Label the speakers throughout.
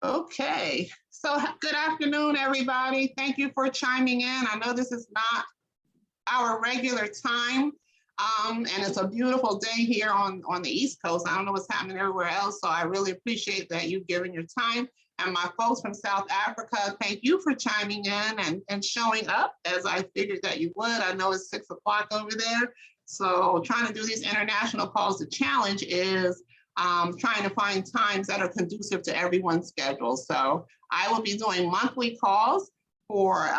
Speaker 1: Okay, so good afternoon, everybody. Thank you for chiming in. I know this is not our regular time, and it's a beautiful day here on the East Coast. I don't know what's happening everywhere else, so I really appreciate that you've given your time. And my folks from South Africa, thank you for chiming in and showing up as I figured that you would. I know it's 6 o'clock over there, so trying to do these international calls. The challenge is trying to find times that are conducive to everyone's schedule. So I will be doing monthly calls for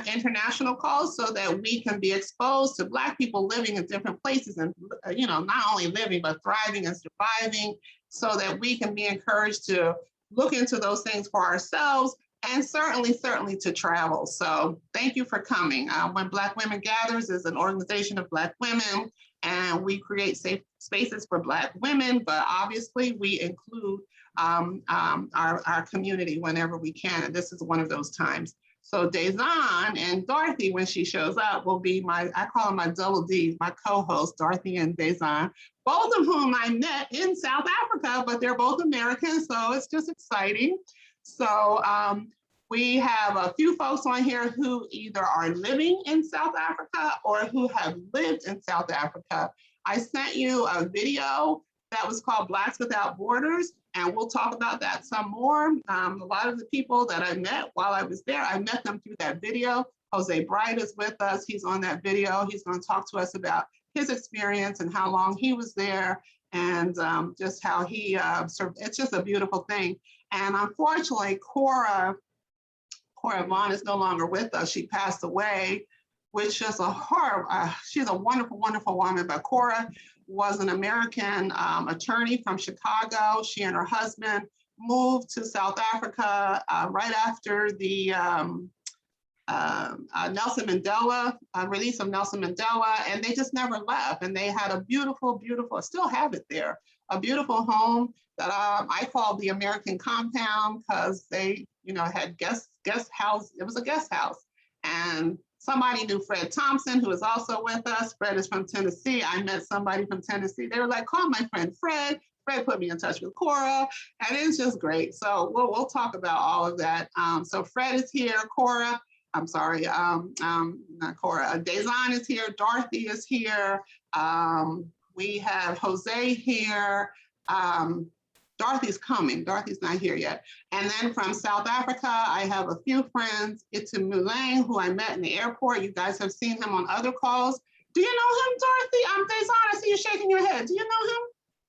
Speaker 1: international calls so that we can be exposed to Black people living in different places and, not only living, but thriving and surviving, so that we can be encouraged to look into those things for ourselves and certainly to travel. So thank you for coming. When Black Women Gathers is an organization of Black women, and we create safe spaces for Black women, but obviously we include our community whenever we can, and this is one of those times. So Dazan and Dorothy, when she shows up, will be I call them my double Ds, my co-hosts, Dorothy and Dazan, both of whom I met in South Africa, but they're both Americans, so it's just exciting. So we have a few folks on here who either are living in South Africa or who have lived in South Africa. I sent you a video that was called Blacks Without Borders, and we'll talk about that some more. A lot of the people that I met while I was there, I met them through that video. Jose Bright is with us. He's on that video. He's going to talk to us about his experience and how long he was there, and just how he served. It's just a beautiful thing. And unfortunately, Cora Vaughn is no longer with us. She passed away, which is a horror. She's a wonderful, wonderful woman. But Cora was an American attorney from Chicago. She and her husband moved to South Africa right after the Nelson Mandela, release of Nelson Mandela, and they just never left. And they had a beautiful, beautiful, I still have it there, a beautiful home that I called the American Compound, because they, had guest house. It was a guest house. And somebody knew Fred Thompson, who is also with us. Fred is from Tennessee. I met somebody from Tennessee. They were like, call my friend Fred. Fred put me in touch with Cora, and it's just great. So we'll talk about all of that. So Fred is here, Cora. I'm sorry, not Cora. Dazan is here, Dorothy is here. We have Jose here. Dorothy's coming. Dorothy's not here yet. And then from South Africa, I have a few friends. It's Mulang, who I met in the airport. You guys have seen him on other calls. Do you know him, Dorothy? I'm Dazan. I see you shaking your head. Do you know him?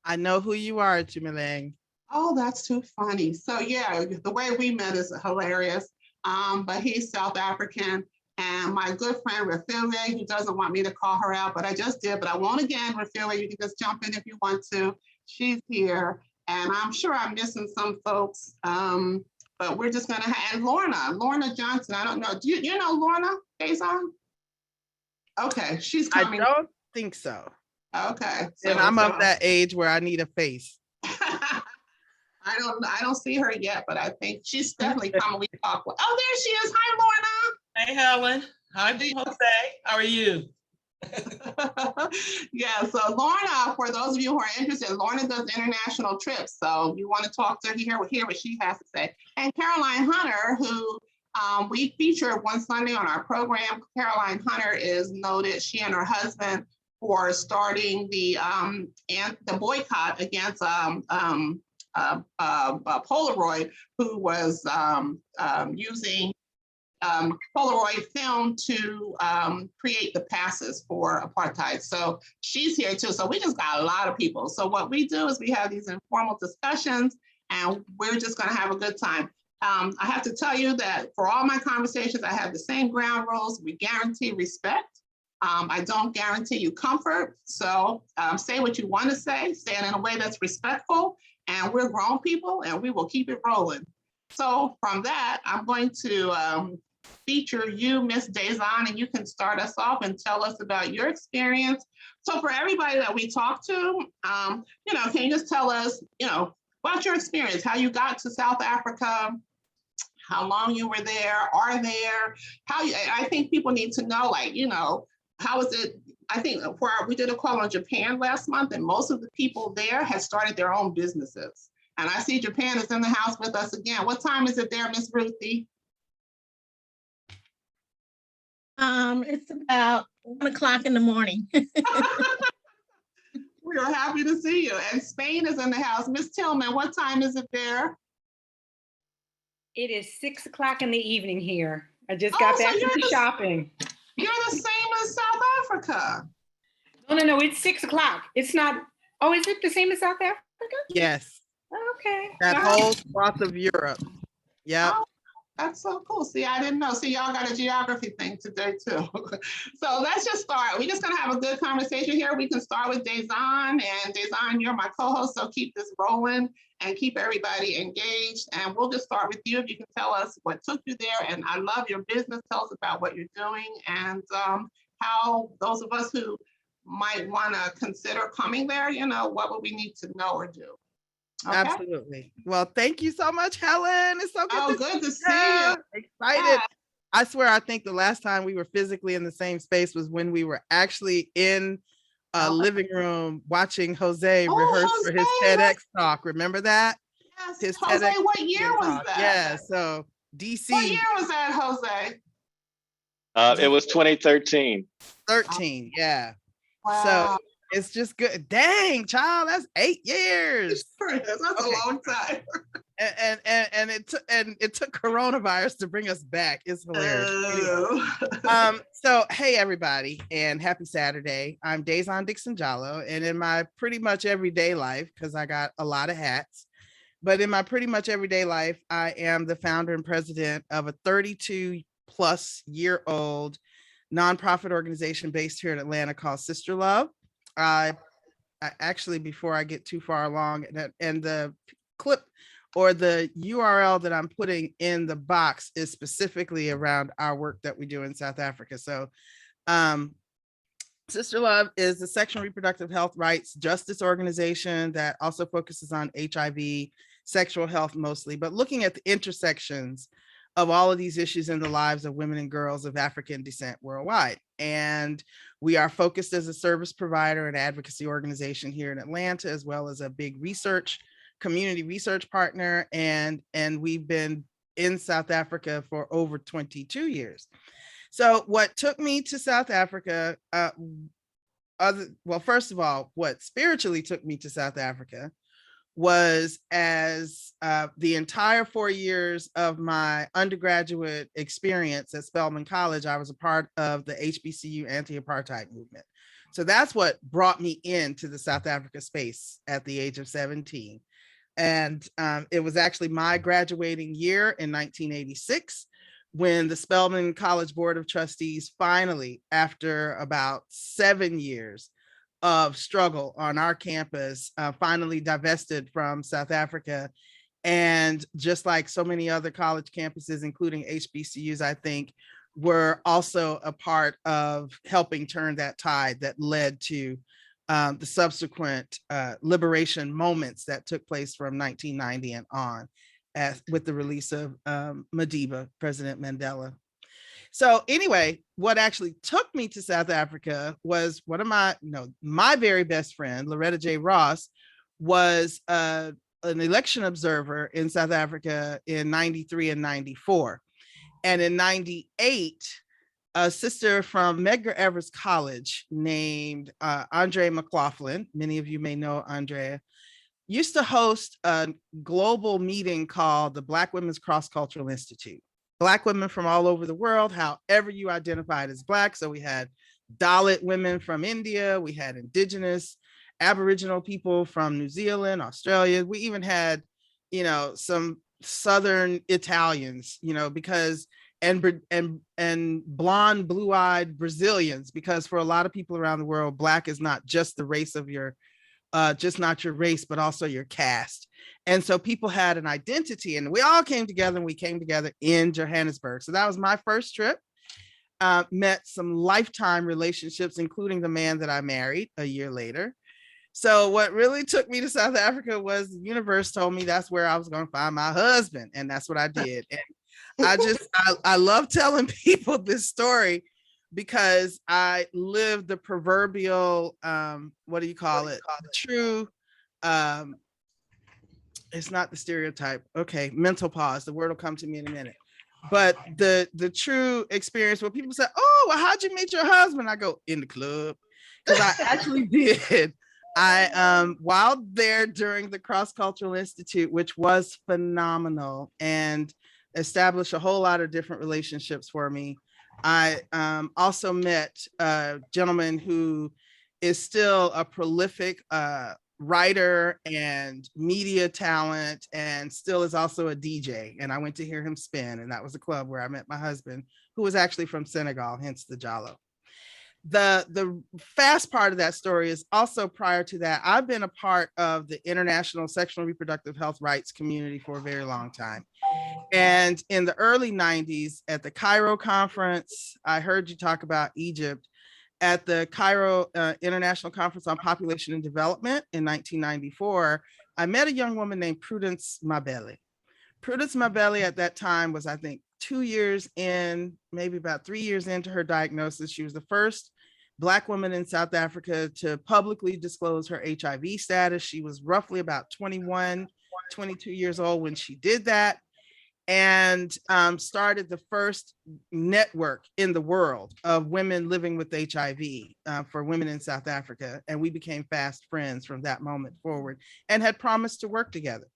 Speaker 2: I know who you are, Jumilang.
Speaker 1: Oh, that's too funny. So yeah, the way we met is hilarious. But he's South African. And my good friend, Rafile, who doesn't want me to call her out, but I just did, but I won't again. Rafile, you can just jump in if you want to. She's here. And I'm sure I'm missing some folks, but we're just gonna have, and Lorna Johnson, I don't know, do you know Lorna Dazan? Okay, she's coming.
Speaker 2: I don't think so.
Speaker 1: Okay.
Speaker 2: And I'm of that age where I need a face.
Speaker 1: I don't see her yet, but I think she's definitely coming. We talk. Oh, there she is. Hi, Lorna.
Speaker 3: Hey, Helen. Hi, Jose. How are you?
Speaker 1: Yeah, so Lorna, for those of you who are interested, Lorna does international trips. So you want to talk to her, hear what she has to say. And Caroline Hunter, who we featured one Sunday on our program. Caroline Hunter is noted, she and her husband, for starting the boycott against Polaroid, who was using Polaroid film to create the passes for apartheid. So she's here too. So we just got a lot of people. So what we do is we have these informal discussions, and we're just going to have a good time. I have to tell you that for all my conversations, I have the same ground rules. We guarantee respect. I don't guarantee you comfort. So say what you want to say it in a way that's respectful, and we're grown people and we will keep it rolling. So from that, I'm going to feature you, Miss Dazan, and you can start us off and tell us about your experience. So for everybody that we talk to, can you just tell us, about your experience, how you got to South Africa, how long you were there, are there, I think people need to know, how is it? I think we did a call on Japan last month, and most of the people there had started their own businesses. And I see Japan is in the house with us again. What time is it there, Miss Ruthie?
Speaker 4: It's about 1 o'clock in the morning.
Speaker 1: We are happy to see you. And Spain is in the house. Miss Tillman, what time is it there?
Speaker 5: It is 6 o'clock in the evening here. I just got back from shopping.
Speaker 1: You're the same as South Africa.
Speaker 5: No, it's 6 o'clock. It's not, oh, is it the same as South Africa?
Speaker 2: Yes.
Speaker 5: Okay.
Speaker 2: That whole swath of Europe. Yeah.
Speaker 1: Oh, that's so cool. See, I didn't know. See, y'all got a geography thing today too. So let's just start. We're just gonna have a good conversation here. We can start with Dazon, and Dazon, you're my co-host, so keep this rolling and keep everybody engaged. And we'll just start with you. If you can tell us what took you there, and I love your business. Tell us about what you're doing and how those of us who might wanna consider coming there, what would we need to know or do? Okay.
Speaker 2: Absolutely. Well, thank you so much, Helen. It's so
Speaker 1: good to see you.
Speaker 2: Excited. Yeah. I swear, I think the last time we were physically in the same space was when we were actually in a living room watching Jose rehearse for his TEDx talk. Remember that?
Speaker 1: Yes.
Speaker 2: His
Speaker 1: Jose,
Speaker 2: TEDx
Speaker 1: what year was that?
Speaker 2: Yeah, so DC.
Speaker 1: What year was that, Jose?
Speaker 6: It was 2013.
Speaker 2: 13, yeah.
Speaker 1: Wow.
Speaker 2: So it's just good. Dang, child, that's 8 years.
Speaker 1: That's a long time.
Speaker 2: And it took coronavirus to bring us back. It's hilarious. So hey everybody, and happy Saturday. I'm Dazon Dixon-Jallow, and in my pretty much everyday life, because I got a lot of hats, but in my pretty much everyday life, I am the founder and president of a 32-plus-year-old nonprofit organization based here in Atlanta called Sister Love. I actually, before I get too far along, and the clip or the URL that I'm putting in the box is specifically around our work that we do in South Africa. So Sister Love is the sexual and reproductive health rights justice organization that also focuses on HIV, sexual health mostly, but looking at the intersections of all of these issues in the lives of women and girls of African descent worldwide. And we are focused as a service provider and advocacy organization here in Atlanta, as well as a big community research partner. And we've been in South Africa for over 22 years. So what took me to South Africa, first of all, what spiritually took me to South Africa was as the entire 4 years of my undergraduate experience at Spelman College, I was a part of the HBCU anti-apartheid movement. So that's what brought me into the South Africa space at the age of 17. And it was actually my graduating year in 1986 when the Spelman College Board of Trustees finally, after about 7 years of struggle on our campus, finally divested from South Africa. And just like so many other college campuses, including HBCUs, I think, were also a part of helping turn that tide that led to the subsequent liberation moments that took place from 1990 and on, with the release of Madiba, President Mandela. So anyway, what actually took me to South Africa was my very best friend, Loretta J. Ross, was an election observer in South Africa in 93 and 94. And in 98, a sister from Medgar Evers College named Andrea McLaughlin, many of you may know Andrea, used to host a global meeting called the Black Women's Cross-Cultural Institute. Black women from all over the world, however you identified as Black. So we had Dalit women from India, we had indigenous Aboriginal people from New Zealand, Australia. We even had, some Southern Italians, because and blonde, blue-eyed Brazilians, because for a lot of people around the world, Black is not just the race of just not your race, but also your caste. And so people had an identity, and we all came together, and we came together in Johannesburg. So that was my first trip. Met some lifetime relationships, including the man that I married a year later. So what really took me to South Africa was the universe told me that's where I was going to find my husband. And that's what I did. And I love telling people this story because I lived the proverbial, true it's not the stereotype. Okay, mental pause. The word will come to me in a minute. But the true experience where people say, oh, well, how'd you meet your husband? I go, in the club. Because I actually did. I while there during the Cross Cultural Institute, which was phenomenal and established a whole lot of different relationships for me. I also met a gentleman who is still a prolific writer and media talent, and still is also a DJ. And I went to hear him spin, and that was a club where I met my husband, who was actually from Senegal, hence the Jalo. The fast part of that story is also prior to that, I've been a part of the international sexual and reproductive health rights community for a very long time. And in the early 90s at the Cairo conference, I heard you talk about Egypt. At the Cairo International Conference on Population and Development in 1994, I met a young woman named Prudence Mabele. Prudence Mabele at that time was, I think, 2 years in, maybe about 3 years into her diagnosis. She was the first Black woman in South Africa to publicly disclose her HIV status. She was roughly about 21, 22 years old when she did that, and started the first network in the world of women living with HIV for women in South Africa. And we became fast friends from that moment forward and had promised to work together.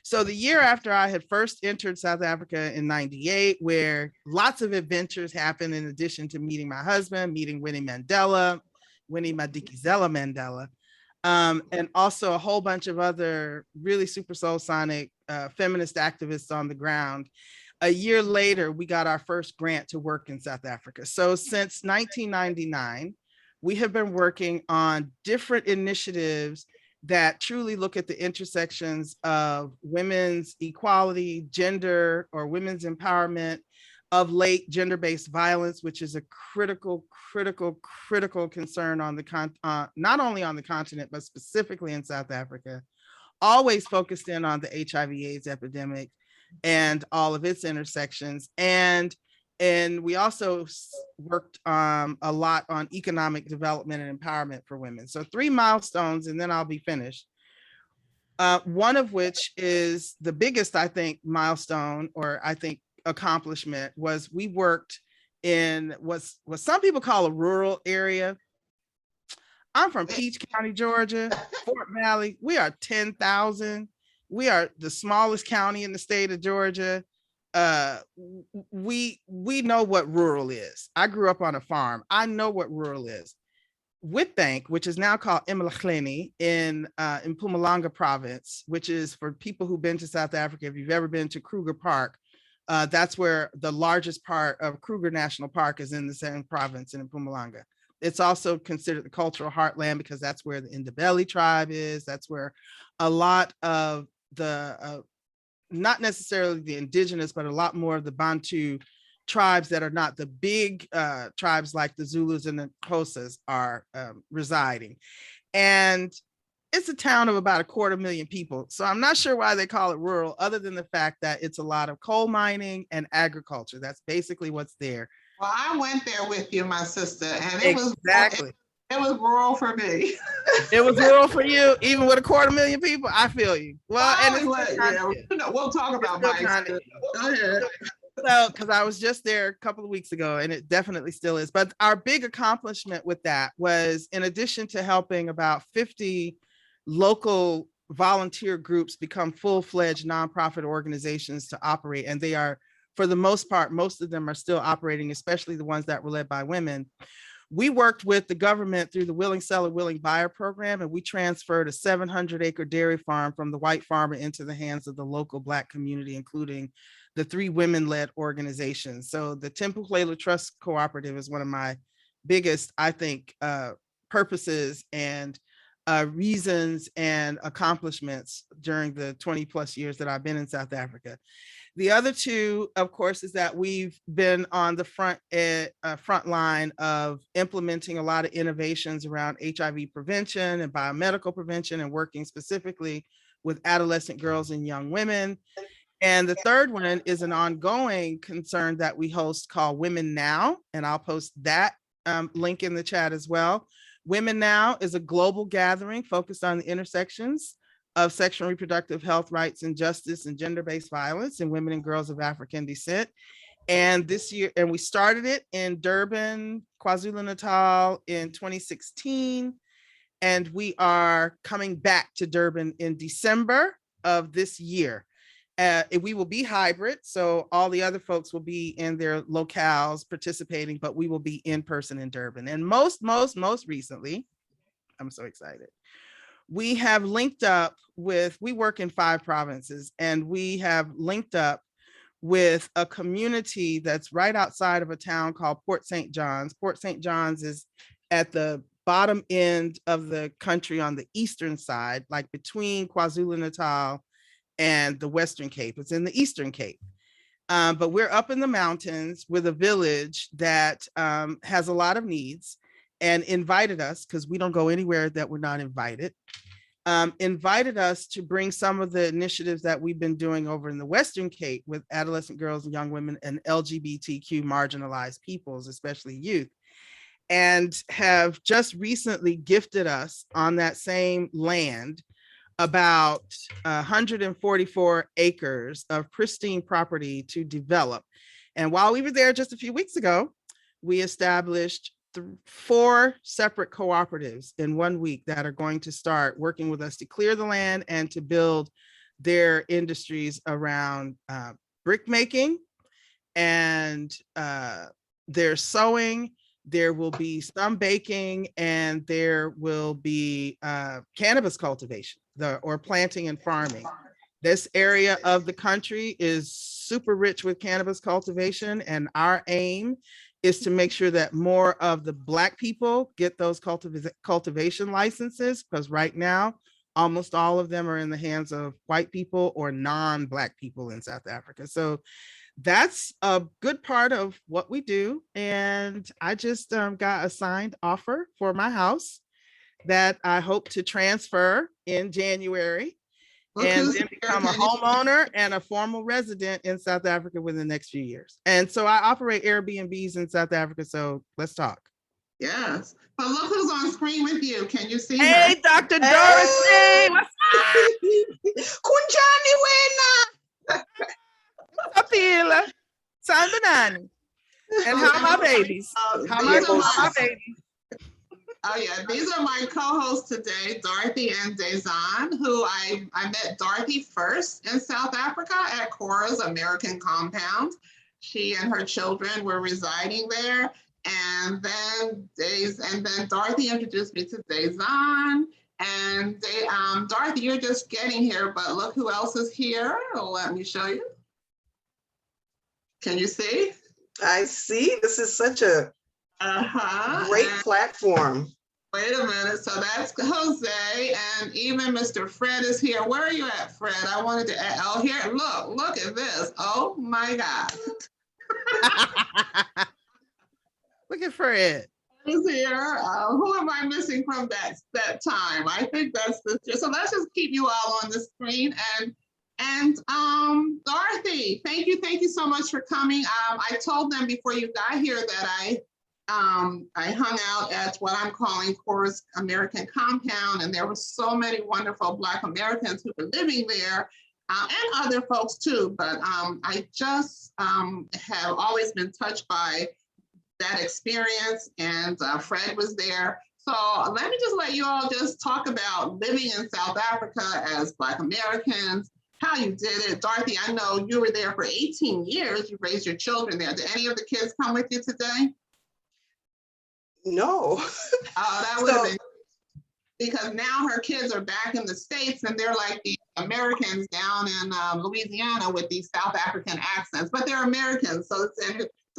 Speaker 2: So the year after I had first entered South Africa in 98, where lots of adventures happened in addition to meeting my husband, meeting Winnie Madikizela Mandela, and also a whole bunch of other really super soul sonic feminist activists on the ground. A year later, we got our first grant to work in South Africa. So since 1999, we have been working on different initiatives that truly look at the intersections of women's equality, gender, or women's empowerment, of late gender-based violence, which is a critical concern on the not only on the continent, but specifically in South Africa, always focused in on the HIV/AIDS epidemic and all of its intersections. And we also worked a lot on economic development and empowerment for women. So 3 milestones, and then I'll be finished. One of which is the biggest, I think, milestone, or I think accomplishment, was we worked in what some people call a rural area. I'm from Peach County, Georgia, Fort Valley. We are 10,000. We are the smallest county in the state of Georgia. We know what rural is. I grew up on a farm. I know what rural is. Witbank, which is now called Immigrants in Mpumalanga province, which is, for people who've been to South Africa, if you've ever been to Kruger Park, that's where the largest part of Kruger National Park is, in the same province in Mpumalanga. It's also considered the cultural heartland because that's where the Ndebele tribe is. That's where a lot of the, not necessarily the indigenous, but a lot more of the Bantu tribes that are not the big tribes like the Zulus and the Xhosas are residing. And it's a town of about 250,000 people. So I'm not sure why they call it rural, other than the fact that it's a lot of coal mining and agriculture. That's basically what's there.
Speaker 1: Well, I went there with you, my sister, and it was rural for me.
Speaker 2: It was rural for you, even with 250,000 people. I feel you. Well, and
Speaker 1: we'll talk about my. Go ahead.
Speaker 2: So, because I was just there a couple of weeks ago, and it definitely still is. But our big accomplishment with that was, in addition to helping about 50 local volunteer groups become full-fledged nonprofit organizations to operate, and they are, for the most part, most of them are still operating, especially the ones that were led by women. We worked with the government through the Willing Seller, Willing Buyer program, and we transferred a 700-acre dairy farm from the white farmer into the hands of the local Black community, including the 3 women-led organizations. So the Tempuhlela Trust Cooperative is one of my biggest, I think, purposes and reasons and accomplishments during the 20 plus years that I've been in South Africa. The other 2, of course, is that we've been on the front line of implementing a lot of innovations around HIV prevention and biomedical prevention, and working specifically with adolescent girls and young women. And the third one is an ongoing concern that we host called Women Now, and I'll post that link in the chat as well. Women Now is a global gathering focused on the intersections of sexual and reproductive health rights and justice and gender-based violence in women and girls of African descent. And this year, and we started it in Durban, KwaZulu-Natal in 2016. And we are coming back to Durban in December of this year. We will be hybrid, so all the other folks will be in their locales participating, but we will be in person in Durban. And most recently, I'm so excited, we have linked up with, we work in 5 provinces, and we have linked up with a community that's right outside of a town called Port St. John's. Port St. John's is at the bottom end of the country on the eastern side, like between KwaZulu-Natal and the Western Cape. It's in the Eastern Cape. But we're up in the mountains with a village that has a lot of needs, and invited us, because we don't go anywhere that we're not invited, invited us to bring some of the initiatives that we've been doing over in the Western Cape with adolescent girls and young women and LGBTQ marginalized peoples, especially youth, and have just recently gifted us on that same land about 144 acres of pristine property to develop. And while we were there just a few weeks ago, we established 4 separate cooperatives in 1 week that are going to start working with us to clear the land and to build their industries around brick making and their sewing. There will be some baking, and there will be cannabis cultivation or planting and farming. This area of the country is super rich with cannabis cultivation, and our aim is to make sure that more of the Black people get those cultivation licenses, because right now, almost all of them are in the hands of white people or non-Black people in South Africa. So that's a good part of what we do. And I just got a signed offer for my house that I hope to transfer in January, and then become a homeowner and a formal resident in South Africa within the next few years. And so I operate Airbnbs in South Africa. So let's talk.
Speaker 1: Yes. But look who's on screen with you. Can you see
Speaker 2: Hey,
Speaker 1: her?
Speaker 2: Dr. Dorothy. What's
Speaker 1: Kunjani wena.
Speaker 2: up, Hila? San Banani. And how are my babies? How my babies?
Speaker 1: Oh yeah, these are my co-hosts today, Dorothy and Dezan, who I met Dorothy first in South Africa at Cora's American Compound. She and her children were residing there. And then Dorothy introduced me to Dezan. And Dorothy, you're just getting here, but look who else is here. Let me show you. Can you see?
Speaker 6: I see. This is such a great platform.
Speaker 1: Wait a minute. So that's Jose, and even Mr. Fred is here. Where are you at, Fred? I wanted to add, oh, here, look at this. Oh my God.
Speaker 2: Look at Fred.
Speaker 1: Is here. Who am I missing from that time? I think that's this year. So let's just keep you all on the screen. And Dorothy, thank you so much for coming. I told them before you got here that I hung out at what I'm calling Cora's American Compound, and there were so many wonderful Black Americans who were living there, and other folks too. But I just have always been touched by that experience, and Fred was there. So let me just let you all just talk about living in South Africa as Black Americans, how you did it. Dorothy, I know you were there for 18 years. You raised your children there. Did any of the kids come with you today?
Speaker 6: No.
Speaker 1: Oh, that would have been, because now her kids are back in the States, and they're like the Americans down in Louisiana with these South African accents, but they're Americans. So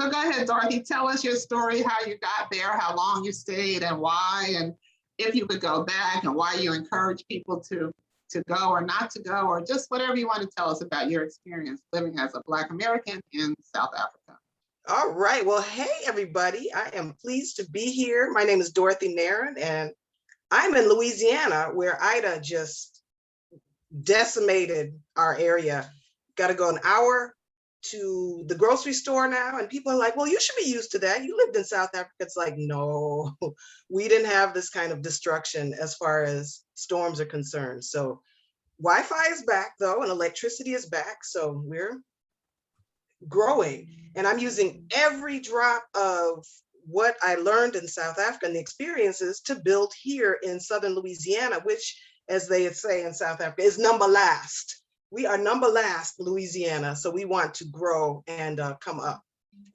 Speaker 1: go ahead, Dorothy, tell us your story, how you got there, how long you stayed, and why, and if you could go back, and why you encourage people to go or not to go, or just whatever you want to tell us about your experience living as a Black American in South Africa.
Speaker 6: All right. Well, hey, everybody. I am pleased to be here. My name is Dorothy Nairn, and I'm in Louisiana, where Ida just decimated our area. Got to go an hour to the grocery store now, and people are like, well, you should be used to that. You lived in South Africa. It's like, no, we didn't have this kind of destruction as far as storms are concerned. So Wi-Fi is back though, and electricity is back. So we're growing. And I'm using every drop of what I learned in South Africa and the experiences to build here in Southern Louisiana, which, as they say in South Africa, is number last. We are number last, Louisiana. So we want to grow and come up.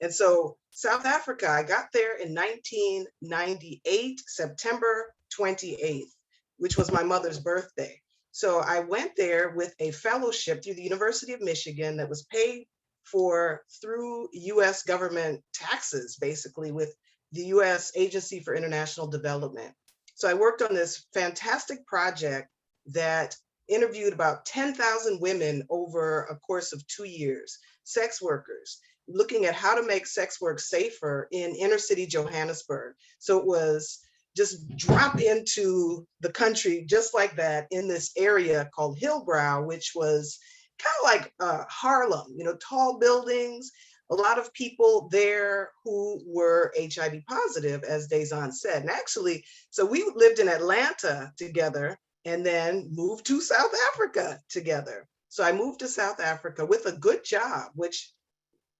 Speaker 6: And so South Africa, I got there in 1998, September 28th, which was my mother's birthday. So I went there with a fellowship through the University of Michigan that was paid for through US government taxes, basically, with the US Agency for International Development. So I worked on this fantastic project that interviewed about 10,000 women over a course of 2 years, sex workers, looking at how to make sex work safer in inner city Johannesburg. So it was just drop into the country just like that in this area called Hillbrow, which was kind of like Harlem, you know, tall buildings, a lot of people there who were HIV positive, as Dazan said. And actually, so we lived in Atlanta together and then moved to South Africa together. So I moved to South Africa with a good job, which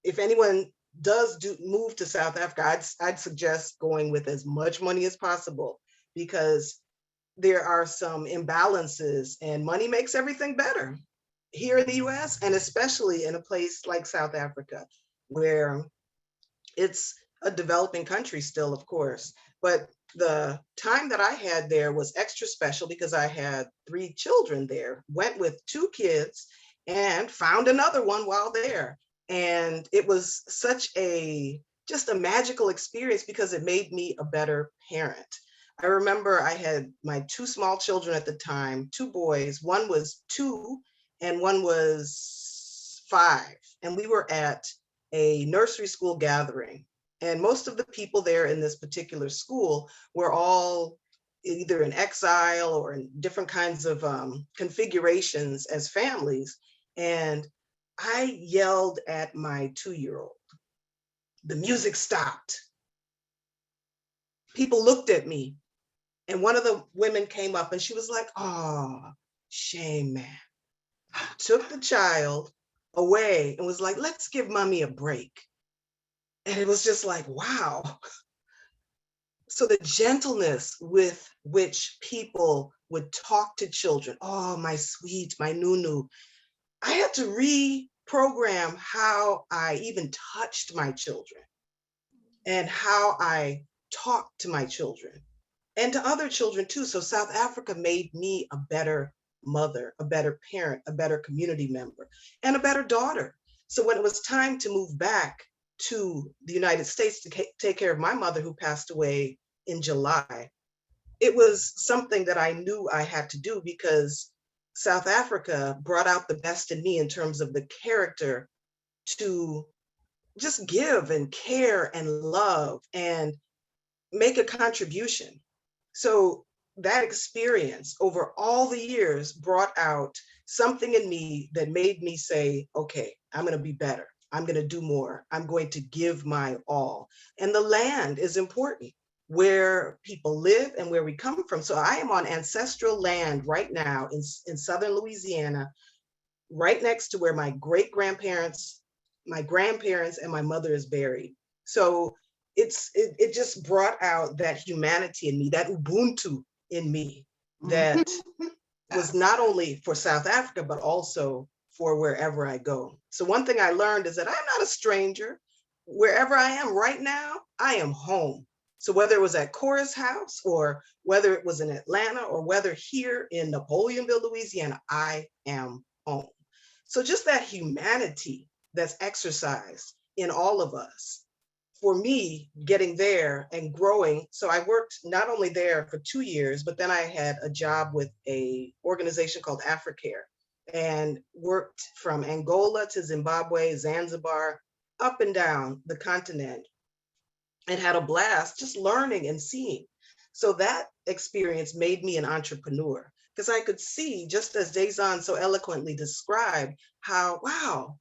Speaker 6: if anyone does move to South Africa, I'd suggest going with as much money as possible, because there are some imbalances and money makes everything better here in the US, and especially in a place like South Africa, where it's a developing country still, of course. But the time that I had there was extra special because I had 3 children there, went with 2 kids and found another one while there. And it was such just a magical experience because it made me a better parent. I remember I had my 2 small children at the time, 2 boys. One was 2 and one was 5. And we were at a nursery school gathering. And most of the people there in this particular school were all either in exile or in different kinds of configurations as families. And I yelled at my 2-year-old. The music stopped. People looked at me. And one of the women came up and she was like, "Oh, shame, man." Took the child away and was like, "Let's give mommy a break." And it was just like, wow. So the gentleness with which people would talk to children, "Oh, my sweet, my Nunu." I had to reprogram how I even touched my children and how I talked to my children and to other children too. So South Africa made me a better mother, a better parent, a better community member, and a better daughter. So when it was time to move back to the United States to take care of my mother who passed away in July, it was something that I knew I had to do because South Africa brought out the best in me in terms of the character to just give and care and love and make a contribution. So that experience over all the years brought out something in me that made me say, okay, I'm going to be better. I'm going to do more. I'm going to give my all. And the land is important, where people live and where we come from. So I am on ancestral land right now in Southern Louisiana, right next to where my great-grandparents, my grandparents, and my mother is buried. So it just brought out that humanity in me, that Ubuntu in me, that was not only for South Africa, but also for wherever I go. So one thing I learned is that I'm not a stranger. Wherever I am right now, I am home. So whether it was at Cora's house or whether it was in Atlanta or whether here in Napoleonville, Louisiana, I am home. So just that humanity that's exercised in all of us, for me, getting there and growing. So I worked not only there for 2 years, but then I had a job with an organization called Africare and worked from Angola to Zimbabwe, Zanzibar, up and down the continent, and had a blast just learning and seeing. So that experience made me an entrepreneur because I could see, just as Dazan so eloquently described, how, wow,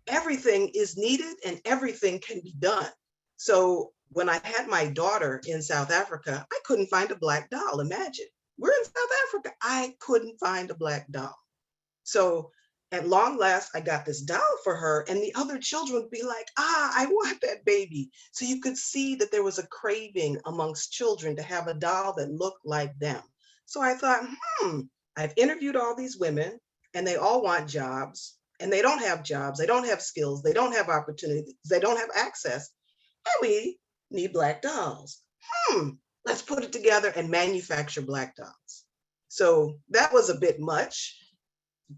Speaker 6: everything is needed and everything can be done. So when I had my daughter in South Africa, I couldn't find a Black doll, imagine. we're in South Africa. I couldn't find a Black doll. So at long last, I got this doll for her, and the other children would be like, I want that baby. So you could see that there was a craving amongst children to have a doll that looked like them. So I thought, I've interviewed all these women, and they all want jobs, and they don't have jobs, they don't have skills, they don't have opportunities, they don't have access, and we need Black dolls. Let's put it together and manufacture Black dolls. So that was a bit much,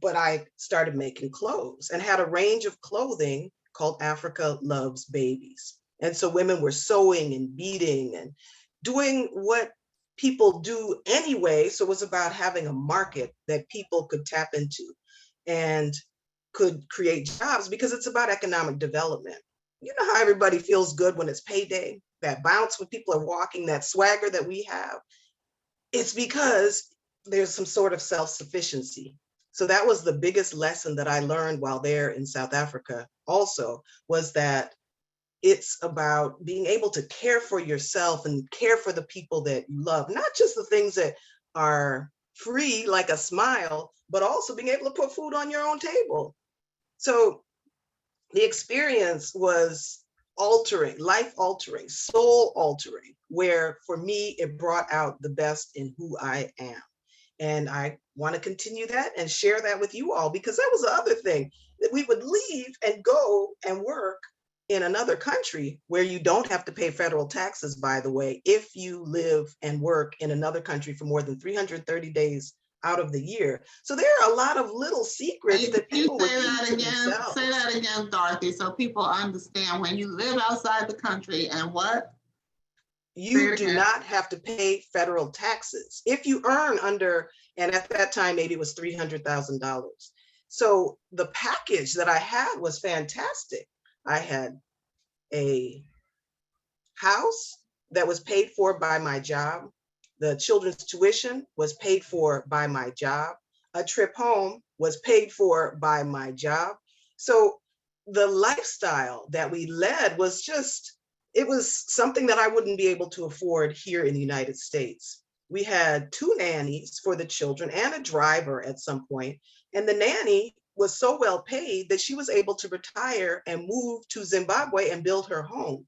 Speaker 6: but I started making clothes and had a range of clothing called Africa Loves Babies. And so women were sewing and beading and doing what people do anyway. So it was about having a market that people could tap into and could create jobs, because it's about economic development. You know how everybody feels good when it's payday, that bounce when people are walking, that swagger that we have. It's because there's some sort of self-sufficiency. So that was the biggest lesson that I learned while there in South Africa also, was that it's about being able to care for yourself and care for the people that you love, not just the things that are free, like a smile, but also being able to put food on your own table. So the experience was altering, life altering, soul altering, where for me, it brought out the best in who I am. And I want to continue that and share that with you all, because that was the other thing, that we would leave and go and work in another country where you don't have to pay federal taxes, by the way, if you live and work in another country for more than 330 days out of the year. So there are a lot of little secrets that people would keep to themselves.
Speaker 1: Say that again, Dorothy, so people understand. When you live outside the country and what?
Speaker 6: You do not have to pay federal taxes if you earn under, and at that time, maybe it was $300,000. So the package that I had was fantastic. I had a house that was paid for by my job. The children's tuition was paid for by my job. A trip home was paid for by my job. So the lifestyle that we led was just, it was something that I wouldn't be able to afford here in the United States. We had 2 nannies for the children and a driver at some point. And the nanny was so well paid that she was able to retire and move to Zimbabwe and build her home.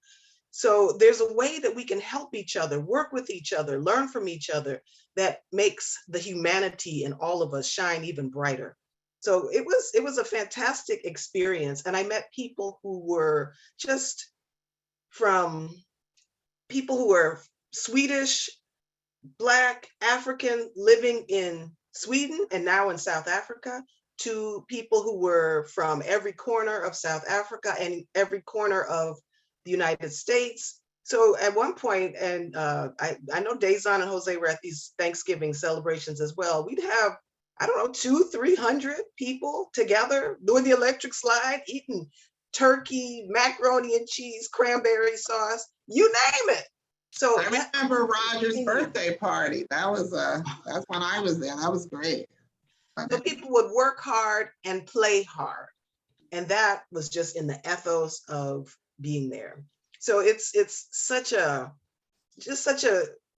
Speaker 6: So there's a way that we can help each other, work with each other, learn from each other, that makes the humanity in all of us shine even brighter. So it was a fantastic experience. And I met people who were just from people who were Swedish, Black, African, living in Sweden and now in South Africa, to people who were from every corner of South Africa and every corner of the United States. So at one point, and I know Dazon and Jose were at these Thanksgiving celebrations as well, we'd have, I don't know, 200-300 people together doing the electric slide, eating turkey, macaroni and cheese, cranberry sauce, you name it. So
Speaker 1: I remember Roger's birthday party. That's when I was there. That was great.
Speaker 6: So people would work hard and play hard. And that was just in the ethos of being there. So it's such a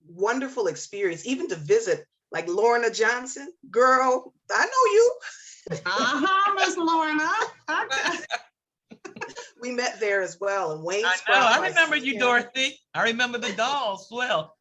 Speaker 6: wonderful experience, even to visit like Lorna Johnson. Girl, I know you.
Speaker 1: Miss Lorna.
Speaker 6: We met there as well. And Wayne.
Speaker 3: I remember you, Dorothy. I remember the dolls well.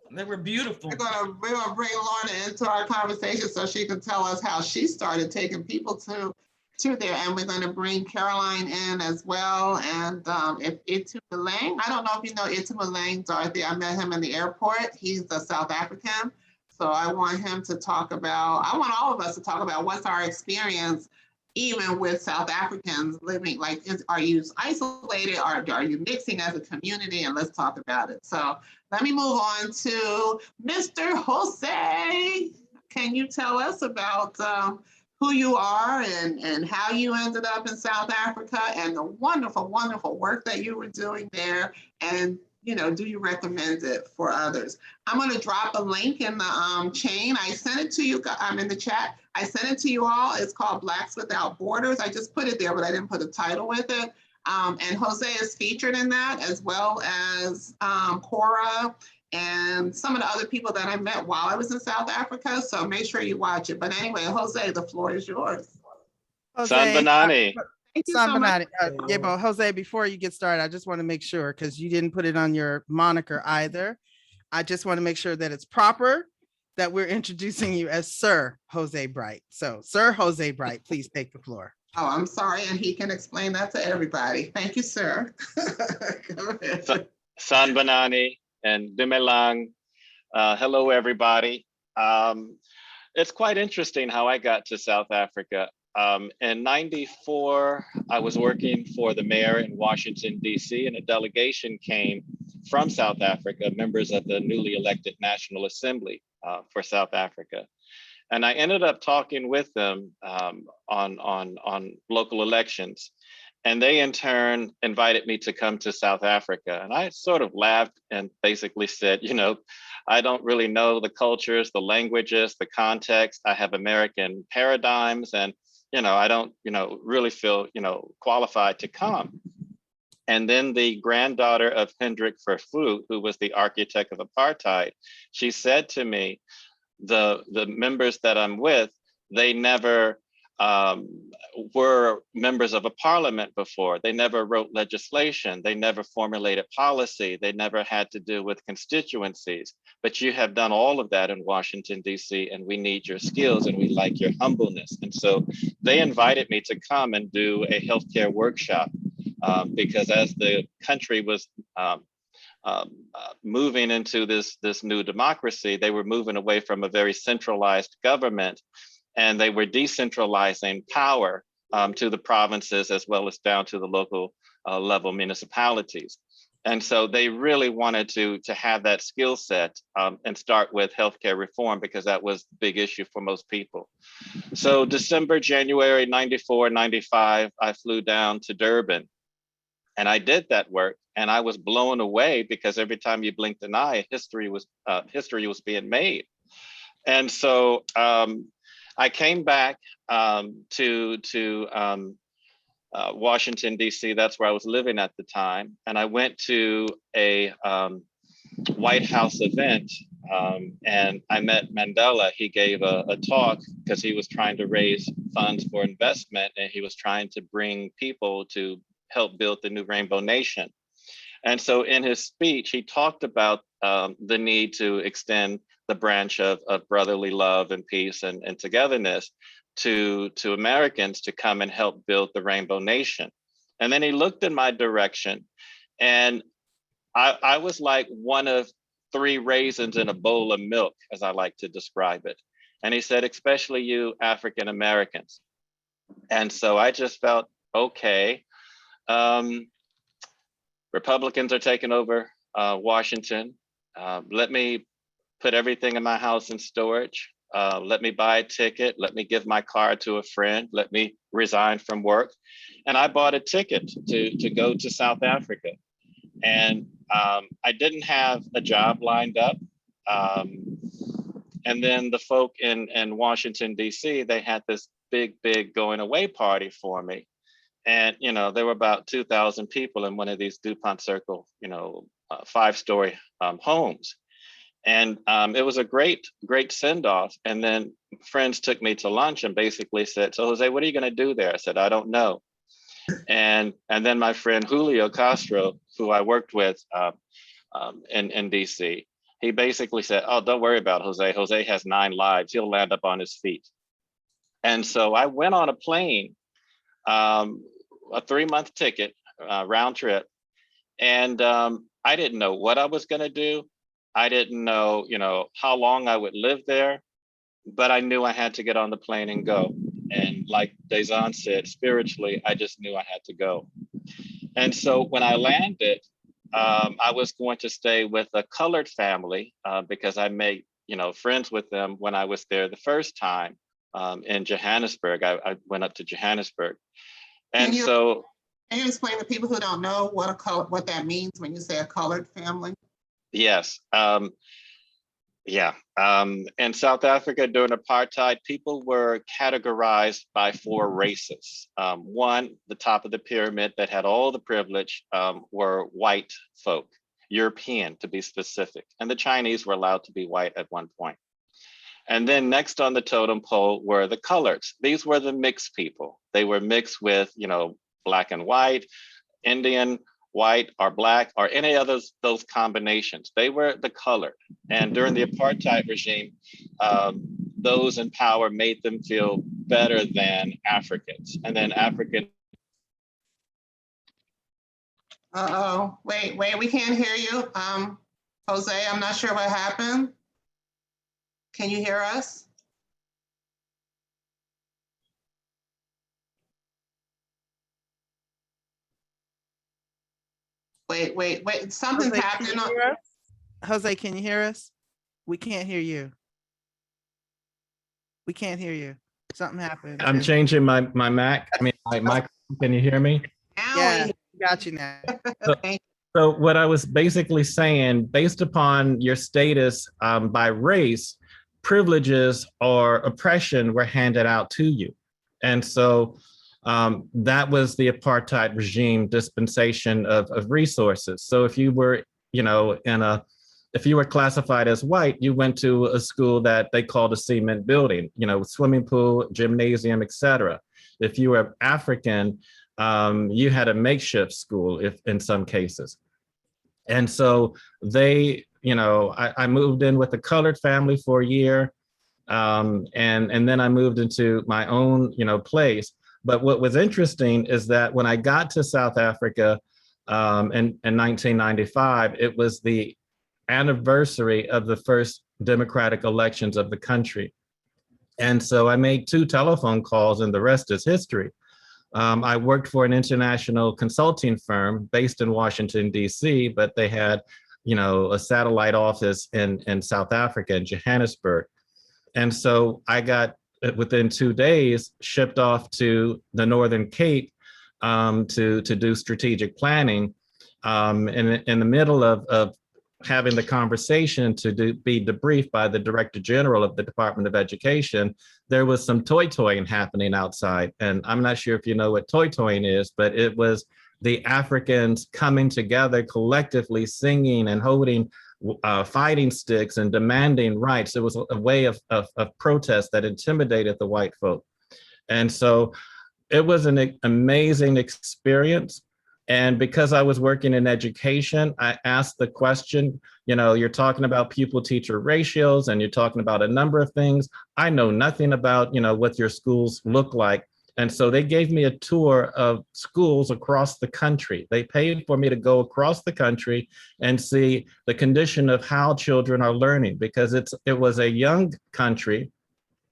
Speaker 3: They were beautiful.
Speaker 1: We're gonna bring Lorna into our conversation so she can tell us how she started taking people to there. And we're gonna bring Caroline in as well. And if Itu Malang, I don't know if you know Itu Malang, Dorothy. I met him in the airport. He's a South African. So I want him to talk about, I want all of us to talk about what's our experience even with South Africans living, like, are you isolated or are you mixing as a community? And let's talk about it. So let me move on to Mr. Jose. Can you tell us about who you are and how you ended up in South Africa and the wonderful, wonderful work that you were doing there? And, you know, do you recommend it for others? I'm going to drop a link in the chain. I sent it to you. I'm in the chat. I sent it to you all. It's called Blacks Without Borders. I just put it there, but I didn't put a title with it. And Jose is featured in that, as well as Cora and some of the other people that I met while I was in South Africa. So make sure you watch it. But anyway, Jose, the floor is yours.
Speaker 2: Jose,
Speaker 7: Sanbanani.
Speaker 1: Thank you so much.
Speaker 2: Sanbanani. Yeah, but Jose, before you get started, I just want to make sure, because you didn't put it on your moniker either. I just want to make sure that it's proper, that we're introducing you as Sir Jose Bright. So Sir Jose Bright, please take the floor.
Speaker 1: Oh, I'm sorry, and he can explain that to everybody. Thank you, sir. Go ahead.
Speaker 7: Sanbanani and Dumelang. Hello, everybody. It's quite interesting how I got to South Africa. In '94, I was working for the mayor in Washington, D.C., and a delegation came from South Africa, members of the newly elected National Assembly for South Africa. And I ended up talking with them on local elections. And they in turn invited me to come to South Africa. And I sort of laughed and basically said, you know, I don't really know the cultures, the languages, the context. I have American paradigms, and, you know, I don't, you know, really feel, you know, qualified to come. And then the granddaughter of Hendrik Vervoet, who was the architect of apartheid, she said to me, the members that I'm with, they never were members of a parliament before. They never wrote legislation. They never formulated policy. They never had to deal with constituencies. But you have done all of that in Washington, D.C., and we need your skills and we like your humbleness. And so they invited me to come and do a healthcare workshop because as the country was moving into this new democracy, they were moving away from a very centralized government, and they were decentralizing power to the provinces as well as down to the local level municipalities. And so they really wanted to have that skill set and start with healthcare reform, because that was the big issue for most people. So December, January, 94, 95, I flew down to Durban. And I did that work, and I was blown away because every time you blinked an eye, history was being made. And so I came back to Washington, D.C. That's where I was living at the time. And I went to a White House event and I met Mandela. He gave a talk because he was trying to raise funds for investment, and he was trying to bring people to help build the new Rainbow Nation. And so in his speech, he talked about the need to extend the branch of brotherly love and peace and togetherness to Americans to come and help build the Rainbow Nation. And then he looked in my direction, and I was like one of 3 raisins in a bowl of milk, as I like to describe it. And he said, especially you African Americans. And so I just felt, okay, Republicans are taking over Washington. Let me put everything in my house in storage. Let me buy a ticket. Let me give my car to a friend. Let me resign from work. And I bought a ticket to go to South Africa. And I didn't have a job lined up. And then the folk in Washington, D.C., they had this big going away party for me. And, you know, there were about 2,000 people in one of these DuPont Circle, you know, 5-story homes. And it was a great send off. And then friends took me to lunch and basically said, so Jose, what are you going to do there? I said, I don't know. And then my friend Julio Castro, who I worked with in DC, he basically said, oh, don't worry about Jose. Jose has 9 lives. He'll land up on his feet. And so I went on a plane, a 3-month ticket, round trip. And I didn't know what I was going to do. I didn't know, you know, how long I would live there, but I knew I had to get on the plane and go. And like Dezan said, spiritually, I just knew I had to go. And so when I landed, I was going to stay with a colored family because I made, you know, friends with them when I was there the first time in Johannesburg. I went up to Johannesburg. And so.
Speaker 1: Can you explain to people who don't know what that means when you say a colored family?
Speaker 7: Yes. In South Africa during apartheid, people were categorized by 4 races. One, the top of the pyramid that had all the privilege were white folk. European to be specific, and the Chinese were allowed to be white at one point. And then next on the totem pole were the coloreds. These were the mixed people. They were mixed with, black and white, Indian, white or black, or any of those combinations. They were the colored. And during the apartheid regime, those in power made them feel better than Africans. And then African.
Speaker 1: Uh-oh, wait, we can't hear you. Jose, I'm not sure what happened. Can you hear us? Wait, something's
Speaker 2: Jose,
Speaker 1: happening.
Speaker 2: can you hear us? Jose, can you hear us? We can't hear you. We can't hear you. Something happened.
Speaker 8: I'm changing my Mac. I mean, my microphone. Can you hear me?
Speaker 1: Now
Speaker 2: Yeah,
Speaker 1: we-
Speaker 2: got you now.
Speaker 1: Okay.
Speaker 8: So what I was basically saying, based upon your status by race, privileges or oppression were handed out to you. And so that was the apartheid regime dispensation of resources. So if you were, if you were classified as white, you went to a school that they called a cement building, swimming pool, gymnasium, etc. If you were African, you had a makeshift school in some cases. And so they, I moved in with a colored family for a year. And then I moved into my own, place. But what was interesting is that when I got to South Africa in 1995, it was the anniversary of the first democratic elections of the country. And so I made 2 telephone calls and the rest is history. I worked for an international consulting firm based in Washington, D.C., but they had, a satellite office in South Africa, in Johannesburg. And so I got, within 2 days, shipped off to the Northern Cape to do strategic planning. In the middle of having the conversation to be debriefed by the Director General of the Department of Education, there was some toy-toying happening outside. And I'm not sure if you know what toy-toying is, but it was the Africans coming together collectively, singing and holding fighting sticks and demanding rights. It was a way of protest that intimidated the white folk. And so it was an amazing experience. And because I was working in education, I asked the question, you're talking about pupil-teacher ratios and you're talking about a number of things. I know nothing about, what your schools look like. And so they gave me a tour of schools across the country. They paid for me to go across the country and see the condition of how children are learning, because it was a young country,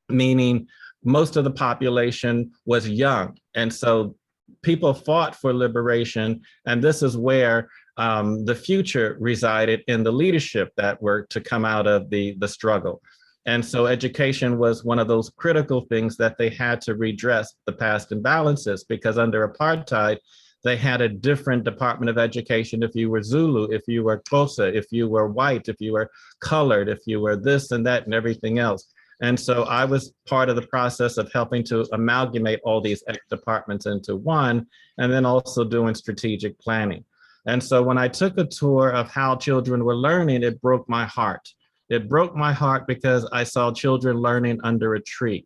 Speaker 8: meaning most of the population was young. And so people fought for liberation. And this is where the future resided, in the leadership that were to come out of the struggle. And so education was one of those critical things that they had to redress the past imbalances, because under apartheid, they had a different Department of Education if you were Zulu, if you were Xhosa, if you were white, if you were colored, if you were this and that and everything else. And so I was part of the process of helping to amalgamate all these departments into one, and then also doing strategic planning. And so when I took a tour of how children were learning, it broke my heart. It broke my heart because I saw children learning under a tree.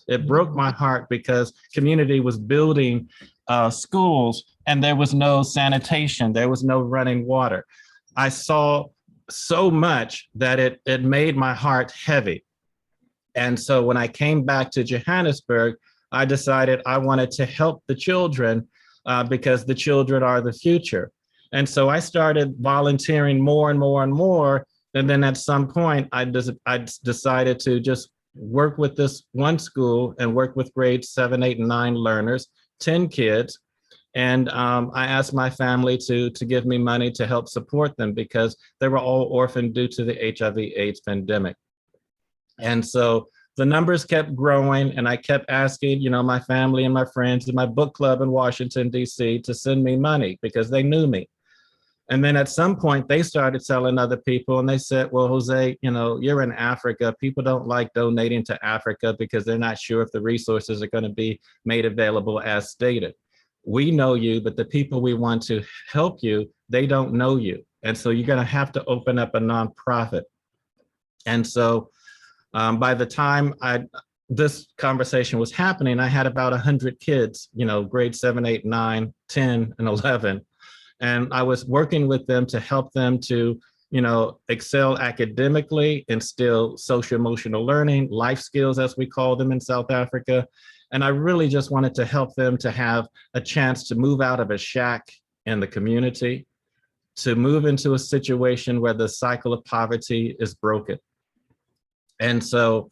Speaker 8: It broke my heart because community was building schools and there was no sanitation, there was no running water. I saw so much that it made my heart heavy. And so when I came back to Johannesburg, I decided I wanted to help the children because the children are the future. And so I started volunteering more and more and more. And then at some point, I decided to just work with this one school and work with grades 7, 8, and 9 learners, 10 kids. And I asked my family to give me money to help support them because they were all orphaned due to the HIV/AIDS pandemic. And so the numbers kept growing, and I kept asking, my family and my friends and my book club in Washington, D.C. to send me money because they knew me. And then at some point they started telling other people, and they said, well, Jose, you're in Africa. People don't like donating to Africa because they're not sure if the resources are going to be made available as stated. We know you, but the people we want to help you, they don't know you. And so you're going to have to open up a nonprofit. And so by the time this conversation was happening, I had about 100 kids, grade 7, 8, 9, 10, and 11. And I was working with them to help them to, excel academically, instill social emotional learning, life skills, as we call them in South Africa. And I really just wanted to help them to have a chance to move out of a shack in the community, to move into a situation where the cycle of poverty is broken. And so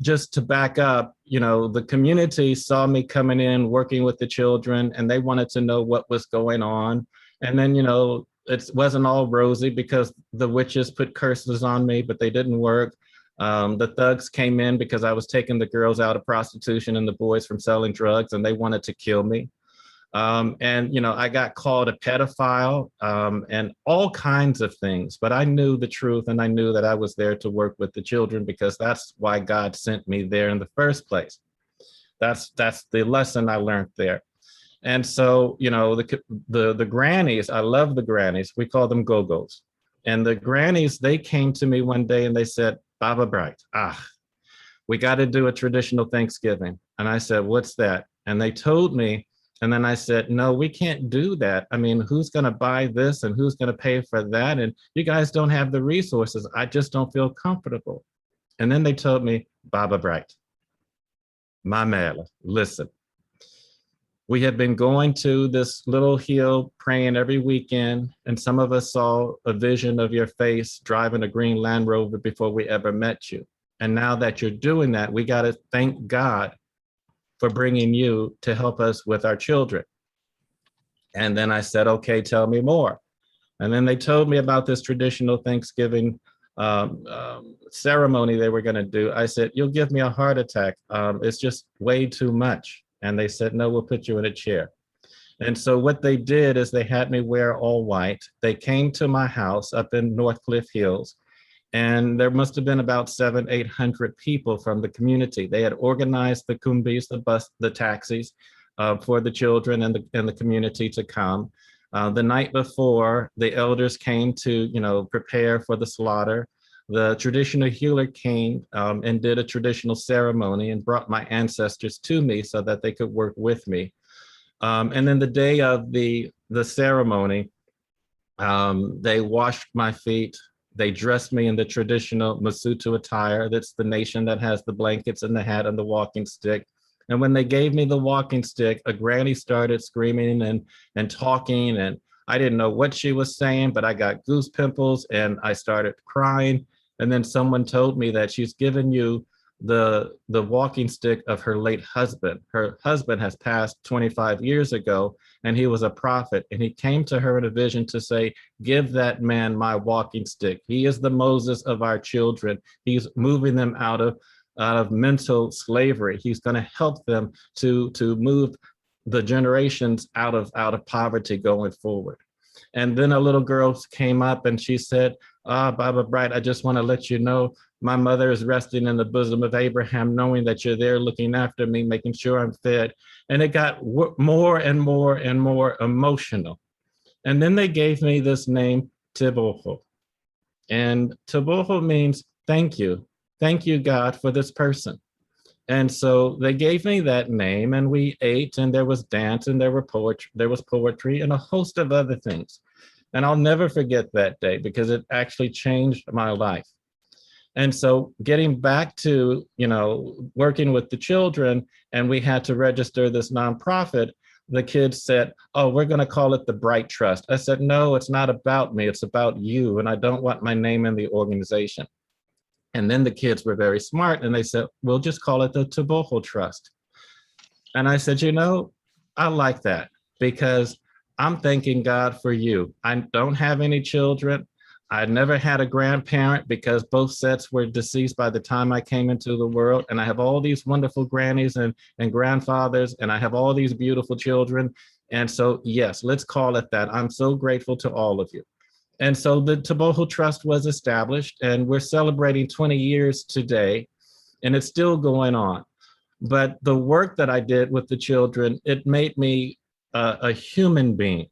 Speaker 8: just to back up, the community saw me coming in, working with the children, and they wanted to know what was going on. And then, it wasn't all rosy because the witches put curses on me, but they didn't work. The thugs came in because I was taking the girls out of prostitution and the boys from selling drugs, and they wanted to kill me. And I got called a pedophile and all kinds of things, but I knew the truth, and I knew that I was there to work with the children because that's why God sent me there in the first place. That's the lesson I learned there. And so, the grannies, I love the grannies. We call them go-go's. And the grannies, they came to me one day and they said, Baba Bright, we got to do a traditional Thanksgiving. And I said, what's that? And they told me. And then I said, no, we can't do that. I mean, who's going to buy this and who's going to pay for that? And you guys don't have the resources. I just don't feel comfortable. And then they told me, Baba Bright, Mamela, listen, we had been going to this little hill praying every weekend. And some of us saw a vision of your face driving a green Land Rover before we ever met you. And now that you're doing that, we got to thank God for bringing you to help us with our children. And then I said, okay, tell me more. And then they told me about this traditional Thanksgiving ceremony they were gonna do. I said, you'll give me a heart attack. It's just way too much. And they said, no, we'll put you in a chair. And so what they did is they had me wear all white. They came to my house up in Northcliffe Hills. And there must have been about 700, 800 people from the community. They had organized the kumbis, the taxis for the children and the community to come. The night before, the elders came to, prepare for the slaughter. The traditional healer came and did a traditional ceremony and brought my ancestors to me so that they could work with me. And then the day of the ceremony, they washed my feet. They dressed me in the traditional Masutu attire. That's the nation that has the blankets and the hat and the walking stick. And when they gave me the walking stick, a granny started screaming and talking, and I didn't know what she was saying, but I got goose pimples and I started crying. And then someone told me that she's given you the walking stick of her late husband. Her husband has passed 25 years ago, and he was a prophet. And he came to her in a vision to say, give that man my walking stick. He is the Moses of our children. He's moving them out of mental slavery. He's going to help them to move the generations out of poverty going forward. And then a little girl came up and she said, Baba Bright, I just want to let you know my mother is resting in the bosom of Abraham, knowing that you're there looking after me, making sure I'm fed. And it got more and more and more emotional. And then they gave me this name, Teboho. And Teboho means thank you. Thank you, God, for this person. And so they gave me that name, and we ate, and there was dance, and there was poetry and a host of other things. And I'll never forget that day because it actually changed my life. And so getting back to, working with the children, and we had to register this nonprofit, the kids said, oh, we're going to call it the Bright Trust. I said, no, it's not about me. It's about you. And I don't want my name in the organization. And then the kids were very smart and they said, we'll just call it the Teboho Trust. And I said, I like that because I'm thanking God for you. I don't have any children. I never had a grandparent because both sets were deceased by the time I came into the world. And I have all these wonderful grannies and grandfathers, and I have all these beautiful children. And so, yes, let's call it that. I'm so grateful to all of you. And so the Teboho Trust was established, and we're celebrating 20 years today, and it's still going on. But the work that I did with the children, it made me a human being.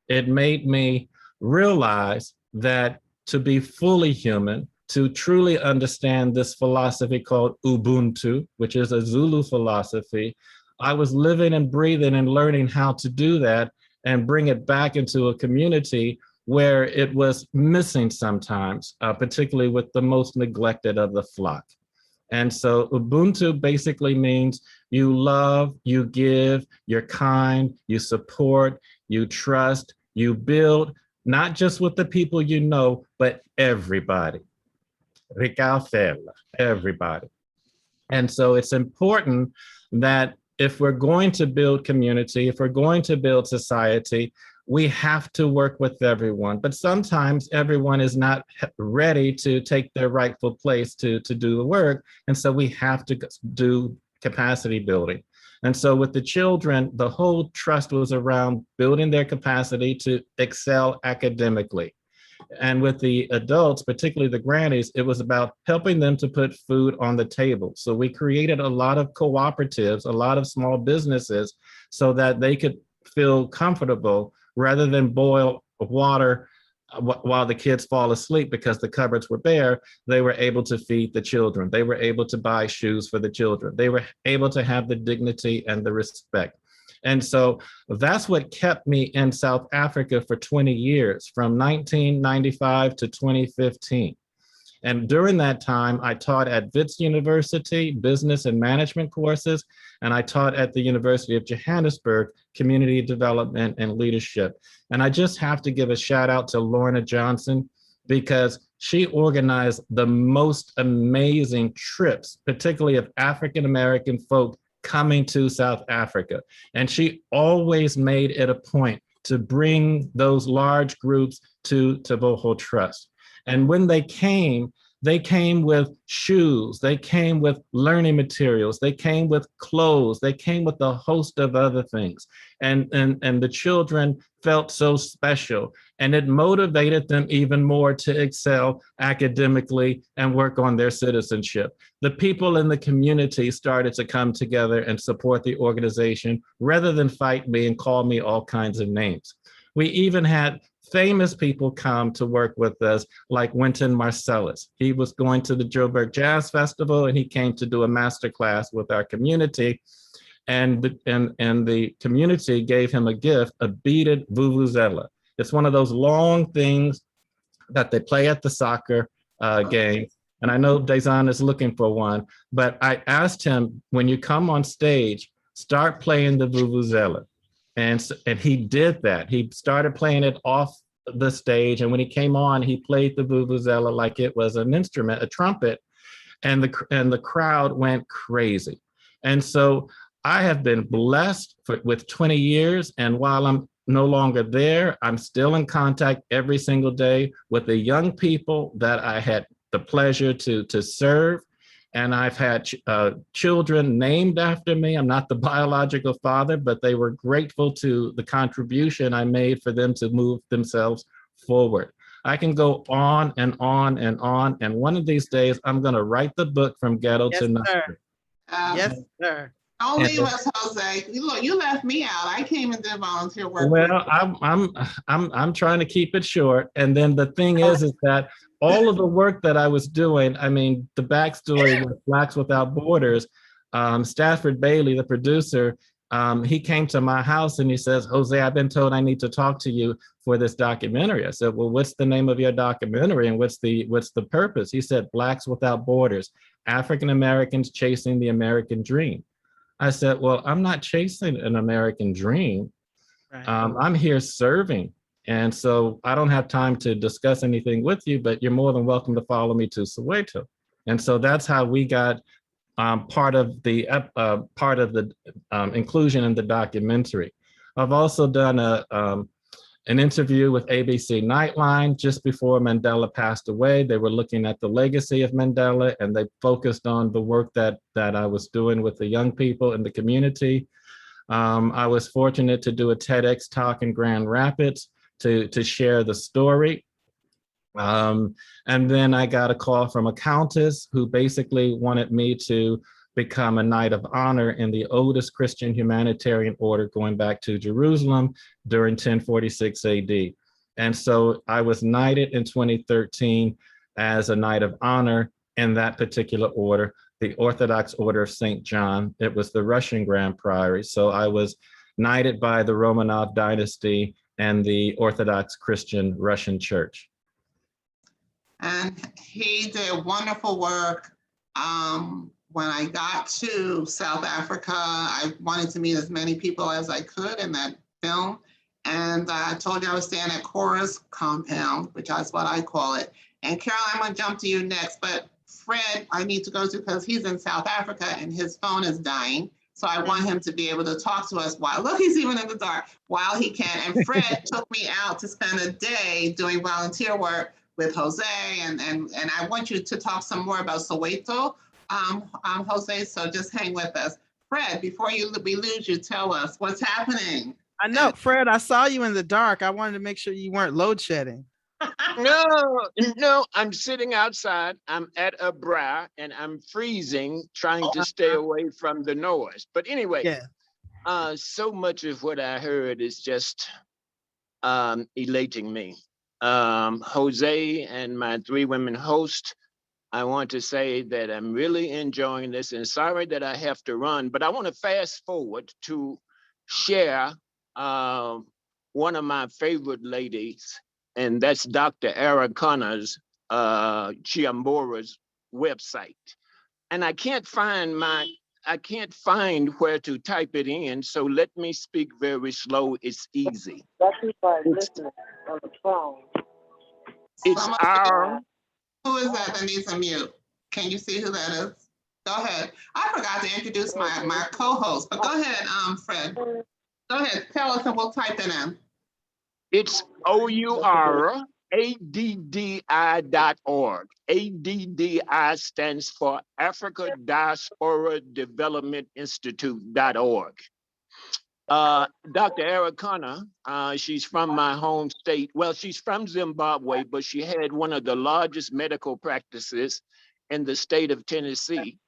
Speaker 8: it made me realize that to be fully human, to truly understand this philosophy called Ubuntu, which is a Zulu philosophy, I was living and breathing and learning how to do that and bring it back into a community where it was missing sometimes, particularly with the most neglected of the flock. And so Ubuntu basically means you love, you give, you're kind, you support, you trust, you build, not just with the people you know, but everybody. Everybody. And so it's important that if we're going to build community, if we're going to build society, we have to work with everyone. But sometimes everyone is not ready to take their rightful place to do the work. And so we have to do capacity building. And so with the children, the whole trust was around building their capacity to excel academically. And with the adults, particularly the grannies, it was about helping them to put food on the table. So we created a lot of cooperatives, a lot of small businesses, so that they could feel comfortable rather than boil water while the kids fall asleep because the cupboards were bare. They were able to feed the children. They were able to buy shoes for the children. They were able to have the dignity and the respect. And so that's what kept me in South Africa for 20 years, from 1995 to 2015. And during that time, I taught at Wits University, business and management courses, and I taught at the University of Johannesburg, community development and leadership. And I just have to give a shout out to Lorna Johnson, because she organized the most amazing trips, particularly of African-American folk coming to South Africa. And she always made it a point to bring those large groups to Boho Trust. And when they came with shoes, they came with learning materials, they came with clothes, they came with a host of other things. And the children felt so special, and it motivated them even more to excel academically and work on their citizenship. The people in the community started to come together and support the organization rather than fight me and call me all kinds of names. We even had famous people come to work with us, like Wynton Marsalis. He was going to the Joburg Jazz Festival, and he came to do a master class with our community. And the community gave him a gift, a beaded vuvuzela. It's one of those long things that they play at the soccer game. And I know Dazan is looking for one, but I asked him, when you come on stage, start playing the vuvuzela. And he did that. He started playing it off the stage. And when he came on, he played the vuvuzela like it was an instrument, a trumpet, and the crowd went crazy. And so I have been blessed with 20 years. And while I'm no longer there, I'm still in contact every single day with the young people that I had the pleasure to serve. And I've had children named after me. I'm not the biological father, but they were grateful to the contribution I made for them to move themselves forward. I can go on and on and on. And one of these days, I'm going to write the book From Ghetto to Nothing.
Speaker 2: Yes, sir.
Speaker 1: Don't leave us, Jose. Look, you left me out. I came and did volunteer work.
Speaker 8: Well, I'm trying to keep it short. And then the thing is that all of the work that I was doing, I mean, the backstory with Blacks Without Borders, Stafford Bailey, the producer, he came to my house and he says, Jose, I've been told I need to talk to you for this documentary. I said, well, what's the name of your documentary and what's the purpose? He said, Blacks Without Borders, African Americans Chasing the American Dream. I said, well, I'm not chasing an American dream. Right. I'm here serving. And so I don't have time to discuss anything with you, but you're more than welcome to follow me to Soweto. And so that's how we got part of the inclusion in the documentary. I've also done an interview with ABC Nightline just before Mandela passed away. They were looking at the legacy of Mandela, and they focused on the work that I was doing with the young people in the community. I was fortunate to do a TEDx talk in Grand Rapids to share the story. And then I got a call from a countess who basically wanted me to become a Knight of Honor in the oldest Christian humanitarian order going back to Jerusalem during 1046 AD. And so I was knighted in 2013 as a Knight of Honor in that particular order, the Orthodox Order of St. John. It was the Russian Grand Priory. So I was knighted by the Romanov dynasty and the Orthodox Christian Russian Church.
Speaker 1: And he did wonderful work. When I got to South Africa, I wanted to meet as many people as I could in that film. And I told you I was staying at Cora's compound, which is what I call it. And Carol, I'm gonna jump to you next, but Fred, I need to go to because he's in South Africa and his phone is dying. So I want him to be able to talk to us while, look, he's even in the dark, while he can. And Fred took me out to spend a day doing volunteer work with Jose. And I want you to talk some more about Soweto, Jose, so just hang with us. Fred, before we lose you, tell us what's happening.
Speaker 2: I know, Fred, I saw you in the dark. I wanted to make sure you weren't load shedding.
Speaker 9: No, I'm sitting outside. I'm at a bra and I'm freezing, trying to stay away from the noise. But anyway,
Speaker 2: yeah.
Speaker 9: So much of what I heard is just elating me. Jose and my three women host, I want to say that I'm really enjoying this and sorry that I have to run, but I want to fast forward to share one of my favorite ladies, and that's Dr. Arakona's Chiambora's website. And I can't find where to type it in, so let me speak very slow. It's easy.
Speaker 10: That's by listening on the phone.
Speaker 9: It's our.
Speaker 1: Who is that needs a mute? Can you see who that is? Go ahead. I forgot to introduce my co-host, but go ahead, Fred. Go ahead, tell us and we'll type it in.
Speaker 9: It's OURADDI.org. ADDI stands for Africa Diaspora Development Institute.org. Dr. Arakona, she's from my home state. Well, she's from Zimbabwe, but she had one of the largest medical practices in the state of Tennessee.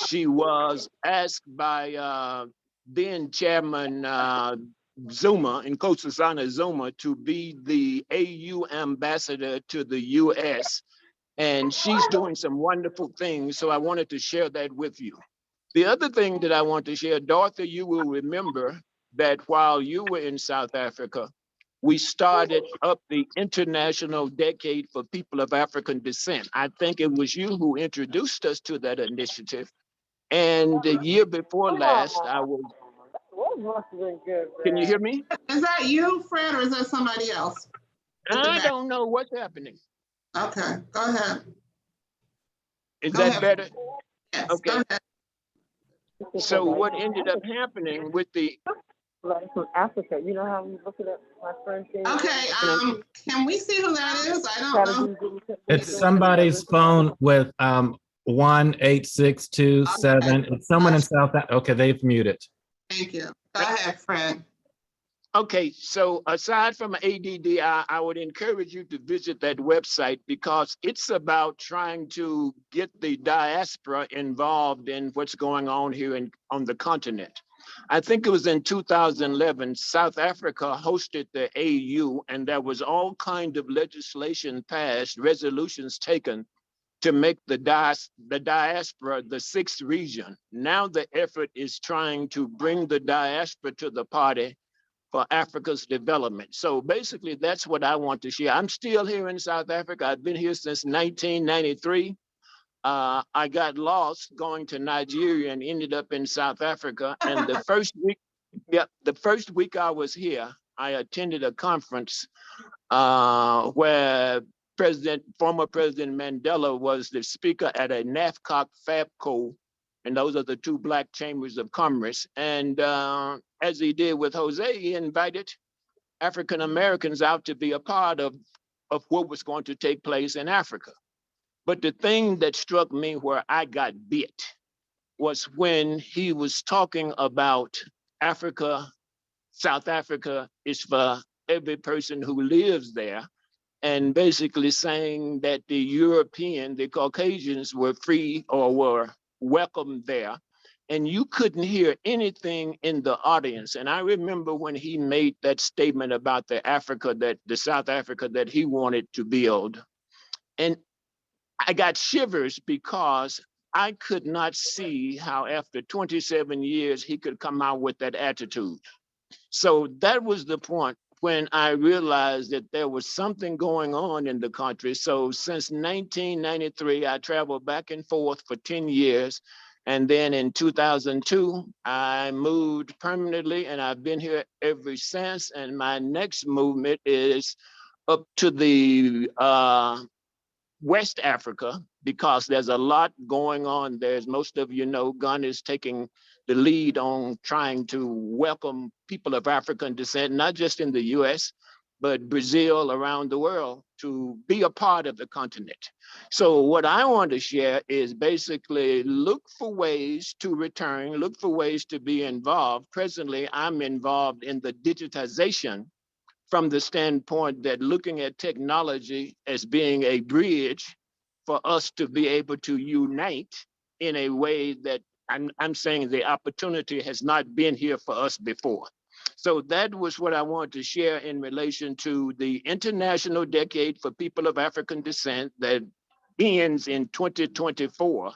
Speaker 9: She was asked by then Chairman Zuma, Nkosazana Zuma, to be the AU ambassador to the US. And she's doing some wonderful things. So I wanted to share that with you. The other thing that I want to share, Dorothy, you will remember that while you were in South Africa, we started up the International Decade for People of African Descent. I think it was you who introduced us to that initiative. And the year before last, I was. Can you hear me?
Speaker 1: Is that you, Fred, or is that somebody else?
Speaker 9: I don't know what's happening.
Speaker 1: Okay, go ahead.
Speaker 9: Is that better?
Speaker 1: Yes,
Speaker 9: okay.
Speaker 1: Go ahead.
Speaker 9: So what ended up happening with the
Speaker 10: from Africa, you know how we look at my friend thing?
Speaker 1: Okay, can we see who that is? I don't know.
Speaker 8: It's somebody's phone with 18627. It's someone in South Africa. Okay, they've muted.
Speaker 1: Thank you. Go ahead, Fred.
Speaker 9: Okay, so aside from ADDI, I would encourage you to visit that website because it's about trying to get the diaspora involved in what's going on here on the continent. I think it was in 2011, South Africa hosted the AU, and there was all kind of legislation passed, resolutions taken to make the diaspora the sixth region. Now the effort is trying to bring the diaspora to the party for Africa's development. So basically, that's what I want to share. I'm still here in South Africa. I've been here since 1993. I got lost going to Nigeria and ended up in South Africa. And the first week I was here, I attended a conference where former President Mandela was the speaker at a NAFCOC FABCO, and those are the two Black chambers of commerce. And as he did with Jose, he invited African Americans out to be a part of what was going to take place in Africa. But the thing that struck me where I got bit was when he was talking about Africa, South Africa is for every person who lives there, and basically saying that the Caucasians were free or were welcome there. and you couldn't hear anything in the audience. And I remember when he made that statement about the South Africa that he wanted to build. And I got shivers because I could not see how after 27 years he could come out with that attitude. So that was the point when I realized that there was something going on in the country. So since 1993, I traveled back and forth for 10 years. And then in 2002, I moved permanently, and I've been here ever since. And my next movement is up to the West Africa, because there's a lot going on there. As most of you know, Ghana is taking the lead on trying to welcome people of African descent, not just in the US, but Brazil, around the world, to be a part of the continent. So what I want to share is basically look for ways to return, look for ways to be involved. Presently, I'm involved in the digitization from the standpoint that looking at technology as being a bridge for us to be able to unite in a way that I'm saying the opportunity has not been here for us before. So that was what I wanted to share in relation to the International Decade for People of African Descent that ends in 2024.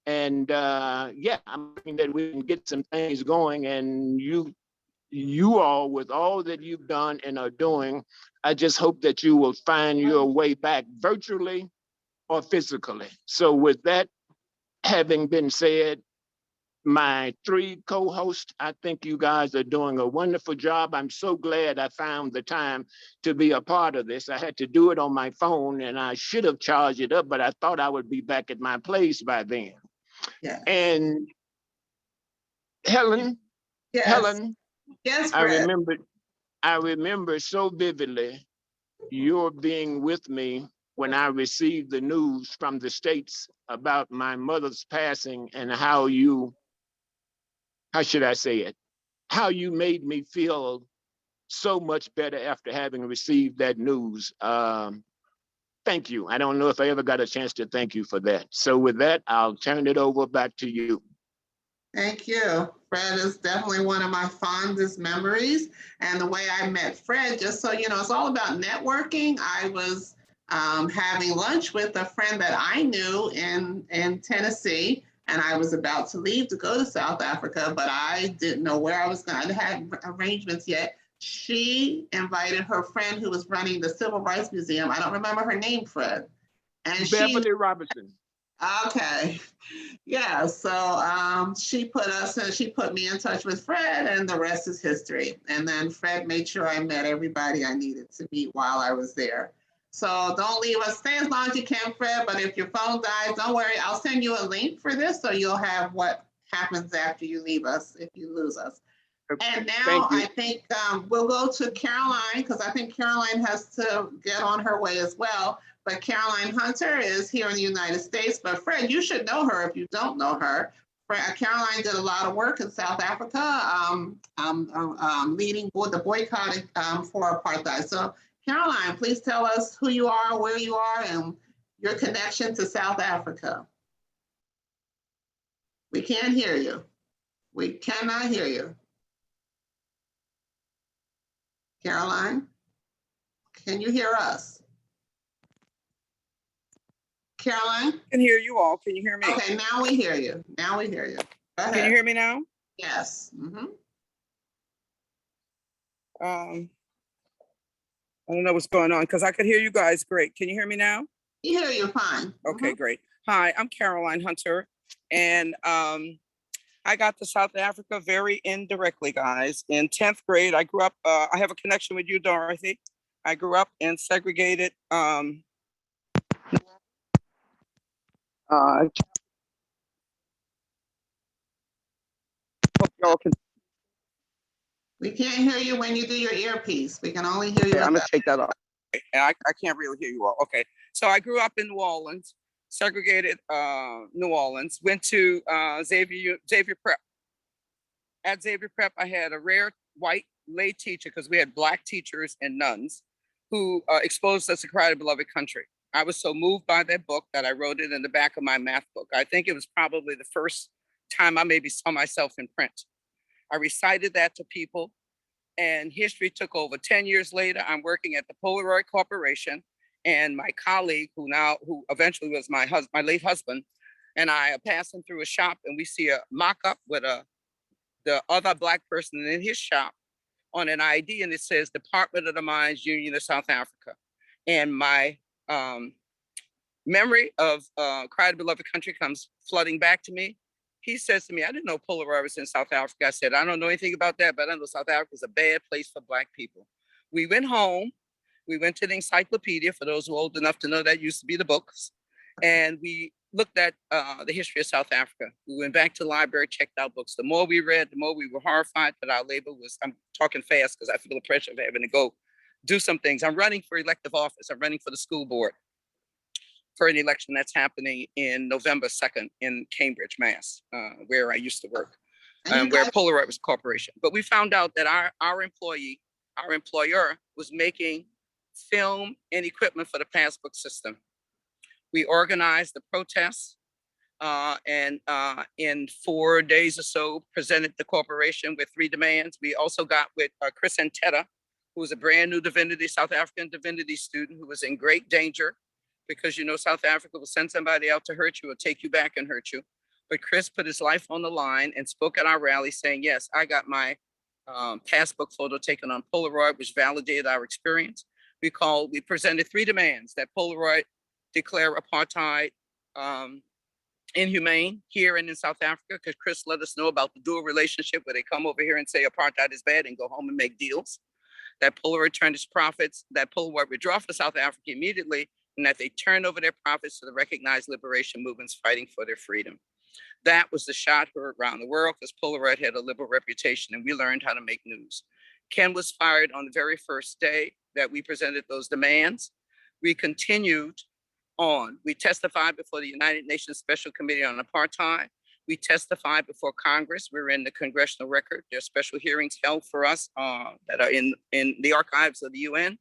Speaker 9: And yeah, I'm hoping that we can get some things going, and you all, with all that you've done and are doing, I just hope that you will find your way back virtually or physically. So with that having been said, my three co-hosts, I think you guys are doing a wonderful job. I'm so glad I found the time to be a part of this. I had to do it on my phone, and I should have charged it up, but I thought I would be back at my place by then.
Speaker 1: Yeah.
Speaker 9: And Helen,
Speaker 1: Yes.
Speaker 9: Helen,
Speaker 1: Yes,
Speaker 9: I
Speaker 1: Fred.
Speaker 9: remember so vividly your being with me when I received the news from the States about my mother's passing, and how should I say it? How you made me feel so much better after having received that news. Thank you. I don't know if I ever got a chance to thank you for that. So with that, I'll turn it over back to you.
Speaker 1: Thank you. Fred is definitely one of my fondest memories. And the way I met Fred, just so you know, it's all about networking. I was having lunch with a friend that I knew in Tennessee, and I was about to leave to go to South Africa, but I didn't know where I was going. I hadn't had arrangements yet. She invited her friend who was running the Civil Rights Museum. I don't remember her name, Fred. And
Speaker 9: Beverly Robinson.
Speaker 1: Okay. Yeah. So she put me in touch with Fred, and the rest is history. And then Fred made sure I met everybody I needed to meet while I was there. So don't leave us. Stay as long as you can, Fred. But if your phone dies, don't worry. I'll send you a link for this, so you'll have what happens after you leave us if you lose us. And now I think we'll go to Caroline, because I think Caroline has to get on her way as well. But Caroline Hunter is here in the United States. But Fred, you should know her if you don't know her. Caroline did a lot of work in South Africa, leading the boycotting for apartheid. So Caroline, please tell us who you are, where you are, and your connection to South Africa. We can't hear you. We cannot hear you. Caroline, can you hear us? Caroline?
Speaker 11: I can hear you all. Can you hear me?
Speaker 1: Okay, now we hear you. Now we hear you. Go ahead.
Speaker 11: Can you hear me now?
Speaker 1: Yes. Mm-hmm.
Speaker 11: I don't know what's going on, because I could hear you guys great. Can you hear me now?
Speaker 1: We hear you fine.
Speaker 11: Okay, great. Hi, I'm Caroline Hunter, and I got to South Africa very indirectly, guys. In 10th grade, I grew up, I have a connection with you, Dorothy. I grew up in segregated hope y'all can.
Speaker 1: We can't hear you when you do your earpiece. We can only hear you.
Speaker 11: Okay, I'm gonna take that off. And I can't really hear you all. Okay, so I grew up in New Orleans, segregated New Orleans. Went to Xavier Prep. At Xavier Prep, I had a rare white lay teacher, because we had Black teachers and nuns who exposed us to Cry to Beloved Country. I was so moved by that book that I wrote it in the back of my math book. I think it was probably the first time I maybe saw myself in print. I recited that to people, and history took over. 10 years later, I'm working at the Polaroid Corporation, and my colleague, who eventually was my late husband, and I are passing through a shop, and we see a mock-up with the other Black person in his shop on an ID, and it says Department of the Mines, Union of South Africa. And my memory of Cry to Beloved Country comes flooding back to me. He says to me, I didn't know Polaroid was in South Africa. I said, I don't know anything about that, but I know South Africa is a bad place for Black people. We went home. We went to the encyclopedia, for those who are old enough to know that used to be the books. And we looked at the history of South Africa. We went back to the library, checked out books. The more we read, the more we were horrified that our labor was, I'm talking fast because I feel the pressure of having to go do some things. I'm running for elective office. I'm running for the school board for an election that's happening in November 2nd in Cambridge, Mass, where I used to work, where Polaroid was a corporation. But we found out that our employer was making film and equipment for the passbook system. We organized the protests and in 4 days or so presented the corporation with 3 demands. We also got with Chris Antetta, who was a brand new South African divinity student who was in great danger, because, you know, South Africa will send somebody out to hurt you or take you back and hurt you. But Chris put his life on the line and spoke at our rally saying, yes, I got my passbook photo taken on Polaroid, which validated our experience. We presented 3 demands: that Polaroid declare apartheid inhumane here and in South Africa, because Chris let us know about the dual relationship where they come over here and say apartheid is bad and go home and make deals. That Polaroid turned its profits, that Polaroid withdraw from South Africa immediately, and that they turn over their profits to the recognized liberation movements fighting for their freedom. That was the shot heard around the world, because Polaroid had a liberal reputation and we learned how to make news. Ken was fired on the very first day that we presented those demands. We continued on. We testified before the United Nations Special Committee on Apartheid. We testified before Congress. We're in the congressional record. There are special hearings held for us that are in the archives of the UN.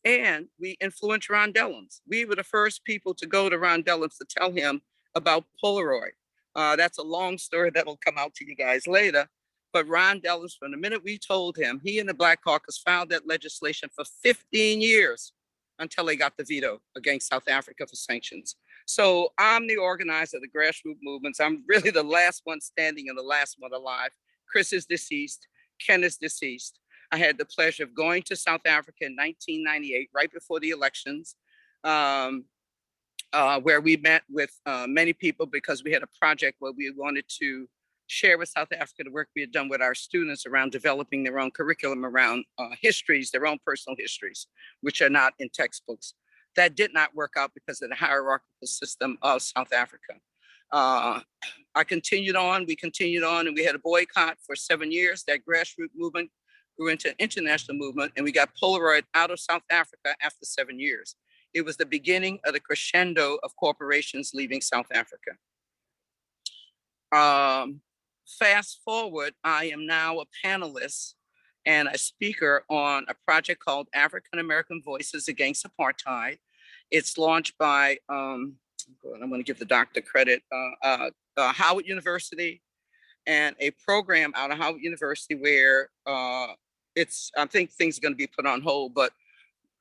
Speaker 11: And we influenced Ron Dellums. We were the first people to go to Ron Dellums to tell him about Polaroid. That's a long story that'll come out to you guys later. But Ron Dellums, from the minute we told him, he and the Black Caucus filed that legislation for 15 years until they got the veto against South Africa for sanctions. So I'm the organizer of the grassroots movements. I'm really the last one standing and the last one alive. Chris is deceased. Ken is deceased. I had the pleasure of going to South Africa in 1998, right before the elections, where we met with many people because we had a project where we wanted to share with South Africa the work we had done with our students around developing their own curriculum around histories, their own personal histories, which are not in textbooks. That did not work out because of the hierarchical system of South Africa. I continued on, we continued on, and we had a boycott for 7 years. That grassroots movement grew into an international movement, and we got Polaroid out of South Africa after 7 years. It was the beginning of the crescendo of corporations leaving South Africa. Fast forward, I am now a panelist and a speaker on a project called African American Voices Against Apartheid. It's launched by, I'm going to give the doctor credit, Howard University, and a program out of Howard University where I think things are going to be put on hold, but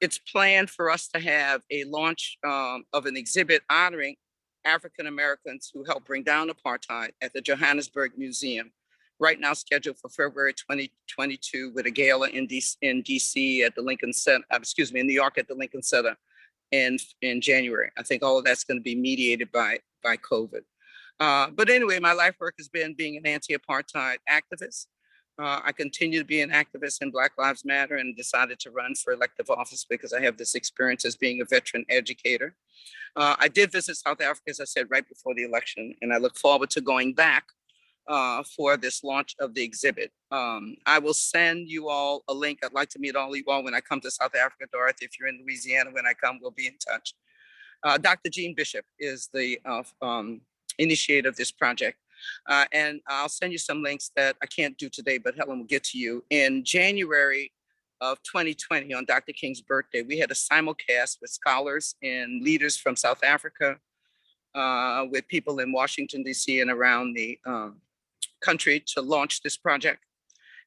Speaker 11: it's planned for us to have a launch of an exhibit honoring African Americans who helped bring down apartheid at the Johannesburg Museum, right now scheduled for February 2022 with a gala in DC at the Lincoln Center, in New York at the Lincoln Center in January. I think all of that's going to be mediated by COVID. But anyway, my life work has been being an anti-apartheid activist. I continue to be an activist in Black Lives Matter and decided to run for elective office because I have this experience as being a veteran educator. I did visit South Africa, as I said, right before the election, and I look forward to going back for this launch of the exhibit. I will send you all a link. I'd like to meet all you all when I come to South Africa, Dorothy. If you're in Louisiana, when I come, we'll be in touch. Dr. Jean Bishop is the initiator of this project. And I'll send you some links that I can't do today, but Helen will get to you. In January of 2020, on Dr. King's birthday, we had a simulcast with scholars and leaders from South Africa, with people in Washington, D.C. and around the country to launch this project.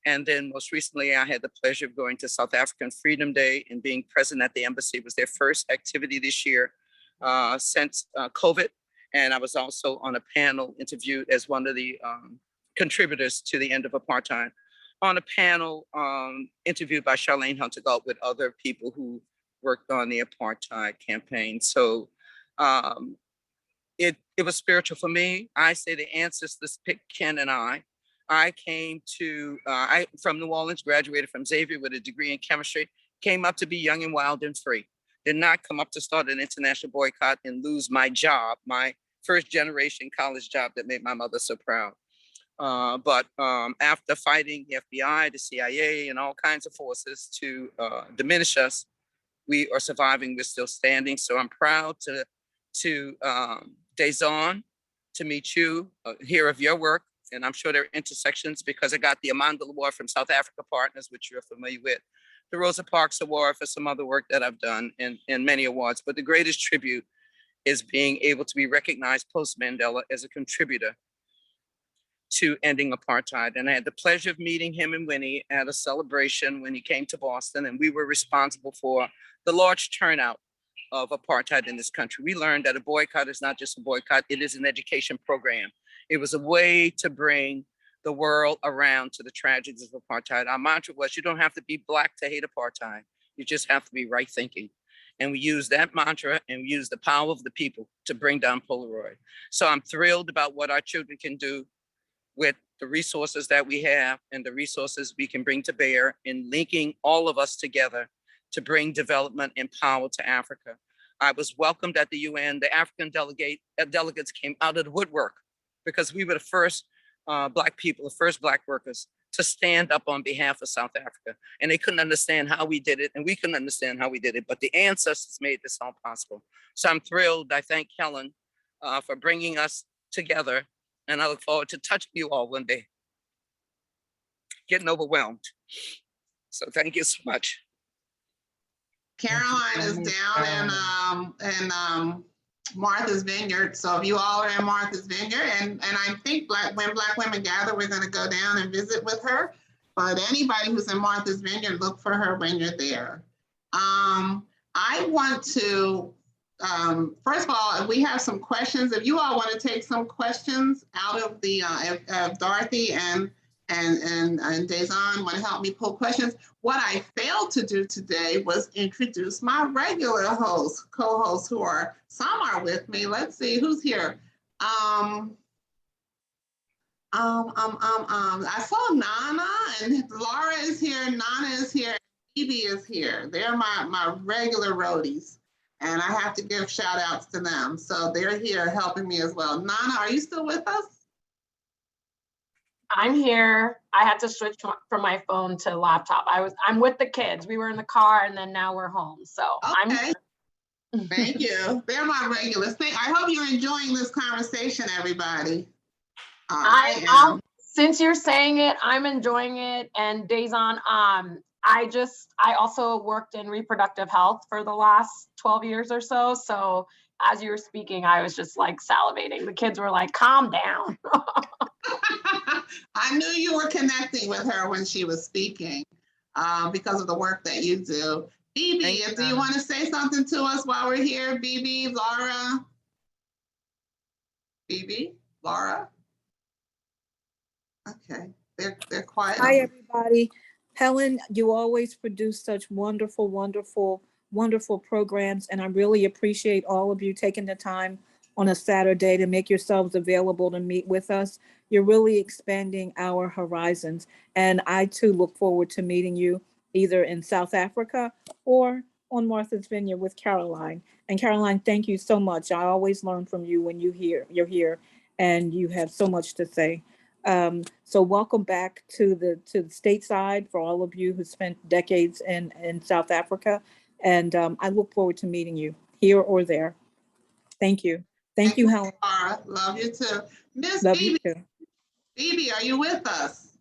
Speaker 11: And then most recently, I had the pleasure of going to South African Freedom Day and being present at the embassy. It was their first activity this year since COVID. And I was also on a panel interviewed as one of the contributors to the end of apartheid, on a panel interviewed by Charlene Hunter Galt with other people who worked on the apartheid campaign. So it was spiritual for me. I say the ancestors picked Ken and I came to, from New Orleans, graduated from Xavier with a degree in chemistry, came up to be young and wild and free. Did not come up to start an international boycott and lose my job, my first generation college job that made my mother so proud. But after fighting the FBI, the CIA, and all kinds of forces to diminish us, we are surviving, we're still standing. So I'm proud to Dazon, to meet you, hear of your work. And I'm sure there are intersections because I got the Amanda Award from South Africa Partners, which you're familiar with, the Rosa Parks Award for some other work that I've done, and many awards. But the greatest tribute is being able to be recognized post-Mandela as a contributor to ending apartheid. And I had the pleasure of meeting him and Winnie at a celebration when he came to Boston, and we were responsible for the large turnout of apartheid in this country. We learned that a boycott is not just a boycott, it is an education program. It was a way to bring the world around to the tragedies of apartheid. Our mantra was, you don't have to be Black to hate apartheid. You just have to be right thinking. And we use that mantra and we use the power of the people to bring down Polaroid. So I'm thrilled about what our children can do with the resources that we have and the resources we can bring to bear in linking all of us together to bring development and power to Africa. I was welcomed at the UN. The African delegates came out of the woodwork because we were the first Black people, the first Black workers to stand up on behalf of South Africa. And they couldn't understand how we did it, and we couldn't understand how we did it, but the ancestors made this all possible. So I'm thrilled. I thank Helen for bringing us together, and I look forward to touching you all one day. Getting overwhelmed. So thank you so much.
Speaker 1: Caroline is down in Martha's Vineyard. So if you all are in Martha's Vineyard, and I think when Black Women Gather, we're going to go down and visit with her. But anybody who's in Martha's Vineyard, look for her when you're there. I want to, first of all, we have some questions. If you all want to take some questions out of the, if Dorothy and Dazon want to help me pull questions. What I failed to do today was introduce my regular hosts, co-hosts who are, some are with me. Let's see who's here. I saw Nana and Laura is here, Nana is here, Phoebe is here. They're my regular roadies. And I have to give shout outs to them. So they're here helping me as well. Nana, are you still with us?
Speaker 10: I'm here. I had to switch from my phone to laptop. I'm with the kids. We were in the car and then now we're home. So
Speaker 1: okay. Thank you. They're my regulars. I hope you're enjoying this conversation, everybody. I am.
Speaker 10: Since you're saying it, I'm enjoying it. And Dazon, I also worked in reproductive health for the last 12 years or so. So as you were speaking, I was just like salivating. The kids were like, calm down.
Speaker 1: I knew you were connecting with her when she was speaking because of the work that you do. Bibi, do you want to say something to us while we're here? Bibi, Laura? Bibi, Laura? Okay, they're quiet.
Speaker 12: Hi, everybody. Helen, you always produce such wonderful, wonderful, wonderful programs, and I really appreciate all of you taking the time on a Saturday to make yourselves available to meet with us. You're really expanding our horizons, and I too look forward to meeting you either in South Africa or on Martha's Vineyard with Caroline. And Caroline, thank you so much. I always learn from you when you're here, and you have so much to say. So welcome back to the stateside for all of you who spent decades in South Africa. And I look forward to meeting you here or there. Thank you. Thank you, Helen.
Speaker 1: Love you too. Miss
Speaker 12: Love
Speaker 1: Bibi.
Speaker 12: you too.
Speaker 1: Bibi, are you with us?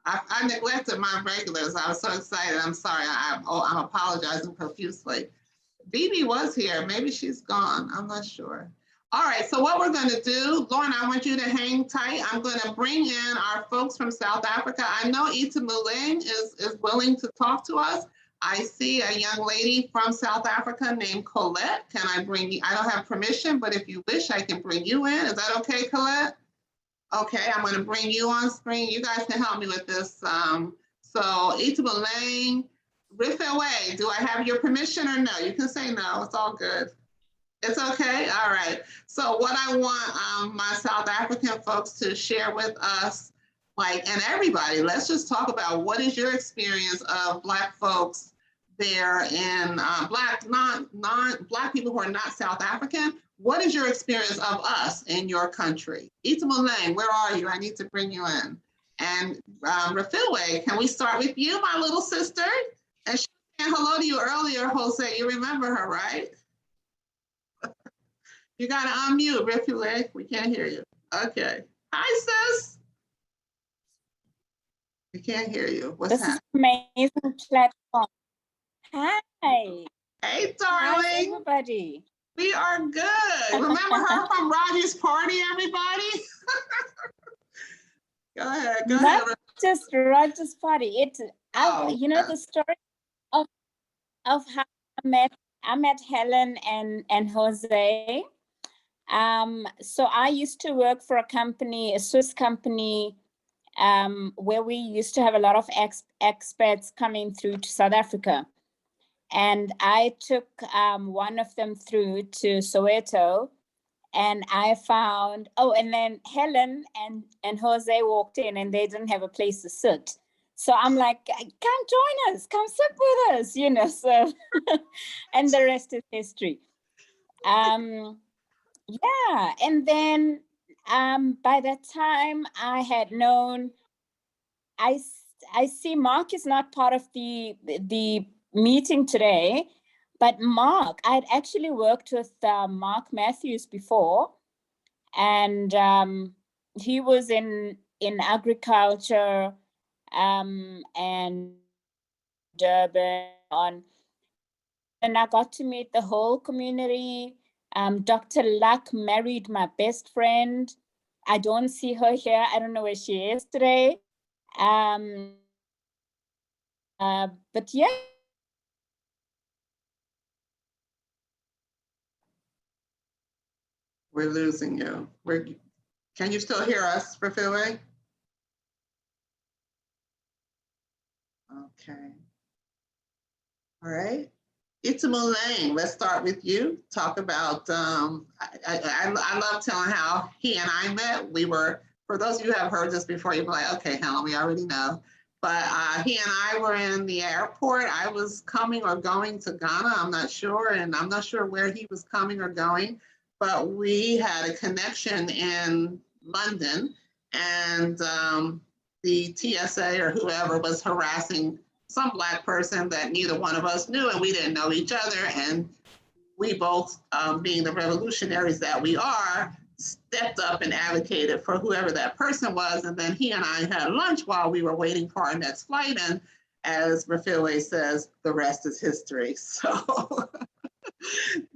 Speaker 1: I neglected my regulars. I was so excited. I'm sorry. I'm apologizing profusely. Bibi was here. Maybe she's gone. I'm not sure. All right, so what we're gonna do, Lauren, I want you to hang tight. I'm gonna bring in our folks from South Africa. I know Ita Muling is willing to talk to us. I see a young lady from South Africa named Colette. Can I bring you? I don't have permission, but if you wish, I can bring you in. Is that okay, Colette? Okay, I'm gonna bring you on screen. You guys can help me with this. So Ita Muling, Rifewe, do I have your permission or no? You can say no, it's all good. It's okay, all right. So what I want my South African folks to share with us, like, and everybody, let's just talk about what is your experience of Black folks there in Black people who are not South African. What is your experience of us in your country? Ita Muling, where are you? I need to bring you in. And Rafilwe, can we start with you, my little sister? And she said hello to you earlier, Jose. You remember her, right? You gotta unmute, Rifule. We can't hear you. Okay. Hi, sis. We can't hear you. What's
Speaker 13: This
Speaker 1: happening?
Speaker 13: is amazing platform. Hi.
Speaker 1: Hey, darling.
Speaker 13: How's everybody?
Speaker 1: We are good. Remember her from Roger's party, everybody? Go ahead. Go ahead.
Speaker 13: Not just Roger's party. You know the story of how I met Helen and Jose. So I used to work for a company, a Swiss company, where we used to have a lot of expats coming through to South Africa. And I took one of them through to Soweto, and I found, and then Helen and Jose walked in and they didn't have a place to sit. So I'm like, come join us, come sit with us, you know, so, and the rest is history. Yeah, and then by that time I had known, I see Mark is not part of the meeting today, but Mark, I'd actually worked with Mark Matthews before, and he was in agriculture and Durban, and I got to meet the whole community. Dr. Luck married my best friend. I don't see her here. I don't know where she is today. But yeah.
Speaker 1: We're losing you. Can you still hear us, Rafilwe? Okay. All right. Ita Muling, let's start with you. Talk about, I love telling how he and I met. We were, for those of you who have heard this before, you'll be like, okay, Helen, we already know. But he and I were in the airport. I was coming or going to Ghana, I'm not sure. And I'm not sure where he was coming or going, but we had a connection in London, and the TSA or whoever was harassing some Black person that neither one of us knew, and we didn't know each other. And we both, being the revolutionaries that we are, stepped up and advocated for whoever that person was. And then he and I had lunch while we were waiting for our next flight. And as Rafilwe says, the rest is history. So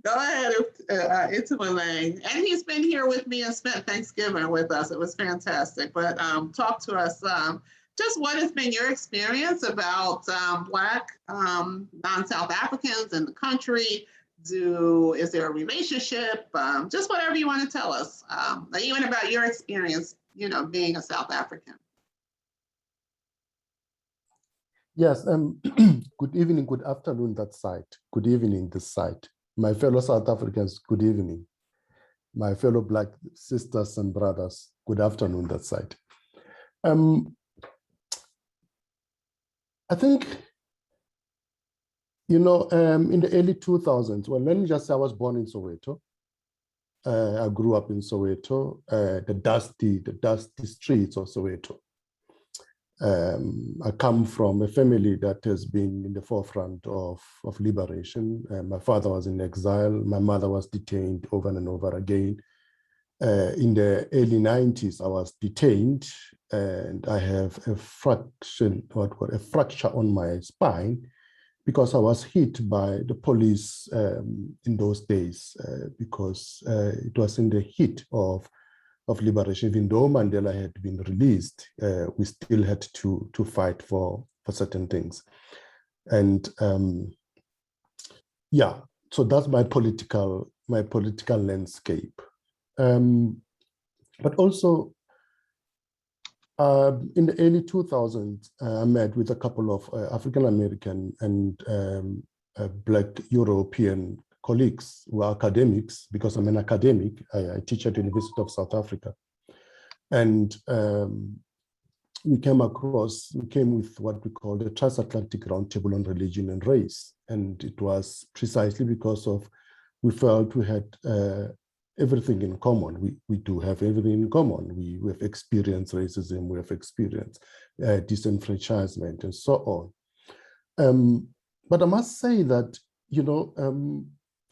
Speaker 1: go ahead, Ita Muling. And he's been here with me and spent Thanksgiving with us. It was fantastic. But talk to us. Just what has been your experience about Black non-South Africans in the country? Is there a relationship? Just whatever you want to tell us, even about your experience, you know, being a South African.
Speaker 14: Yes, good evening, good afternoon, that side. Good evening, this side. My fellow South Africans, good evening. My fellow Black sisters and brothers, good afternoon, that side. I think, you know, in the early 2000s, well, let me just say I was born in Soweto. I grew up in Soweto, the dusty streets of Soweto. I come from a family that has been in the forefront of liberation. My father was in exile. My mother was detained over and over again. In the early 90s, I was detained, and I have a fracture on my spine because I was hit by the police in those days, because it was in the heat of liberation. Even though Mandela had been released, we still had to fight for certain things. And yeah, so that's my political landscape. But also, in the early 2000s, I met with a couple of African-American and Black European colleagues who are academics, because I'm an academic. I teach at the University of South Africa. And we came with what we call the Transatlantic Roundtable on Religion and Race. And it was precisely because we felt we had everything in common. We do have everything in common. We have experienced racism, we have experienced disenfranchisement and so on. But I must say that,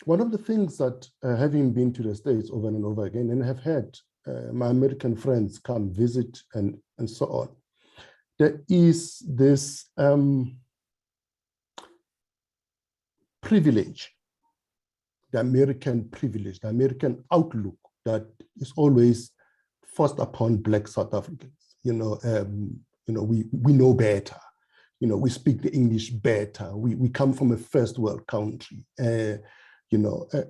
Speaker 14: one of the things that having been to the States over and over again, and have had my American friends come visit and so on, there is this privilege, the American privilege, the American outlook that is always forced upon Black South Africans. We know better. We speak the English better. We come from a first world country. That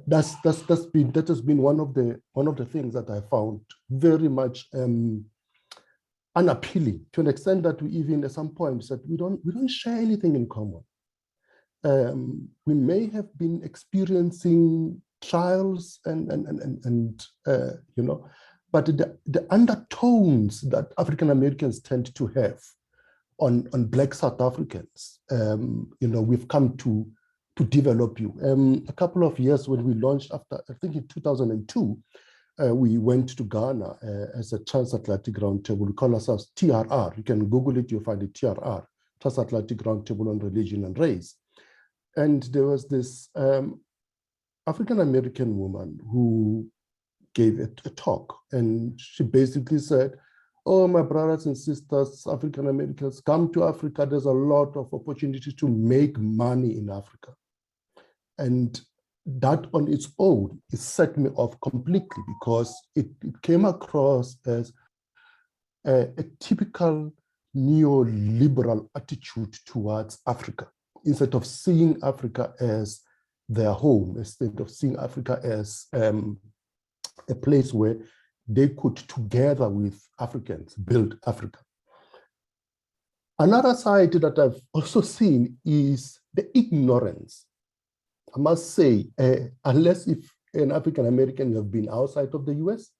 Speaker 14: has been one of the things that I found very much unappealing, to an extent that we even at some point said we don't share anything in common. We may have been experiencing trials and but the undertones that African Americans tend to have on Black South Africans, we've come to develop you. A couple of years when we launched, after I think in 2002, we went to Ghana as a transatlantic roundtable. We call ourselves TRR. You can Google it, you'll find it, TRR, Transatlantic Roundtable on Religion and Race. And there was this African-American woman who gave a talk, and she basically said, oh, my brothers and sisters, African-Americans, come to Africa. There's a lot of opportunities to make money in Africa. And that on its own, it set me off completely, because it came across as a typical neoliberal attitude towards Africa. Instead of seeing Africa as their home, instead of seeing Africa as a place where they could, together with Africans, build Africa. Another side that I've also seen is the ignorance. I must say, unless if an African American, you have been outside of the US,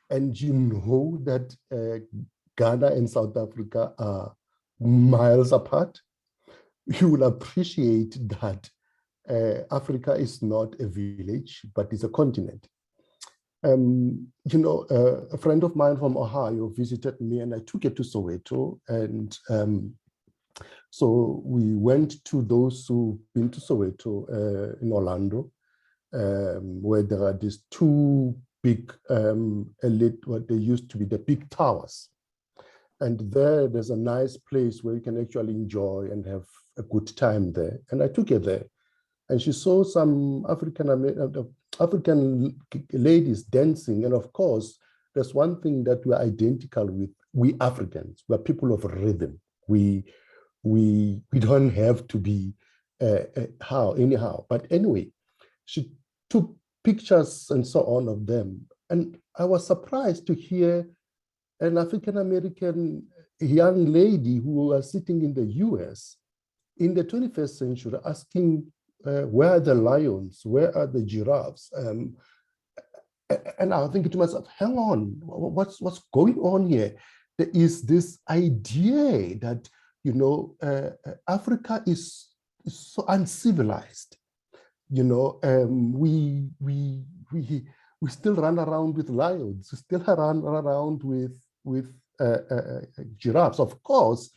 Speaker 14: and you know that Ghana and South Africa are miles apart, you will appreciate that Africa is not a village, but it's a continent. A friend of mine from Ohio visited me, and I took her to Soweto. And so we went to those who've been to Soweto in Orlando, where there are these two big what they used to be the big towers. And there's a nice place where you can actually enjoy and have a good time there. And I took her there, and she saw some African ladies dancing. And of course, there's one thing that we're identical with. We Africans, we're people of rhythm. We don't have to be anyhow. But anyway, she took pictures and so on of them. And I was surprised to hear an African-American young lady who was sitting in the US in the 21st century asking, where are the lions? Where are the giraffes? And I was thinking to myself, hang on, what's going on here? There is this idea that, Africa is so uncivilized. We still run around with lions. We still run around with giraffes. Of course,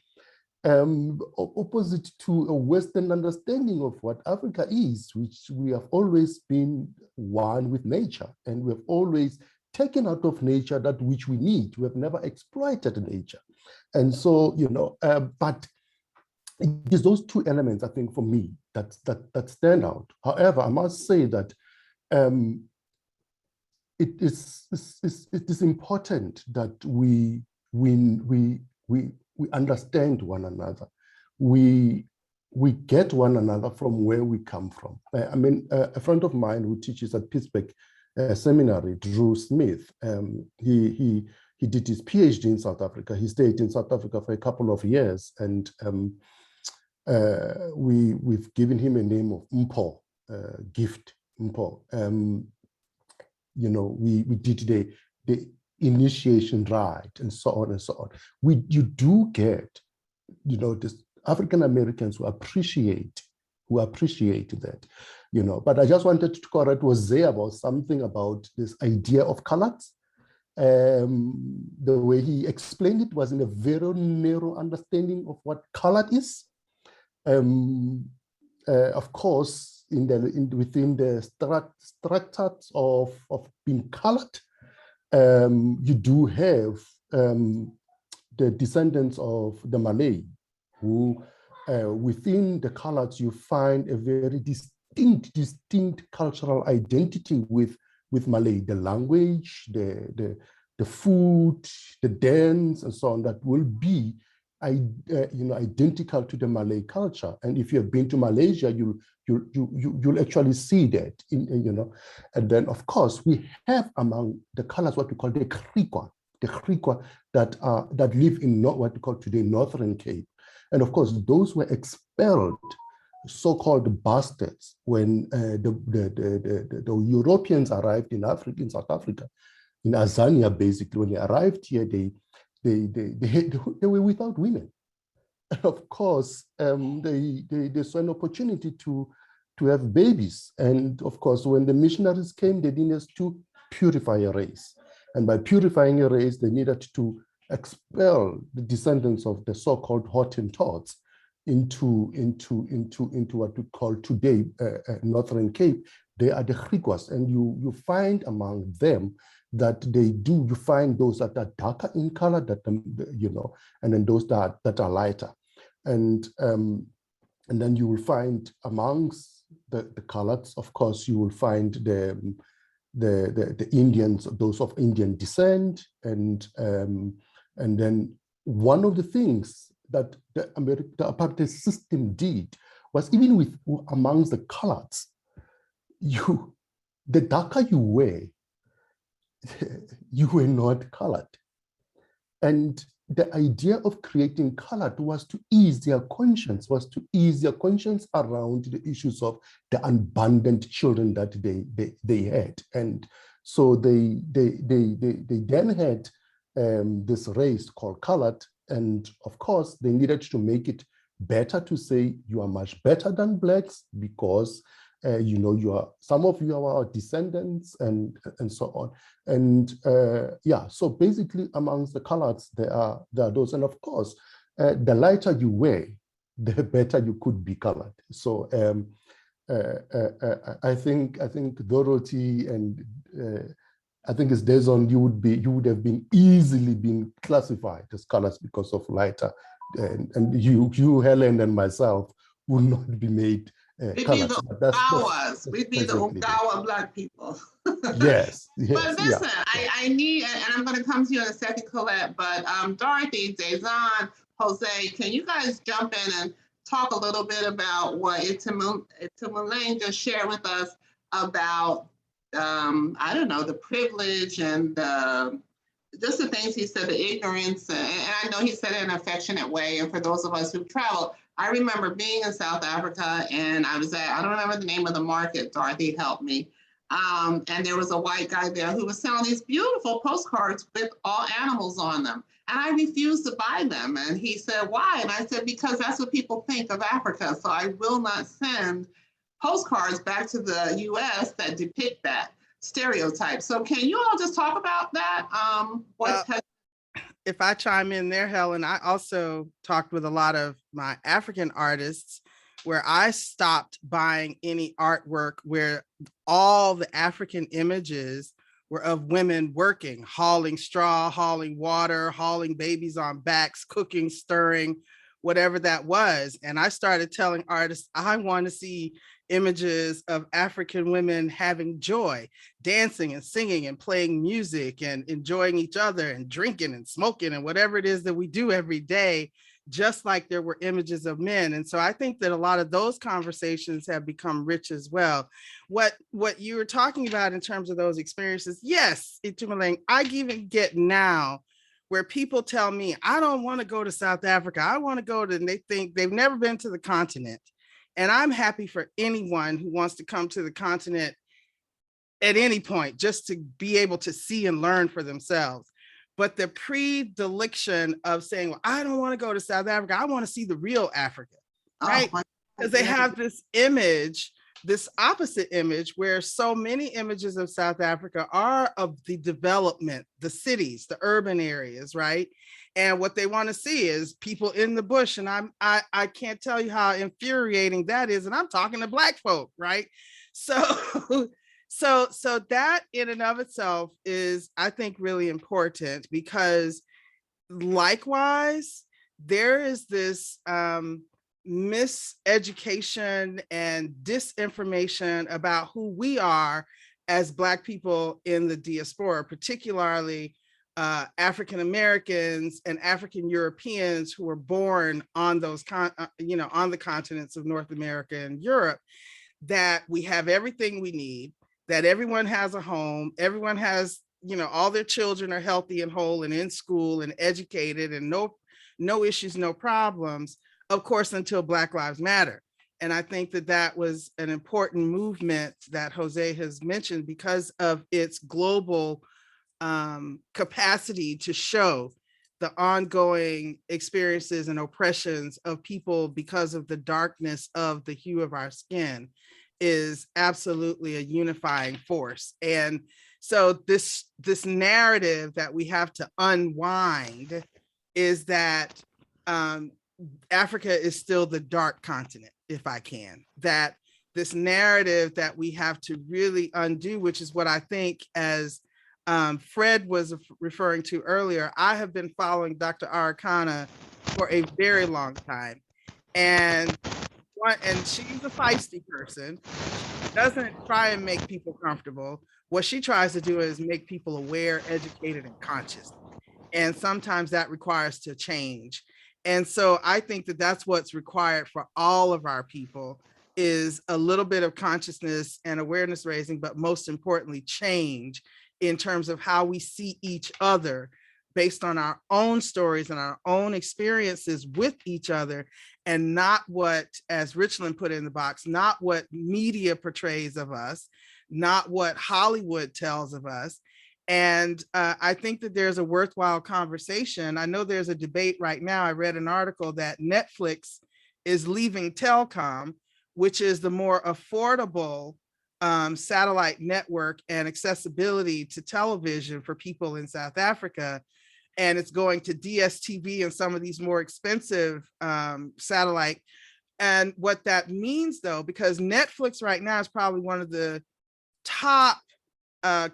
Speaker 14: opposite to a Western understanding of what Africa is, which we have always been one with nature, and we have always taken out of nature that which we need. We have never exploited nature. And so, but it is those two elements, I think, for me that stand out. However, I must say that it is important that we understand one another. We get one another from where we come from. I mean, a friend of mine who teaches at Pittsburgh Seminary, Drew Smith, he did his PhD in South Africa. He stayed in South Africa for a couple of years, and we've given him a name of Mpo, gift Mpo. You know, we did the initiation rite and so on and so on. You do get, you know, this African Americans who appreciate that, you know. But I just wanted to correct Jose about something about this idea of colors. The way he explained it was in a very narrow understanding of what color is. Of course, within the structures of being colored, you do have the descendants of the Malay, who within the colors you find a very distinct cultural identity with Malay, the language, the food, the dance, and so on, that will be identical to the Malay culture. And if you have been to Malaysia, you'll actually see that, you know. And then, of course, we have among the colors what we call the Griqua that live in what we call today Northern Cape. And of course, those were expelled, so-called bastards, when the Europeans arrived in Africa, in South Africa, in Azania, basically. When they arrived here, they were without women. And of course, they saw an opportunity to have babies. And of course, when the missionaries came, they needed to purify a race. And by purifying a race, they needed to expel the descendants of the so-called Hottentots into what we call today Northern Cape. They are the Griquas, and you find among them that you find those that are darker in color, you know, and then those that are lighter, and then you will find amongst the colors, of course, you will find the Indians, those of Indian descent, and then one of the things that the apartheid system did was, even amongst the colors, the darker you were, you were not colored. And the idea of creating color was to ease their conscience, around the issues of the abundant children that they had. And so they then had this race called colored, and of course they needed to make it better to say you are much better than blacks because you know, some of you are our descendants, and so on. And yeah, so basically amongst the colors there are those, and of course the lighter you were, the better you could be colored. So I think Dorothy and I think it's Dazon, you would have been easily been classified as colors because of lighter, and you Helen and myself would not be made
Speaker 1: We'd
Speaker 14: colors.
Speaker 1: be the Ungawas. We'd be the Ungawa Black people.
Speaker 14: Yes.
Speaker 1: But listen, yeah. I need, and I'm going to come to you in a second, Colette, but Dorothy, Dazon, Jose, can you guys jump in and talk a little bit about what Itamulaine just shared with us about, I don't know, the privilege and just the things he said, the ignorance, and I know he said it in an affectionate way, and for those of us who've traveled, I remember being in South Africa, and I was I don't remember the name of the market, Dorothy helped me, and there was a white guy there who was selling these beautiful postcards with all animals on them, and I refused to buy them, and he said, why? And I said, because that's what people think of Africa, so I will not send postcards back to the US that depict that stereotype. So can you all just talk about that?
Speaker 2: If I chime in there, Helen, I also talked with a lot of my African artists where I stopped buying any artwork where all the African images were of women working, hauling straw, hauling water, hauling babies on backs, cooking, stirring, whatever that was. And I started telling artists, I want to see images of African women having joy, dancing and singing and playing music and enjoying each other and drinking and smoking and whatever it is that we do every day, just like there were images of men. And so I think that a lot of those conversations have become rich as well. What you were talking about in terms of those experiences, yes, I even get now where people tell me, I don't want to go to South Africa. I want to go to, and they think they've never been to the continent. And I'm happy for anyone who wants to come to the continent at any point, just to be able to see and learn for themselves. But the predilection of saying, well, I don't want to go to South Africa, I want to see the real Africa, right? Because they have this image, this opposite image, where so many images of South Africa are of the development, the cities, the urban areas, right? And what they want to see is people in the bush. And I can't tell you how infuriating that is. And I'm talking to Black folk, right? So that in and of itself is, I think, really important, because likewise, there is this miseducation and disinformation about who we are as Black people in the diaspora, particularly African Americans and African Europeans who were born on those on the continents of North America and Europe, that we have everything we need, that everyone has a home, everyone has, all their children are healthy and whole and in school and educated, and no issues, no problems, of course, until Black Lives Matter. And I think that was an important movement that Jose has mentioned because of its global capacity to show the ongoing experiences and oppressions of people because of the darkness of the hue of our skin is absolutely a unifying force. And so this narrative that we have to unwind is that Africa is still the dark continent, if I can, that this narrative that we have to really undo, which is what I think, as Fred was referring to earlier, I have been following Dr. Arikana for a very long time. And she's a feisty person. She doesn't try and make people comfortable. What she tries to do is make people aware, educated, and conscious. And sometimes that requires to change. And so I think that that's what's required for all of our people, is a little bit of consciousness and awareness raising, but most importantly, change in terms of how we see each other based on our own stories and our own experiences with each other, and not what, as Richland put in the box, not what media portrays of us, not what Hollywood tells of us. And I think that there's a worthwhile conversation. I know there's a debate right now. I read an article that Netflix is leaving telecom, which is the more affordable satellite network and accessibility to television for people in South Africa. And it's going to DSTV and some of these more expensive satellite. And what that means, though, because Netflix right now is probably one of the top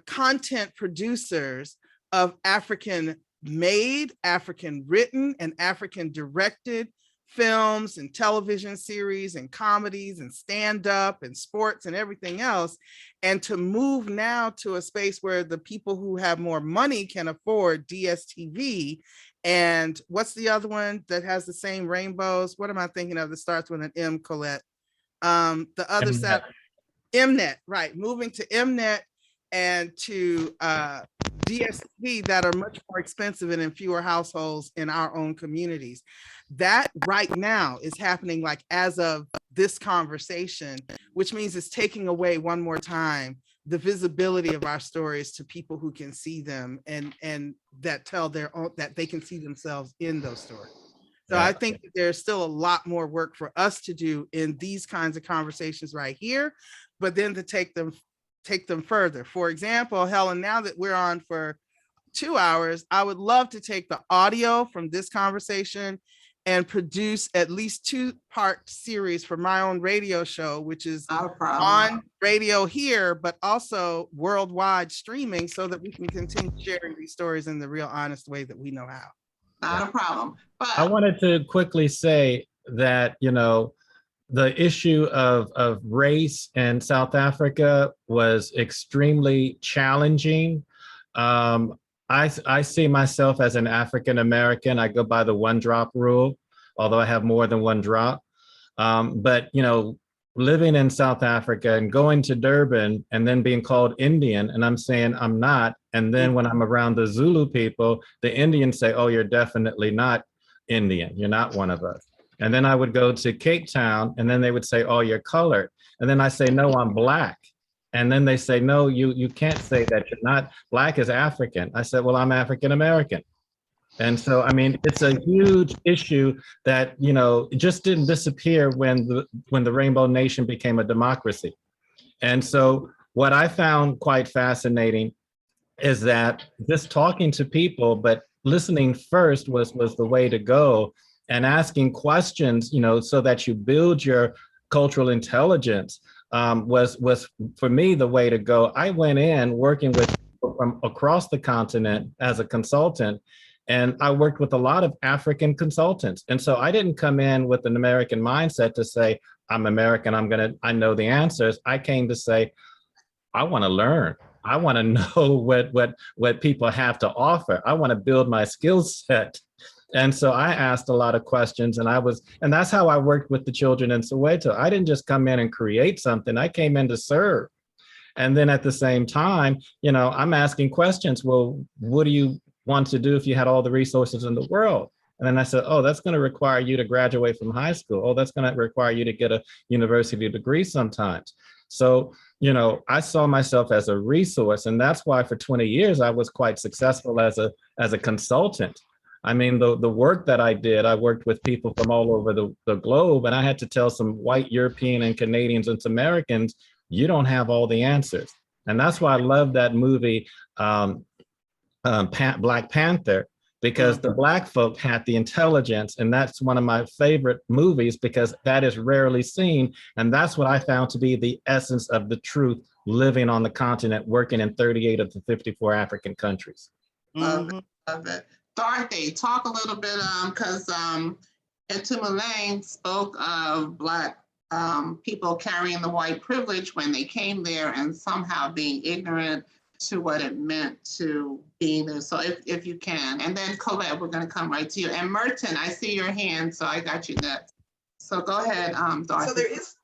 Speaker 2: content producers of African made, African written, and African directed films and television series and comedies and stand-up and sports and everything else. And to move now to a space where the people who have more money can afford DSTV. And what's the other one that has the same rainbows? What am I thinking of that starts with an M, Colette? The other side, Mnet, right? Moving to Mnet and to DSTV that are much more expensive and in fewer households in our own communities. That right now is happening like as of this conversation, which means it's taking away one more time the visibility of our stories to people who can see them and that tell their own, that they can see themselves in those stories. So I think that there's still a lot more work for us to do in these kinds of conversations right here, but then to take them further. For example, Helen, now that we're on for 2 hours, I would love to take the audio from this conversation and produce at least 2-part series for my own radio show, which is on radio here, but also worldwide streaming, so that we can continue sharing these stories in the real honest way that we know how.
Speaker 1: Not a problem. But
Speaker 8: I wanted to quickly say that, the issue of race in South Africa was extremely challenging. I see myself as an African American. I go by the one drop rule, although I have more than one drop. But living in South Africa and going to Durban and then being called Indian, and I'm saying I'm not. And then when I'm around the Zulu people, the Indians say, "Oh, you're definitely not Indian. You're not one of us." And then I would go to Cape Town, and then they would say, "Oh, you're colored." And then I say, "No, I'm Black." And then they say, "No, you can't say that. You're not. Black is African." I said, "Well, I'm African American." And so, I mean, it's a huge issue that, it just didn't disappear when the Rainbow Nation became a democracy. And so what I found quite fascinating is that just talking to people, but listening first was the way to go, and asking questions, so that you build your cultural intelligence was for me the way to go. I went in working with people from across the continent as a consultant, and I worked with a lot of African consultants. And so I didn't come in with an American mindset to say, I'm American, I know the answers. I came to say, I want to learn. I want to know what people have to offer. I want to build my skill set. And so I asked a lot of questions, and that's how I worked with the children in Soweto. I didn't just come in and create something. I came in to serve. And then at the same time, I'm asking questions. Well, what do you want to do if you had all the resources in the world? And then I said, oh, that's going to require you to graduate from high school. Oh, that's going to require you to get a university degree sometimes. So, I saw myself as a resource. And that's why for 20 years, I was quite successful as a consultant. I mean, the work that I did, I worked with people from all over the globe, and I had to tell some white European and Canadians and some Americans, you don't have all the answers. And that's why I love that movie, Black Panther, because the Black folk had the intelligence. And that's one of my favorite movies because that is rarely seen. And that's what I found to be the essence of the truth, living on the continent, working in 38 of the 54 African countries.
Speaker 1: Love it. Dorothy, talk a little bit, because Itumeleng spoke of Black people carrying the white privilege when they came there and somehow being ignorant to what it meant to being there. So if you can. And then Colette, we're going to come right to you. And Merton, I see your hand, so I got you next. So go ahead, Dorothy.
Speaker 6: So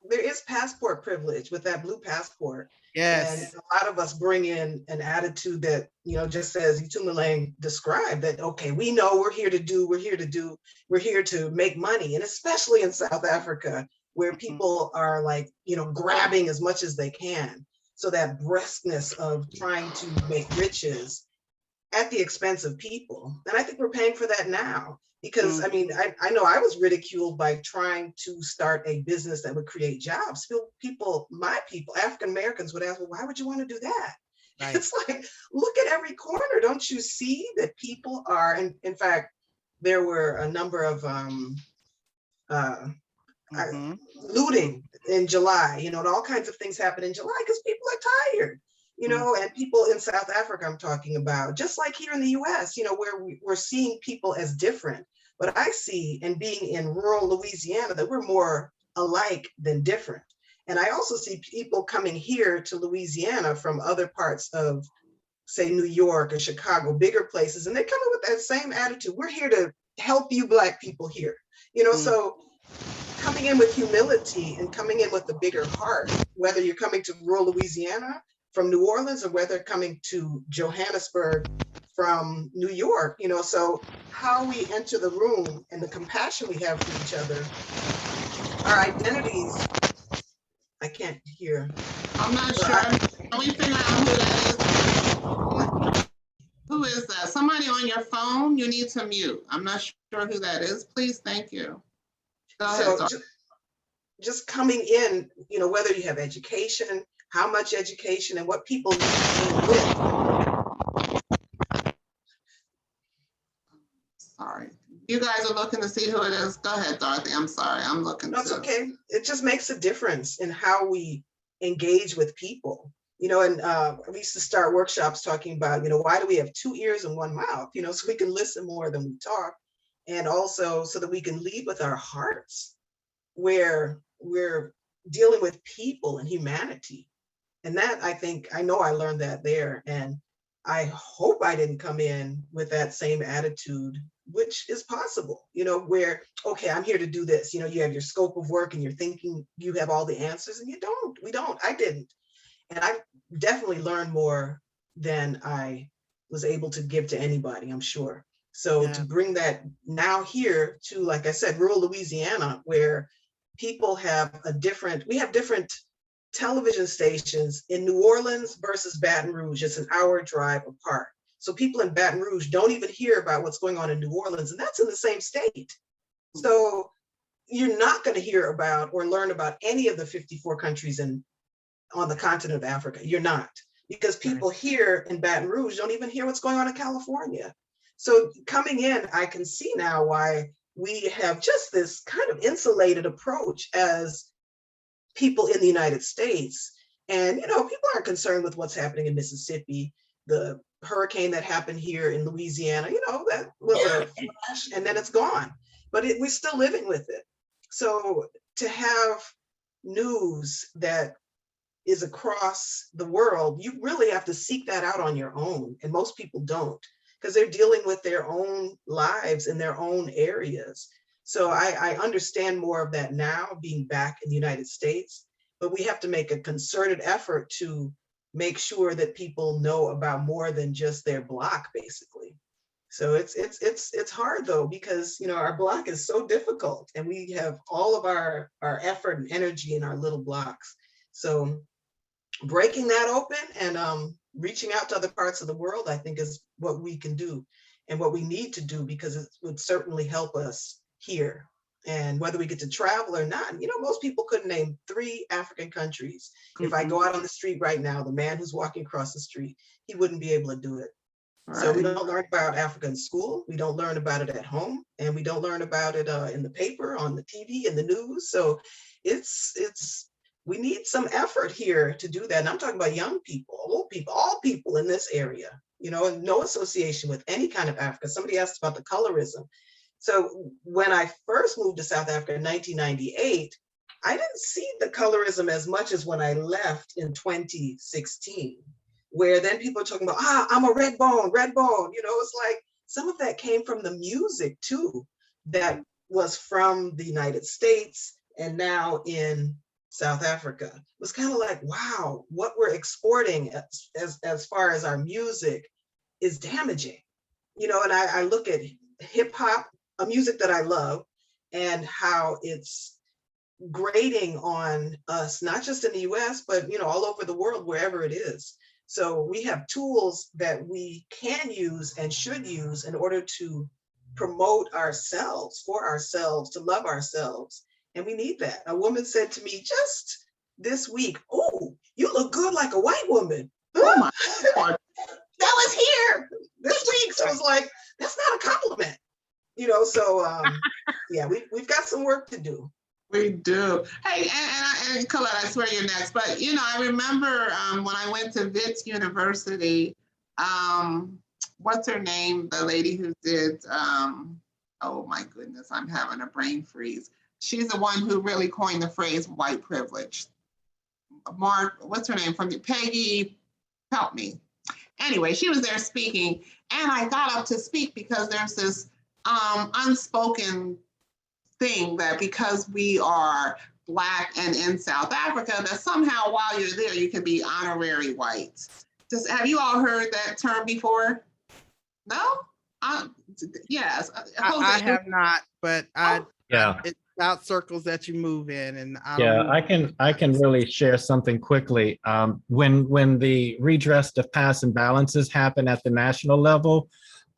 Speaker 6: there is passport privilege with that blue passport.
Speaker 2: Yes.
Speaker 6: And a lot of us bring in an attitude that, just as Itumeleng described, that, okay, we know we're here to make money. And especially in South Africa, where people are like, grabbing as much as they can. So that briskness of trying to make riches at the expense of people. And I think we're paying for that now. Because I mean, I know I was ridiculed by trying to start a business that would create jobs. My people, African Americans would ask, well, why would you want to do that? Right. It's like, look at every corner. Don't you see that people are, and in fact, there were a number of looting in July, all kinds of things happen in July because people are tired. And people in South Africa, I'm talking about, just like here in the US, where we're seeing people as different. But I see, and being in rural Louisiana, that we're more alike than different. And I also see people coming here to Louisiana from other parts of, say, New York or Chicago, bigger places, and they come in with that same attitude. We're here to help you Black people here. So coming in with humility and coming in with a bigger heart, whether you're coming to rural Louisiana from New Orleans or whether coming to Johannesburg from New York, so how we enter the room and the compassion we have for each other, our identities, I can't hear.
Speaker 1: I'm not sure. Can we figure out who that is? Who is that? Somebody on your phone? You need to mute. I'm not sure who that is. Please, thank you. Go ahead.
Speaker 6: Just coming in, whether you have education, how much education, and what people need to do with.
Speaker 1: Sorry. You guys are looking to see who it is. Go ahead, Dorothy. I'm sorry. I'm looking.
Speaker 6: No, it's okay. It just makes a difference in how we engage with people. And we used to start workshops talking about, why do we have 2 ears and 1 mouth? So we can listen more than we talk. and also so that we can lead with our hearts, where we're dealing with people and humanity. And that, I know I learned that there, and I hope I didn't come in with that same attitude, which is possible, where, okay, I'm here to do this. You have your scope of work and you're thinking you have all the answers, and we don't, I didn't. And I've definitely learned more than I was able to give to anybody, I'm sure. So to bring that now here to, like I said, rural Louisiana, where people have we have different television stations in New Orleans versus Baton Rouge. It's an hour drive apart. So people in Baton Rouge don't even hear about what's going on in New Orleans, and that's in the same state. So you're not going to hear about or learn about any of the 54 countries on the continent of Africa. You're not, because people here in Baton Rouge don't even hear what's going on in California. So coming in, I can see now why we have just this kind of insulated approach as people in the United States. And, people aren't concerned with what's happening in Mississippi, the hurricane that happened here in Louisiana, that was a flash and then it's gone, but we're still living with it. So to have news that is across the world, you really have to seek that out on your own. And most people don't, because they're dealing with their own lives in their own areas. So I understand more of that now, being back in the United States, but we have to make a concerted effort to make sure that people know about more than just their block, basically. So it's hard though, because our block is so difficult, and we have all of our effort and energy in our little blocks. So breaking that open and reaching out to other parts of the world, I think, is what we can do and what we need to do, because it would certainly help us here. And whether we get to travel or not, most people couldn't name 3 African countries. If I go out on the street right now, the man who's walking across the street, he wouldn't be able to do it. Right. So we don't learn about Africa in school. We don't learn about it at home, and we don't learn about it in the paper, on the TV, in the news. So we need some effort here to do that. And I'm talking about young people, old people, all people in this area, and no association with any kind of Africa. Somebody asked about the colorism. So when I first moved to South Africa in 1998, I didn't see the colorism as much as when I left in 2016, where then people are talking about, I'm a red bone. It's like some of that came from the music too, that was from the United States and now in South Africa. It was kind of like, wow, what we're exporting as far as our music is damaging, and I look at hip hop, a music that I love, and how it's grating on us, not just in the US, but all over the world, wherever it is. So we have tools that we can use and should use in order to promote ourselves, for ourselves, to love ourselves. And we need that. A woman said to me just this week, "Oh, you look good like a white woman." Oh my God. That was here this week. So I was like, that's not a compliment. Yeah, we've got some work to do.
Speaker 1: We do. Hey, and Colette, I swear you're next. But I remember when I went to Wits University, what's her name? The lady who did, oh my goodness, I'm having a brain freeze. She's the one who really coined the phrase white privilege. What's her name? From Peggy, help me. Anyway, she was there speaking, and I got up to speak because there's this unspoken thing that because we are Black and in South Africa, that somehow while you're there, you can be honorary white. Have you all heard that term before? No? Yes.
Speaker 2: I have not, but it's about circles that you move in, and
Speaker 8: I can really share something quickly. When the redress of past imbalances happened at the national level,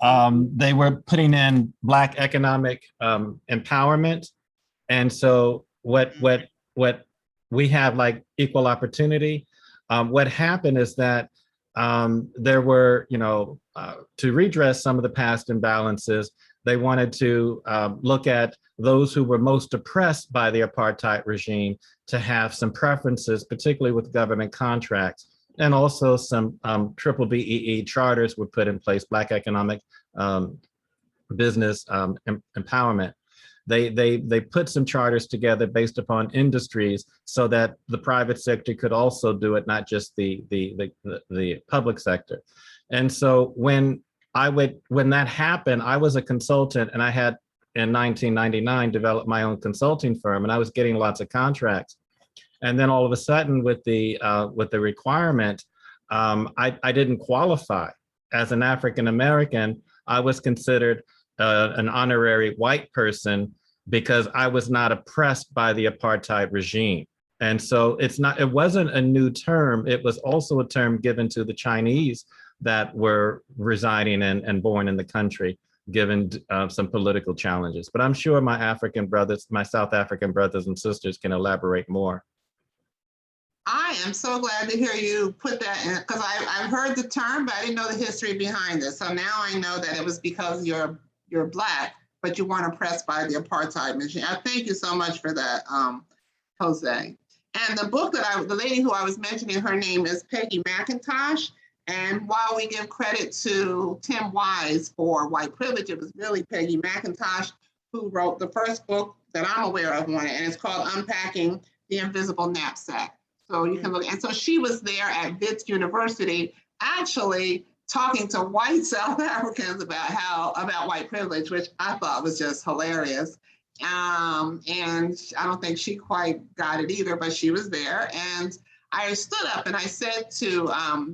Speaker 8: they were putting in Black economic empowerment, and so what we have like equal opportunity. What happened is that there were, to redress some of the past imbalances, they wanted to look at those who were most oppressed by the apartheid regime to have some preferences, particularly with government contracts. And also some triple BEE charters were put in place, Black economic business empowerment. They put some charters together based upon industries so that the private sector could also do it, not just the public sector. And so when that happened, I was a consultant, and I had in 1999 developed my own consulting firm, and I was getting lots of contracts. And then all of a sudden, with the requirement, I didn't qualify as an African American. I was considered an honorary white person because I was not oppressed by the apartheid regime. And so it wasn't a new term. It was also a term given to the Chinese that were residing and born in the country, given some political challenges. But I'm sure my South African brothers and sisters can elaborate more.
Speaker 1: I am so glad to hear you put that in, because I've heard the term, but I didn't know the history behind it. So now I know that it was because you're Black, but you weren't oppressed by the apartheid regime. I thank you so much for that, Jose. And the book the lady who I was mentioning, her name is Peggy McIntosh. And while we give credit to Tim Wise for white privilege, it was really Peggy McIntosh who wrote the first book that I'm aware of on it, and it's called Unpacking the Invisible Knapsack. So you can look, and so she was there at Wits University, actually talking to white South Africans about white privilege, which I thought was just hilarious. And I don't think she quite got it either, but she was there. And I stood up and I said to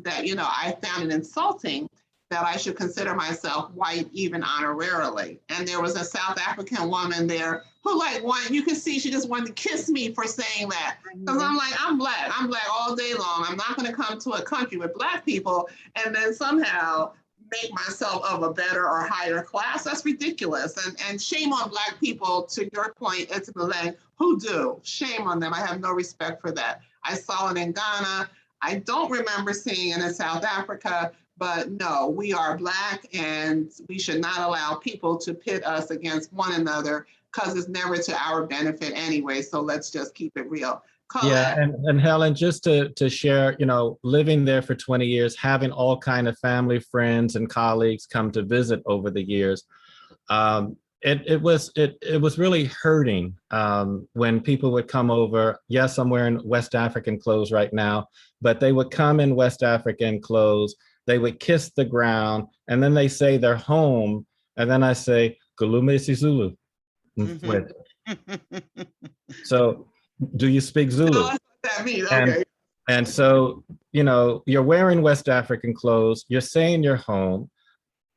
Speaker 1: that, I found it insulting that I should consider myself white even honorarily. And there was a South African woman there who you could see she just wanted to kiss me for saying that. Because I'm like, I'm Black all day long. I'm not gonna come to a country with Black people and then somehow make myself of a better or higher class. That's ridiculous. And shame on Black people, to your point, Etimile, who do. Shame on them. I have no respect for that. I saw it in Ghana. I don't remember seeing it in South Africa, but no, we are Black and we should not allow people to pit us against one another because it's never to our benefit anyway. So let's just keep it real.
Speaker 8: Yeah, and Helen, just to share, living there for 20 years, having all kind of family, friends, and colleagues come to visit over the years, it was really hurting when people would come over. Yes, I'm wearing West African clothes right now, but they would come in West African clothes. They would kiss the ground, and then they say they're home, and then I say Gulume Sizulu. So, do you speak Zulu?
Speaker 1: No, that's what that means. Okay.
Speaker 8: And so, you're wearing West African clothes, you're saying you're home.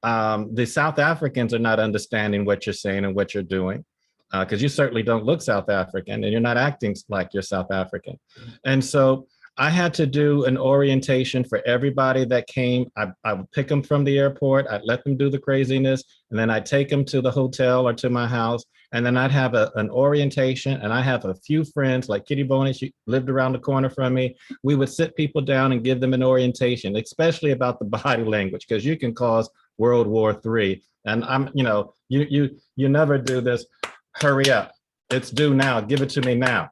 Speaker 8: The South Africans are not understanding what you're saying and what you're doing, because you certainly don't look South African and you're not acting like you're South African. And so I had to do an orientation for everybody that came. I would pick them from the airport, I'd let them do the craziness, and then I'd take them to the hotel or to my house, and then I'd have an orientation, and I have a few friends like Kitty Boney, she lived around the corner from me. We would sit people down and give them an orientation, especially about the body language, because you can cause World War III. And you never do this, hurry up, it's due now, give it to me now.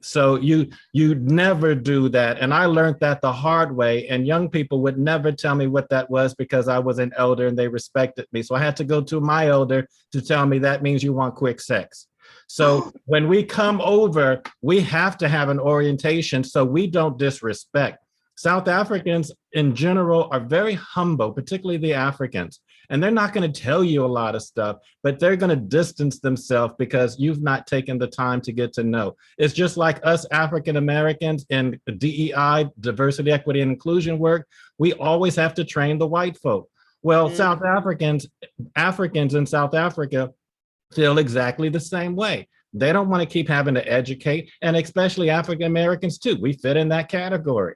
Speaker 8: So you never do that. And I learned that the hard way, and young people would never tell me what that was because I was an elder and they respected me. So I had to go to my elder to tell me that means you want quick sex. So when we come over, we have to have an orientation so we don't disrespect. South Africans in general are very humble, particularly the Africans. And they're not going to tell you a lot of stuff, but they're going to distance themselves because you've not taken the time to get to know. It's just like us African Americans in DEI, diversity, equity, and inclusion work. We always have to train the white folk. Well, South Africans in South Africa feel exactly the same way. They don't want to keep having to educate, and especially African Americans too. We fit in that category.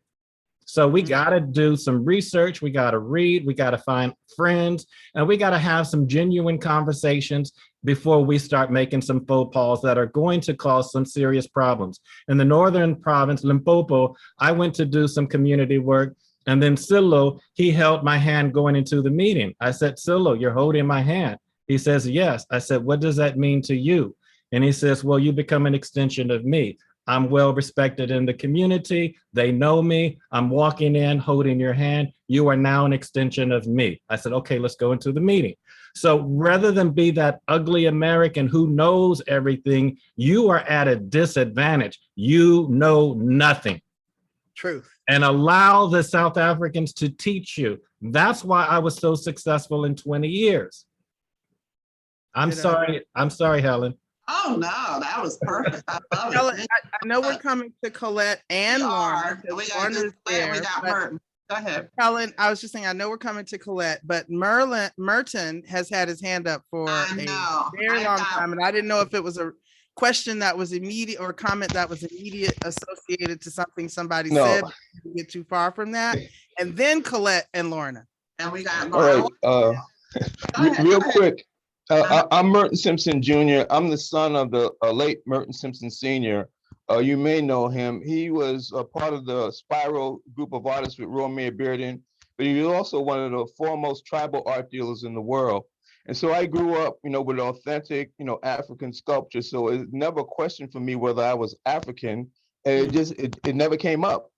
Speaker 8: So we got to do some research, we got to read, we got to find friends, and we got to have some genuine conversations before we start making some faux pas that are going to cause some serious problems. In the northern province, Limpopo, I went to do some community work, and then Silo, he held my hand going into the meeting. I said, Silo, you're holding my hand. He says, yes. I said, what does that mean to you? And he says, well, you become an extension of me. I'm well respected in the community. They know me. I'm walking in, holding your hand. You are now an extension of me. I said, okay, let's go into the meeting. So rather than be that ugly American who knows everything, you are at a disadvantage. You know nothing.
Speaker 2: Truth.
Speaker 8: And allow the South Africans to teach you. That's why I was so successful in 20 years. I'm sorry, Helen.
Speaker 1: Oh, no, that was perfect. I love it.
Speaker 2: Helen, I know we're coming to Colette and Lorna.
Speaker 1: We got Merton. Go ahead.
Speaker 2: Helen, I was just saying, I know we're coming to Colette, but Merton has had his hand up for a very long time. And I didn't know if it was a question that was immediate or a comment that was immediate associated to something somebody said. Didn't get too far from that. And then Colette and Lorna.
Speaker 1: And we got
Speaker 15: All right. Real quick. I'm Merton Simpson Jr. I'm the son of the late Merton Simpson Sr. You may know him. He was a part of the Spiral group of artists with Roy Mayer Bearden, but he was also one of the foremost tribal art dealers in the world. And so I grew up, with authentic, African sculpture. So it was never a question for me whether I was African. And it never came up.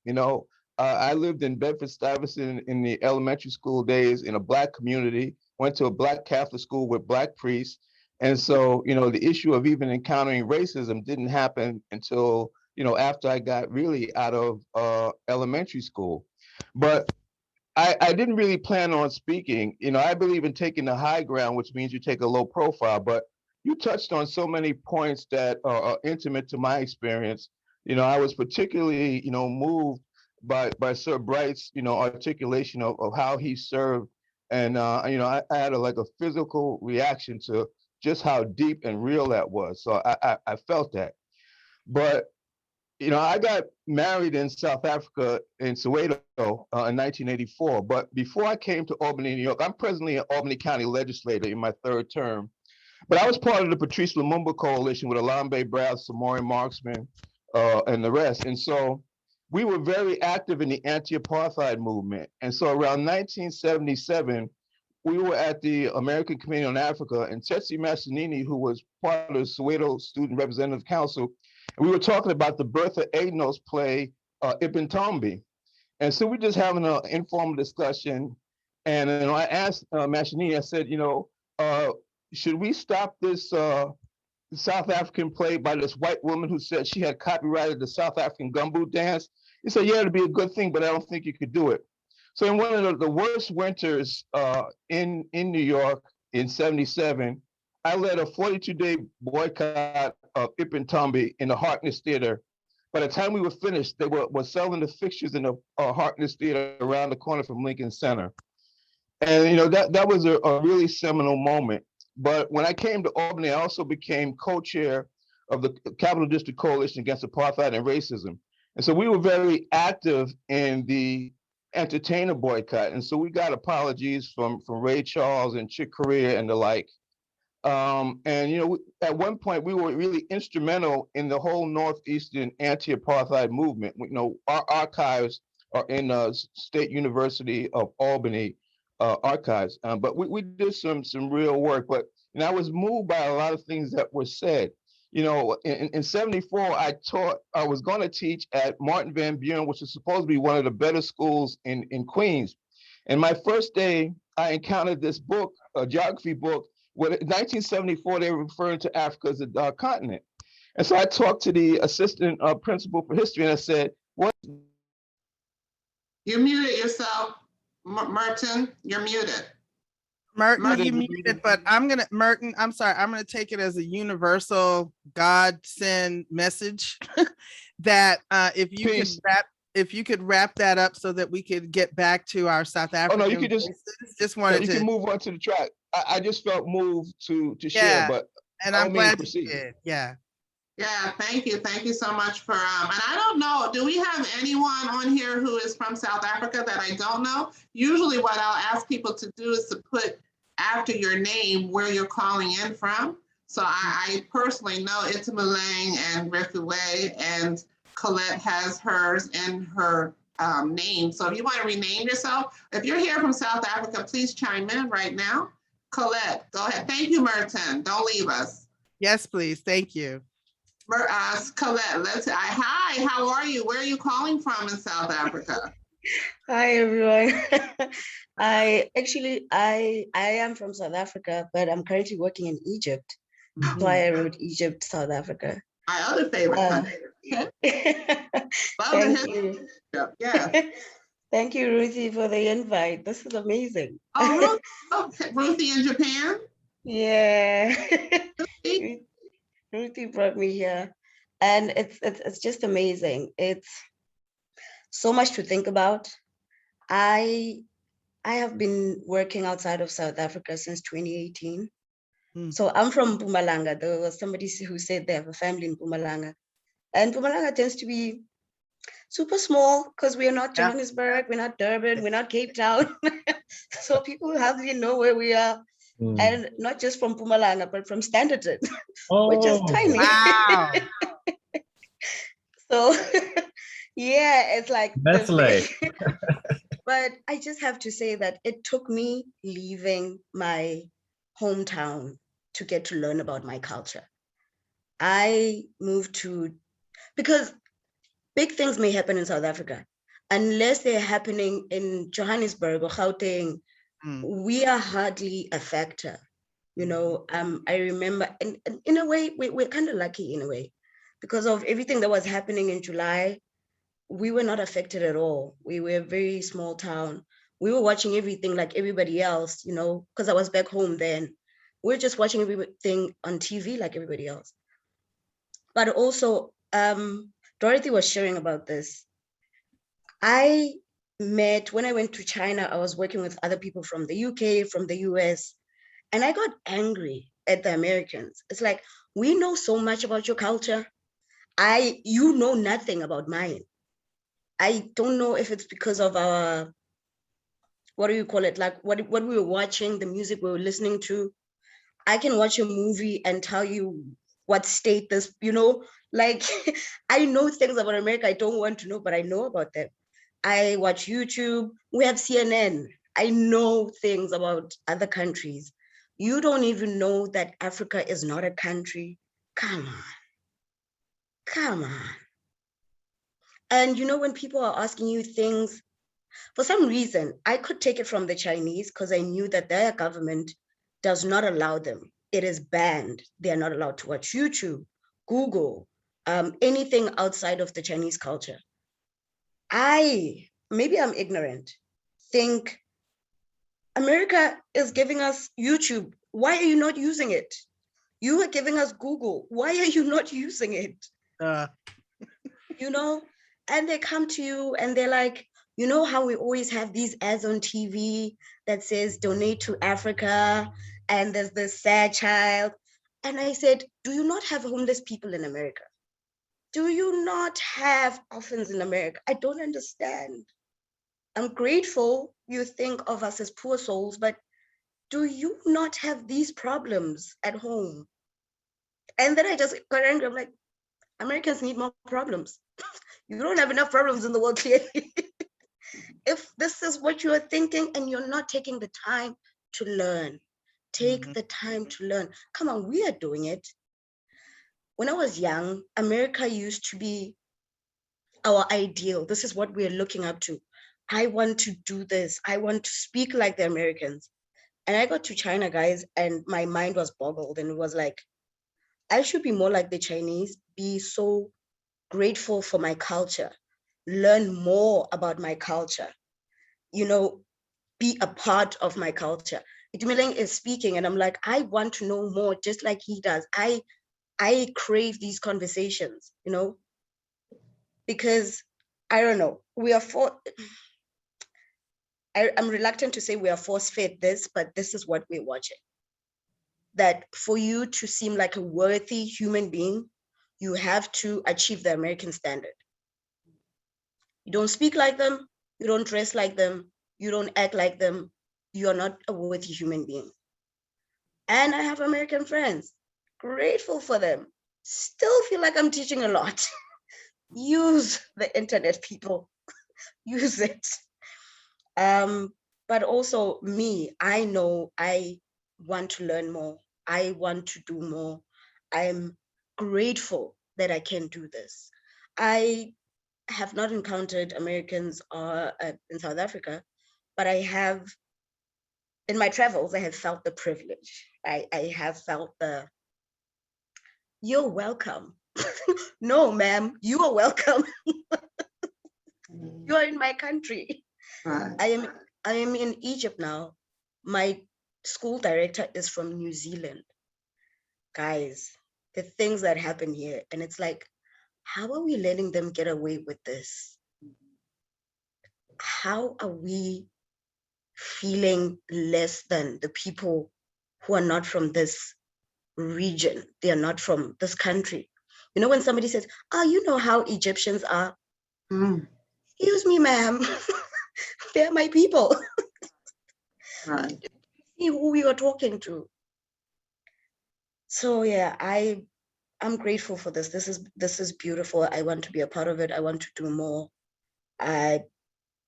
Speaker 15: I lived in Bedford-Stuyvesant in the elementary school days in a Black community. Went to a Black Catholic school with Black priests. And so, the issue of even encountering racism didn't happen until, after I got really out of elementary school. But I didn't really plan on speaking. I believe in taking the high ground, which means you take a low profile. But you touched on so many points that are intimate to my experience. I was particularly, moved by Sir Bright's, articulation of how he served. And, I had a physical reaction to just how deep and real that was. So I felt that. But, I got married in South Africa in Soweto in 1984. But before I came to Albany, New York, I'm presently an Albany County legislator in my third term. But I was part of the Patrice Lumumba coalition with Alambe Browse, Samori Marksman, and the rest. And so we were very active in the anti-apartheid movement. And so around 1977, we were at the American Committee on Africa, and Tetsi Mashinini, who was part of the Soweto Student Representative Council, and we were talking about the Bertha Aidnos play, Ibn Tombi. And so we're just having an informal discussion. And I asked Mashinini, I said, should we stop this South African play by this white woman who said she had copyrighted the South African gumboot dance? He said, yeah, it'd be a good thing, but I don't think you could do it. So in one of the worst winters in New York in '77, I led a 42-day boycott of Ibn Tombi in the Harkness Theater. By the time we were finished, they were selling the fixtures in the Harkness Theater around the corner from Lincoln Center. And that was a really seminal moment. But when I came to Albany, I also became co-chair of the Capital District Coalition Against Apartheid and Racism. And so we were very active in the entertainer boycott. And so we got apologies from Ray Charles and Chick Corea and the like. And, at one point we were really instrumental in the whole Northeastern anti-apartheid movement. Our archives are in State University of Albany archives, but we did some real work. But I was moved by a lot of things that were said. In '74, I was going to teach at Martin Van Buren, which is supposed to be one of the better schools in Queens. And my first day, I encountered this book, a geography book, where in 1974, they were referring to Africa as a dark continent. And so I talked to the assistant principal for history, and I said, what?
Speaker 1: You muted yourself, Merton, you're muted.
Speaker 2: Merton, you muted, but Merton, I'm sorry, I'm going to take it as a universal God send message that if you could wrap that up so that we could get back to our South African.
Speaker 15: Oh no, you could just wanted you can move on to the track. I just felt moved to share, but
Speaker 2: and I'm glad you did. Yeah.
Speaker 1: Yeah, thank you so much for and I don't know, do we have anyone on here who is from South Africa that I don't know? Usually what I'll ask people to do is to put after your name where you're calling in from. So I personally know Itumeleng and Refue, and Colette has hers in her name. So if you want to rename yourself, if you're here from South Africa, please chime in right now. Colette, go ahead. Thank you, Merton. Don't leave us.
Speaker 2: Yes, please. Thank you.
Speaker 1: Colette, hi, how are you? Where are you calling from in South Africa?
Speaker 16: Hi everyone. I am from South Africa, but I'm currently working in Egypt. That's why I wrote Egypt, South Africa.
Speaker 1: My other favorite country.
Speaker 16: Thank you.
Speaker 1: Yeah.
Speaker 16: Thank you, Ruthie, for the invite. This is amazing.
Speaker 1: Oh, Ruthie in Japan?
Speaker 16: Yeah. Ruthie brought me here. And it's just amazing. It's so much to think about. I have been working outside of South Africa since 2018. So I'm from Mpumalanga. There was somebody who said they have a family in Mpumalanga. And Mpumalanga tends to be super small because we are not Johannesburg, we're not Durban, we're not Cape Town. So people hardly know where we are. And not just from Mpumalanga, but from Standerton, which is tiny.
Speaker 2: Wow.
Speaker 16: So yeah, it's like
Speaker 8: That's late.
Speaker 16: But I just have to say that it took me leaving my hometown to get to learn about my culture. I moved to, because big things may happen in South Africa, unless they're happening in Johannesburg or Gauteng, we are hardly a factor. You know, I remember, and in a way, we're kind of lucky in a way, because of everything that was happening in July. We were not affected at all. We were a very small town. We were watching everything like everybody else, you know, because I was back home then. We're just watching everything on TV like everybody else. But also, Dorothy was sharing about this. When I went to China, I was working with other people from the UK, from the US, and I got angry at the Americans. It's like, we know so much about your culture. You know nothing about mine. I don't know if it's because of our, what do you call it? Like what we were watching, the music we were listening to. I can watch a movie and tell you what state this, you know, like I know things about America I don't want to know, but I know about them. I watch YouTube, we have CNN. I know things about other countries. You don't even know that Africa is not a country. Come on. And you know, when people are asking you things, for some reason, I could take it from the Chinese because I knew that their government does not allow them. It is banned. They are not allowed to watch YouTube, Google, anything outside of the Chinese culture. Maybe I'm ignorant, think America is giving us YouTube. Why are you not using it? You are giving us Google. Why are you not using it? You know, and they come to you and they're like, you know how we always have these ads on TV that says donate to Africa and there's this sad child. And I said, do you not have homeless people in America? Do you not have orphans in America? I don't understand. I'm grateful you think of us as poor souls, but do you not have these problems at home? And then I just got angry. I'm like, Americans need more problems. You don't have enough problems in the world clearly. If this is what you are thinking and you're not taking the time to learn, take the time to learn. Come on, we are doing it. When I was young, America used to be our ideal. This is what we're looking up to. I want to do this. I want to speak like the Americans. And I got to China, guys, and my mind was boggled and it was like, I should be more like the Chinese, be so grateful for my culture, learn more about my culture, you know, be a part of my culture. Itumeleng is speaking and I'm like, I want to know more just like he does. I crave these conversations, you know, because I don't know, I'm reluctant to say we are force-fed this, but this is what we're watching. That for you to seem like a worthy human being, you have to achieve the American standard. You don't speak like them, you don't dress like them, you don't act like them, you are not a worthy human being. And I have American friends, grateful for them. Still feel like I'm teaching a lot. Use the internet, people, use it. But also me, I know I want to learn more. I want to do more. I'm grateful that I can do this. I have not encountered Americans in South Africa, but I have, in my travels, I have felt the privilege. I have felt the, you're welcome. No, ma'am, you are welcome. You are in my country. I am in Egypt now. My school director is from New Zealand. Guys, the things that happen here, and it's like, how are we letting them get away with this? How are we feeling less than the people who are not from this region? They are not from this country. You know, when somebody says, oh, you know how Egyptians are? Excuse me, ma'am. They're my people.
Speaker 1: Right.
Speaker 16: See who we are talking to. So yeah, I'm grateful for this. This is beautiful. I want to be a part of it. I want to do more. But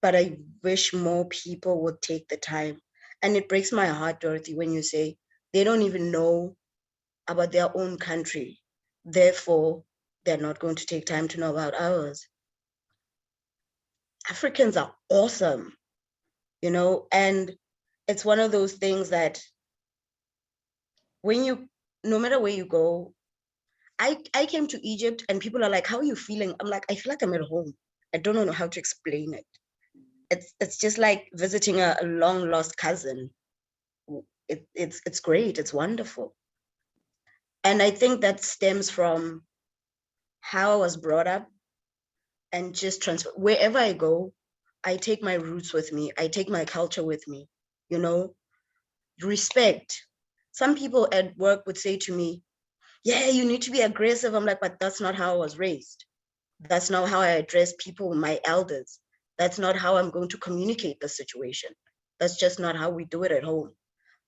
Speaker 16: I wish more people would take the time. And it breaks my heart, Dorothy, when you say they don't even know about their own country. Therefore, they're not going to take time to know about ours. Africans are awesome, you know, and it's one of those things that when you, no matter where you go, I came to Egypt and people are like, how are you feeling? I'm like, I feel like I'm at home. I don't know how to explain it. It's just like visiting a long lost cousin. It's great. It's wonderful. And I think that stems from how I was brought up and just transfer. Wherever I go, I take my roots with me. I take my culture with me, you know, respect. Some people at work would say to me, yeah, you need to be aggressive. I'm like, but that's not how I was raised. That's not how I address people, my elders. That's not how I'm going to communicate the situation. That's just not how we do it at home.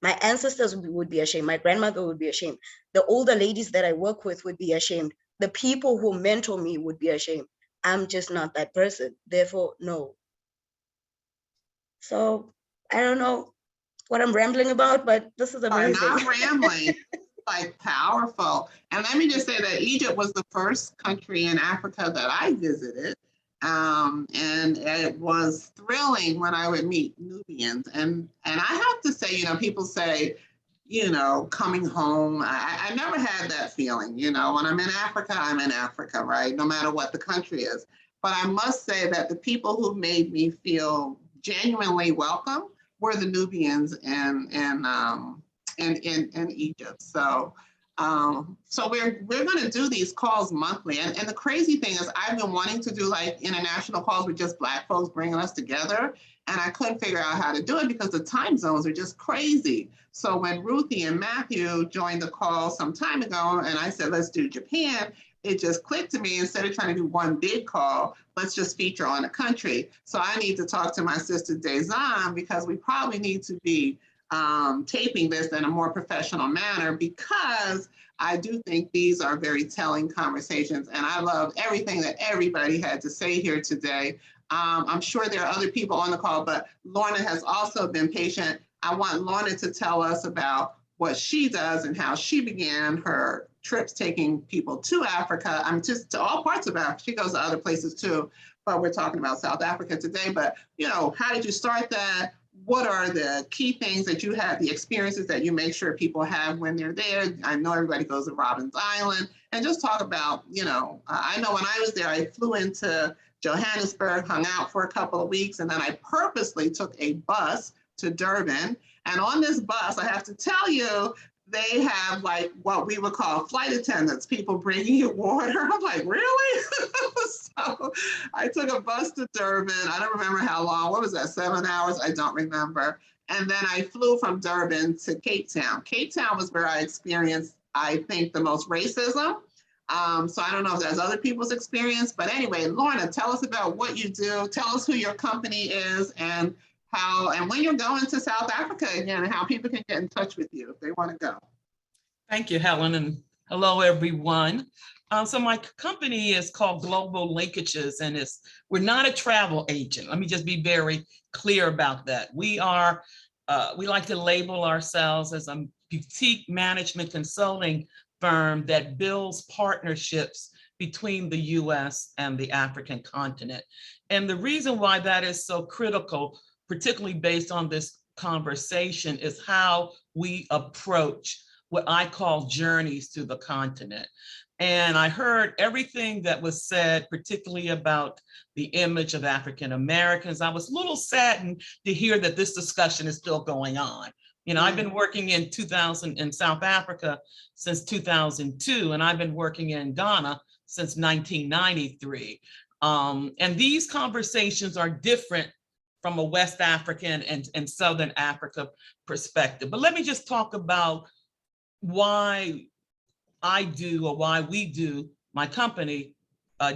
Speaker 16: My ancestors would be ashamed. My grandmother would be ashamed. The older ladies that I work with would be ashamed. The people who mentor me would be ashamed. I'm just not that person. Therefore, no. So I don't know what I'm rambling about, but this is amazing.
Speaker 1: Not rambling, like powerful. And let me just say that Egypt was the first country in Africa that I visited. And it was thrilling when I would meet Nubians. And I have to say, you know, people say, you know, coming home, I never had that feeling, you know, when I'm in Africa, right? No matter what the country is. But I must say that the people who made me feel genuinely welcome were the Nubians in Egypt. So we're going to do these calls monthly. And the crazy thing is I've been wanting to do like international calls with just Black folks bringing us together. And I couldn't figure out how to do it because the time zones are just crazy. So when Ruthie and Matthew joined the call some time ago, and I said, let's do Japan, it just clicked to me, instead of trying to do one big call, let's just feature on a country. So I need to talk to my sister Dezan, because we probably need to be taping this in a more professional manner, because I do think these are very telling conversations. And I love everything that everybody had to say here today. I'm sure there are other people on the call, but Lorna has also been patient. I want Lorna to tell us about what she does and how she began her trips taking people to Africa. I'm just to all parts of Africa. She goes to other places too, but we're talking about South Africa today. But, you know, how did you start that? What are the key things that you have, the experiences that you make sure people have when they're there? I know everybody goes to Robben's Island, and just talk about, you know, I know when I was there, I flew into Johannesburg, hung out for a couple of weeks, and then I purposely took a bus to Durban. And on this bus, I have to tell you, they have like what we would call flight attendants, people bringing you water. I'm like, really? So I took a bus to Durban. I don't remember how long. What was that, 7 hours? I don't remember. And then I flew from Durban to Cape Town. Cape Town was where I experienced, I think, the most racism. So I don't know if there's other people's experience, but anyway, Lorna, tell us about what you do. Tell us who your company is and how, and when you're going to South Africa again, and how people can get in touch with you if they want to go.
Speaker 3: Thank you, Helen, and hello, everyone. So my company is called Global Linkages, and we're not a travel agent. Let me just be very clear about that. We like to label ourselves as a boutique management consulting firm that builds partnerships between the US and the African continent. And the reason why that is so critical, particularly based on this conversation, is how we approach what I call journeys to the continent. And I heard everything that was said, particularly about the image of African Americans. I was a little saddened to hear that this discussion is still going on. You know, I've been working in South Africa since 2002, and I've been working in Ghana since 1993. And these conversations are different from a West African and Southern Africa perspective. But let me just talk about why I do, or why we do, my company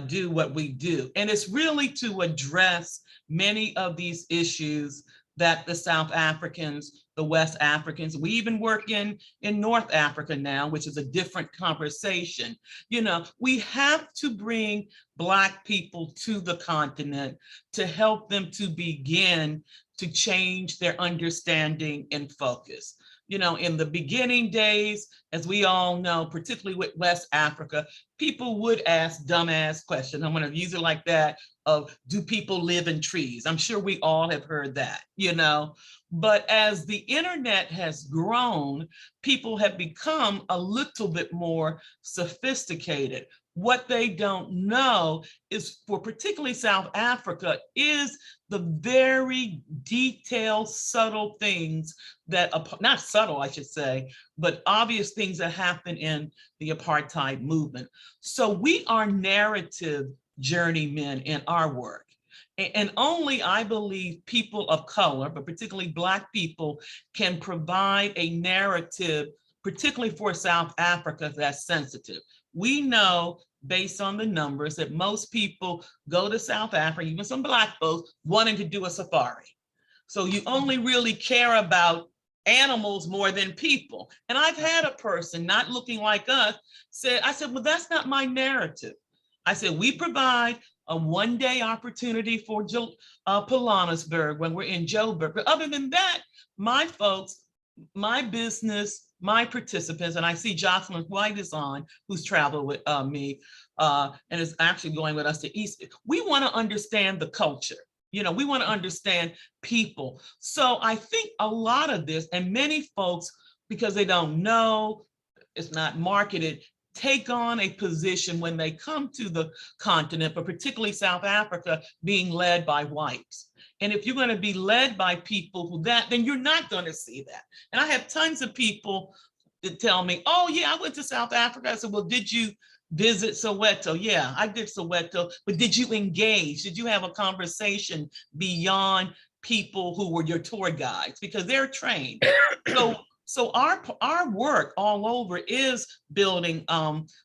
Speaker 3: do what we do. And it's really to address many of these issues that the South Africans, the West Africans, we even work in North Africa now, which is a different conversation. You know, we have to bring Black people to the continent to help them to begin to change their understanding and focus. You know, in the beginning days, as we all know, particularly with West Africa, people would ask dumbass questions. I'm going to use it like that, of do people live in trees? I'm sure we all have heard that, you know. But as the internet has grown, people have become a little bit more sophisticated. What they don't know is, for particularly South Africa, is the very detailed, subtle things that, not subtle, I should say, but obvious things that happen in the apartheid movement. So we are narrative journeymen in our work. And only, I believe, people of color, but particularly Black people, can provide a narrative, particularly for South Africa, that's sensitive. We know, based on the numbers, that most people go to South Africa, even some Black folks, wanting to do a safari. So you only really care about animals more than people. And I've had a person not looking like us I said, well, that's not my narrative. I said, we provide a one-day opportunity for Pilanesberg when we're in Joburg. But other than that, my folks, my business, my participants, and I see Jocelyn White is on, who's traveled with me and is actually going with us to East. We want to understand the culture. You know, we want to understand people. So I think a lot of this, and many folks, because they don't know, it's not marketed, take on a position when they come to the continent, but particularly South Africa, being led by whites. And if you're going to be led by people who then you're not going to see that. And I have tons of people that tell me, oh yeah, I went to South Africa. I said, well, did you visit Soweto? Yeah, I did Soweto, but did you engage? Did you have a conversation beyond people who were your tour guides? Because they're trained. So our work all over is building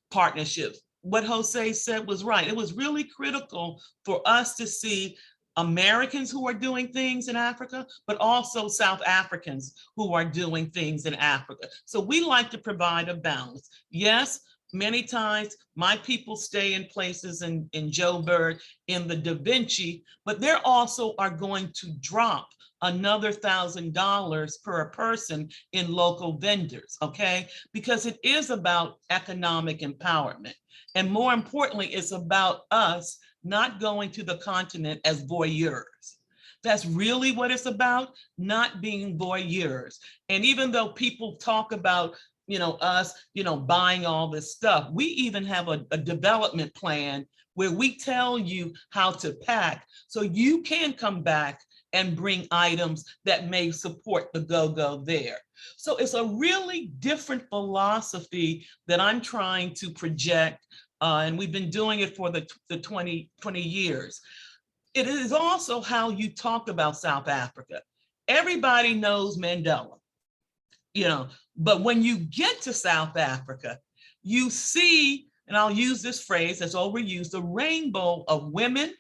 Speaker 3: partnerships. What Jose said was right. It was really critical for us to see Americans who are doing things in Africa, but also South Africans who are doing things in Africa. So we like to provide a balance. Yes, many times my people stay in places in Joburg, in the Da Vinci, but they also are going to drop another $1,000 per person in local vendors, okay? Because it is about economic empowerment. And more importantly, it's about us not going to the continent as voyeurs. That's really what it's about, not being voyeurs. And even though people talk about, you know, us, you know, buying all this stuff, we even have a development plan where we tell you how to pack so you can come back and bring items that may support the go-go there. So it's a really different philosophy that I'm trying to project, and we've been doing it for the 20 years. It is also how you talk about South Africa. Everybody knows Mandela, you know, but when you get to South Africa, you see, and I'll use this phrase that's overused, a rainbow of women,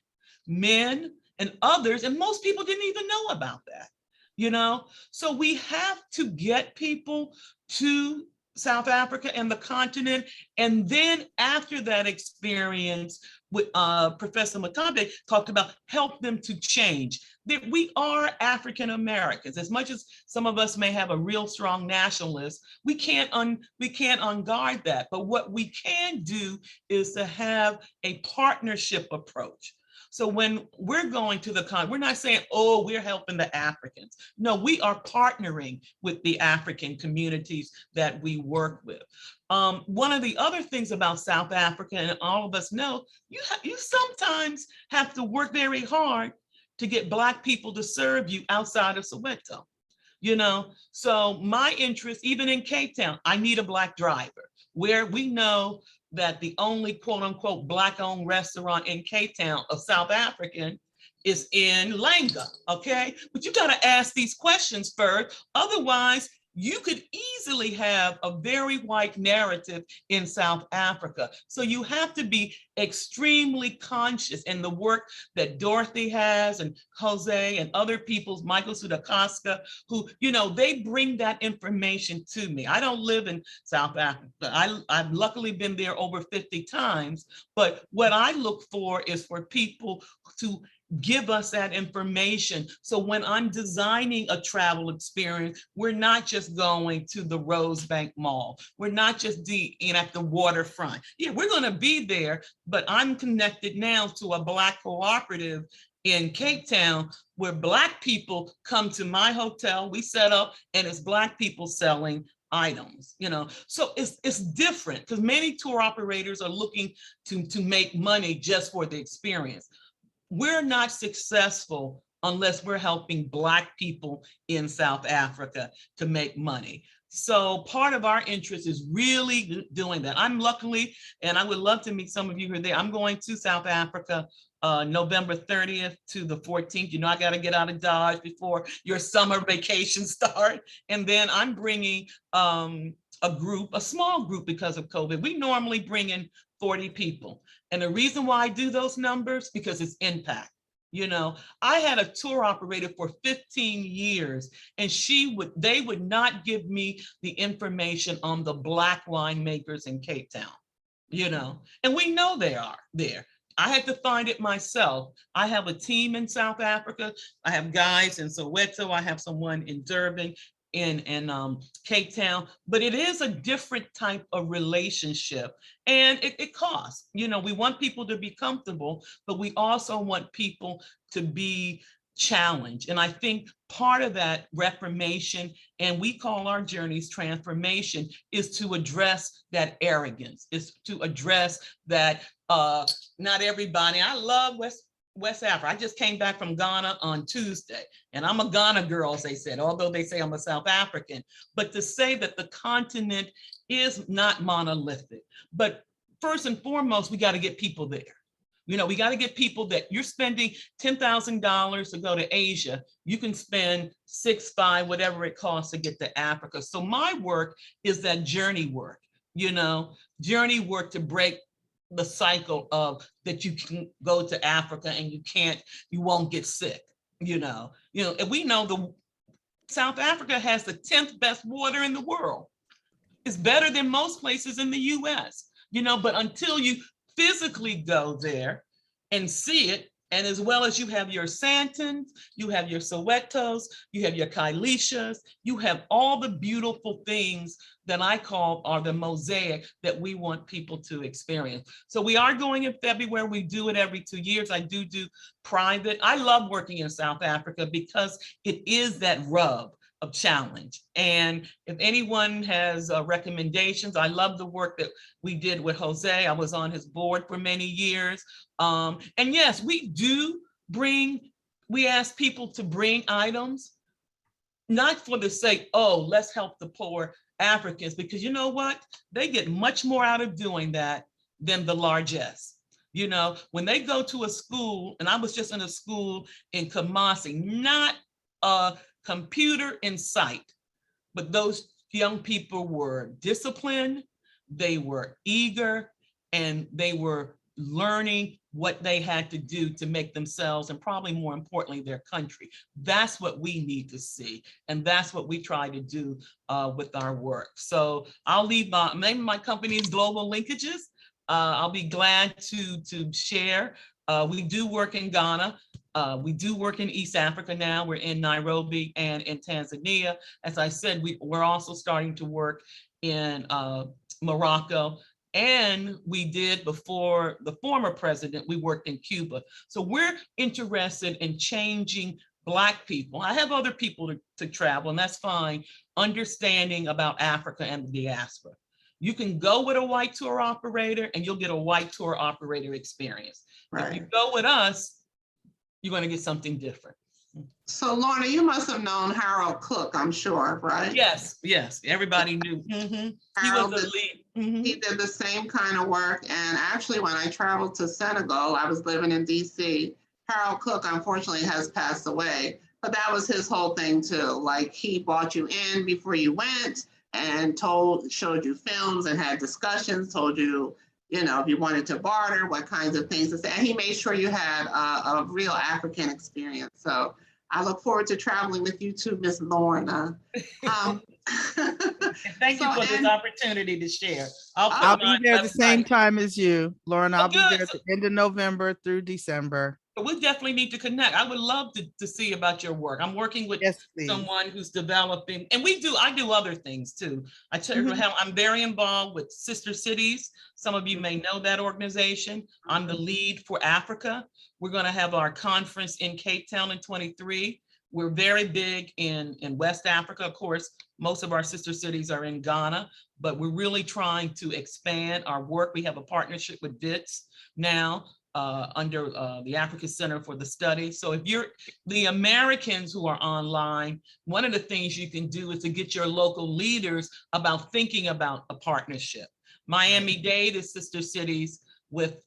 Speaker 3: men, and others, and most people didn't even know about that, you know? So we have to get people to South Africa and the continent. And then after that experience with Professor Matambe talked about help them to change. That we are African Americans. As much as some of us may have a real strong nationalist, we can't unguard that. But what we can do is to have a partnership approach. So when we're going to the con, we're not saying, oh, we're helping the Africans. No, we are partnering with the African communities that we work with. One of the other things about South Africa, and all of us know, you sometimes have to work very hard to get Black people to serve you outside of Soweto. You know, so my interest, even in Cape Town, I need a Black driver, where we know that the only quote unquote Black-owned restaurant in Cape Town of South African is in Langa, okay? But you gotta ask these questions first, otherwise you could easily have a very white narrative in South Africa. So you have to be extremely conscious in the work that Dorothy has and Jose and other people, Michael Sudakaska, who, you know, they bring that information to me. I don't live in South Africa. I've luckily been there over 50 times, but what I look for is for people to give us that information. So when I'm designing a travel experience, we're not just going to the Rosebank Mall. We're not just at the waterfront. Yeah, we're gonna be there, but I'm connected now to a Black cooperative in Cape Town where Black people come to my hotel, we set up, and it's Black people selling items, you know. So it's different because many tour operators are looking to make money just for the experience. We're not successful unless we're helping Black people in South Africa to make money. So part of our interest is really doing that. I'm luckily, and I would love to meet some of you who are there. I'm going to South Africa November 30th to the 14th. You know, I got to get out of Dodge before your summer vacation start. And then I'm bringing a small group because of COVID. We normally bring in 40 people. And the reason why I do those numbers, because it's impact. You know, I had a tour operator for 15 years and they would not give me the information on the Black winemakers in Cape Town, you know, and we know they are there. I had to find it myself. I have a team in South Africa. I have guys in Soweto. I have someone in Durban, in Cape Town, but it is a different type of relationship and it costs. You know, we want people to be comfortable, but we also want people to be challenged. And I think part of that reformation, and we call our journeys transformation, is to address that arrogance, is to address that not everybody. I love West Africa. I just came back from Ghana on Tuesday, and I'm a Ghana girl, as they said, although they say I'm a South African. But to say that the continent is not monolithic, but first and foremost, we got to get people there. You know, we got to get people that you're spending $10,000 to go to Asia. You can spend $6,500, whatever it costs to get to Africa. So my work is that journey work, you know, journey work to break the cycle of that you can go to Africa and you won't get sick, you know, and we know the South Africa has the 10th best water in the world. It's better than most places in the US, you know, but until you physically go there and see it, and as well as you have your Santons, you have your Sowetos, you have your Kailishas, you have all the beautiful things that I call are the mosaic that we want people to experience. So we are going in February. We do it every 2 years. I do private. I love working in South Africa because it is that rub of challenge. And if anyone has recommendations, I love the work that we did with Jose. I was on his board for many years. And yes, we ask people to bring items, not for the sake, oh, let's help the poor Africans, because you know what? They get much more out of doing that than the largesse. You know, when they go to a school, and I was just in a school in Kumasi, not a computer in sight, but those young people were disciplined, they were eager, and they were learning what they had to do to make themselves, and probably more importantly, their country. That's what we need to see. And that's what we try to do with our work. So I'll leave the name of my company is Global Linkages. I'll be glad to share. We do work in Ghana. We do work in East Africa now. We're in Nairobi and in Tanzania. As I said, we're also starting to work in Morocco. And we did, before the former president, we worked in Cuba. So we're interested in changing Black people. I have other people to travel, and that's fine, understanding about Africa and the diaspora. You can go with a white tour operator and you'll get a white tour operator experience. Right. If you go with us, you're going to get something different.
Speaker 1: So Lorna, you must have known Harold Cook, I'm sure, right?
Speaker 3: Yes, yes, everybody knew. Mm-hmm. He was the lead. Mm-hmm.
Speaker 1: He did the same kind of work. And actually, when I traveled to Senegal, I was living in DC. Harold Cook, unfortunately, has passed away, but that was his whole thing too. Like, he brought you in before you went and showed you films and had discussions, told you, you know, if you wanted to barter, what kinds of things to say. And he made sure you had a real African experience. So I look forward to traveling with you too, Miss Lorna.
Speaker 3: Thank you for this opportunity to share.
Speaker 2: I'll be there at the same time as you, Lauren. I'll be there at the end of November through December.
Speaker 3: We definitely need to connect. I would love to see about your work. I'm working with someone who's developing, and I do other things too. I tell you how I'm very involved with Sister Cities. Some of you may know that organization. I'm the lead for Africa. We're going to have our conference in Cape Town in 23. We're very big in West Africa. Of course, most of our sister cities are in Ghana, but we're really trying to expand our work. We have a partnership with WITS now under the Africa Center for the Study. So if you're the Americans who are online, one of the things you can do is to get your local leaders about thinking about a partnership. Miami-Dade is sister cities with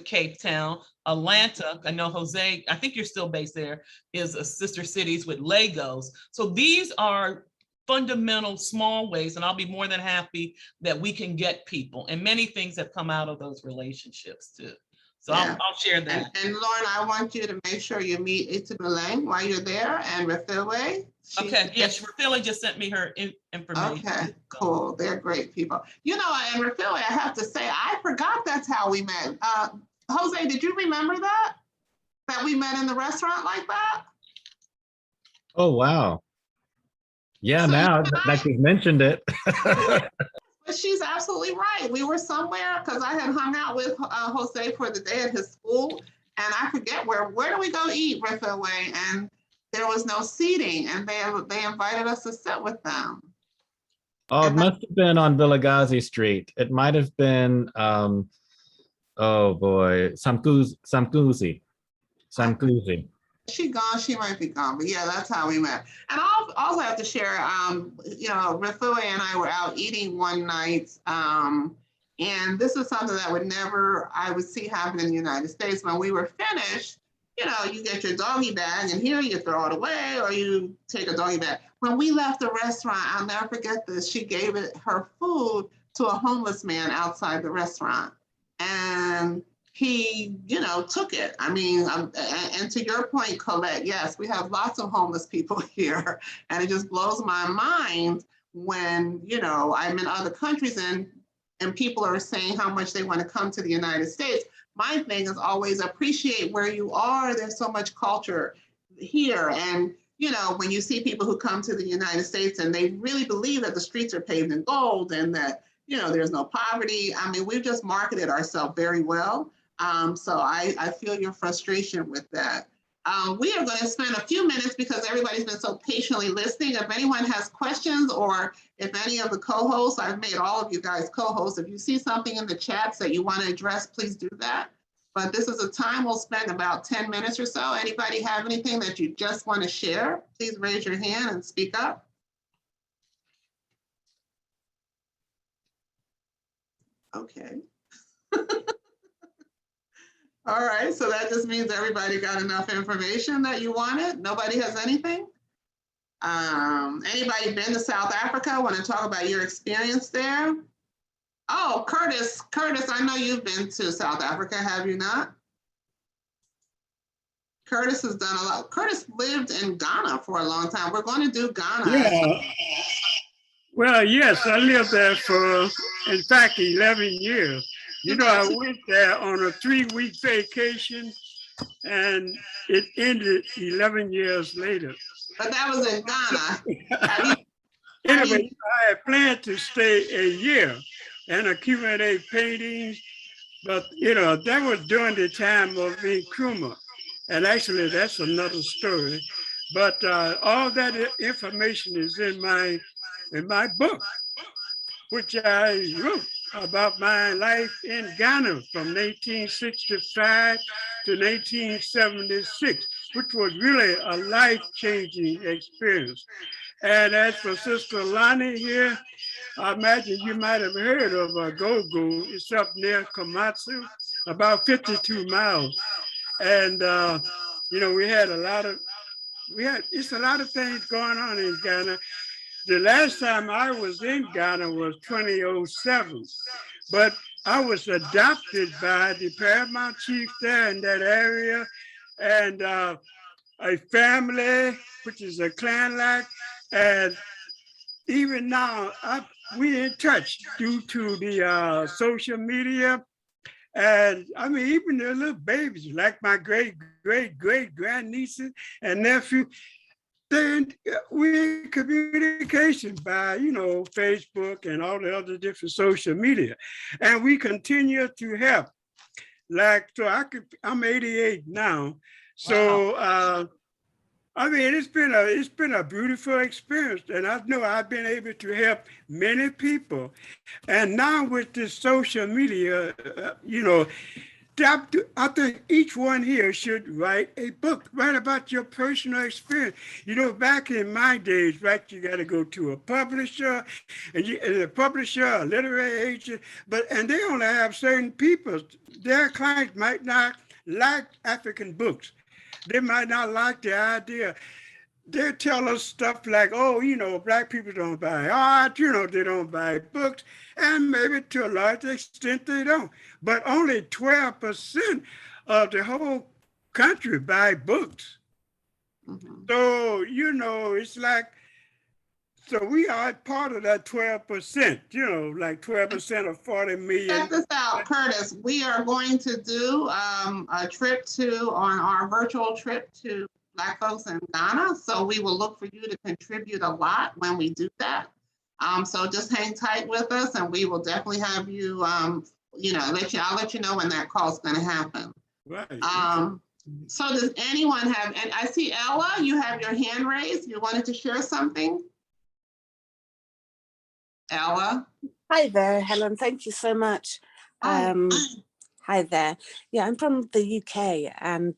Speaker 3: Cape Town. Atlanta, I know Jose, I think you're still based there, is a sister cities with Lagos. So these are fundamental small ways, and I'll be more than happy that we can get people, and many things have come out of those relationships too. So yeah. I'll share that.
Speaker 1: And Lauren, I want you to make sure you meet Itimeleng while you're there, and Rafiwe.
Speaker 3: Okay, yes, Rafiwe just sent me her information.
Speaker 1: Okay, cool. They're great people. You know, and Rafiwe, I have to say, I forgot that's how we met. Jose, did you remember that? That we met in the restaurant like that?
Speaker 8: Oh, wow. Yeah, so now that you've mentioned it.
Speaker 1: But she's absolutely right. We were somewhere because I had hung out with Jose for the day at his school, and I forget where do we go eat, Rafiwe? And there was no seating, and they invited us to sit with them.
Speaker 8: Oh, it must have been on Vilagazi Street. It might have been, oh boy, Samkuzi.
Speaker 1: She gone, she might be gone, but yeah, that's how we met. And I'll also have to share, you know, Rafiwe and I were out eating one night, and this is something that I would see happen in the United States. When we were finished, you know, you get your doggy bag, and here you throw it away or you take a doggy bag. When we left the restaurant, I'll never forget this, she gave her food to a homeless man outside the restaurant. And he, you know, took it. I mean, and to your point, Colette, yes, we have lots of homeless people here. And it just blows my mind when, you know, I'm in other countries and people are saying how much they want to come to the United States. My thing is always appreciate where you are. There's so much culture here. And, you know, when you see people who come to the United States and they really believe that the streets are paved in gold and that, you know, there's no poverty. I mean, we've just marketed ourselves very well. So I feel your frustration with that. We are going to spend a few minutes because everybody's been so patiently listening. If anyone has questions or if any of the co-hosts, I've made all of you guys co-hosts. If you see something in the chats that you want to address, please do that. But this is a time we'll spend about 10 minutes or so. Anybody have anything that you just want to share? Please raise your hand and speak up. Okay. All right, so that just means everybody got enough information that you wanted. Nobody has anything? Anybody been to South Africa? Want to talk about your experience there? Oh, Curtis, I know you've been to South Africa, have you not? Curtis has done a lot. Curtis lived in Ghana for a long time. We're going to do Ghana.
Speaker 17: Yeah. Well, yes, I lived there for, in fact, 11 years. You know, I went there on a 3-week vacation and it ended 11 years later.
Speaker 1: But that was in Ghana.
Speaker 17: Anyway, I had planned to stay a year and accumulate paintings, but you know, that was during the time of Nkrumah. And actually, that's another story. But all that information is in my book, which I wrote about my life in Ghana from 1865 to 1976, which was really a life-changing experience. And as for Sister Lonnie here, I imagine you might have heard of Gogo. It's up near Komatsu, about 52 miles. And, you know, it's a lot of things going on in Ghana. The last time I was in Ghana was 2007, but I was adopted by the paramount chief there in that area, and a family, which is a clan-like, and even now we're in touch due to the social media. And I mean, even the little babies, like my great grandnieces and nephew, we're in communication by, you know, Facebook and all the other different social media. And we continue to help. Like, so I'm 88 now. So, wow. I mean, it's been a beautiful experience, and I know I've been able to help many people. And now with this social media, you know, I think each one here should write a book, write about your personal experience. You know, back in my days, right, you got to go to a publisher, and a publisher, a literary agent, and they only have certain people. Their clients might not like African books. They might not like the idea. They tell us stuff like, oh, you know, Black people don't buy art, you know, they don't buy books, and maybe to a large extent they don't. But only 12% of the whole country buy books. Mm-hmm. So, you know, it's like, so we are part of that 12%, you know, like 12% of 40 million.
Speaker 1: Check this out, Curtis. We are going to do a trip on our virtual trip to Black folks in Ghana. So we will look for you to contribute a lot when we do that. So just hang tight with us, and we will definitely have you, you know, I'll let you know when that call is going to happen.
Speaker 17: Right.
Speaker 1: So does anyone have, and I see Ella, you have your hand raised. You wanted to share something? Ella.
Speaker 18: Hi there, Helen. Thank you so much. Hi there. Yeah, I'm from the UK, and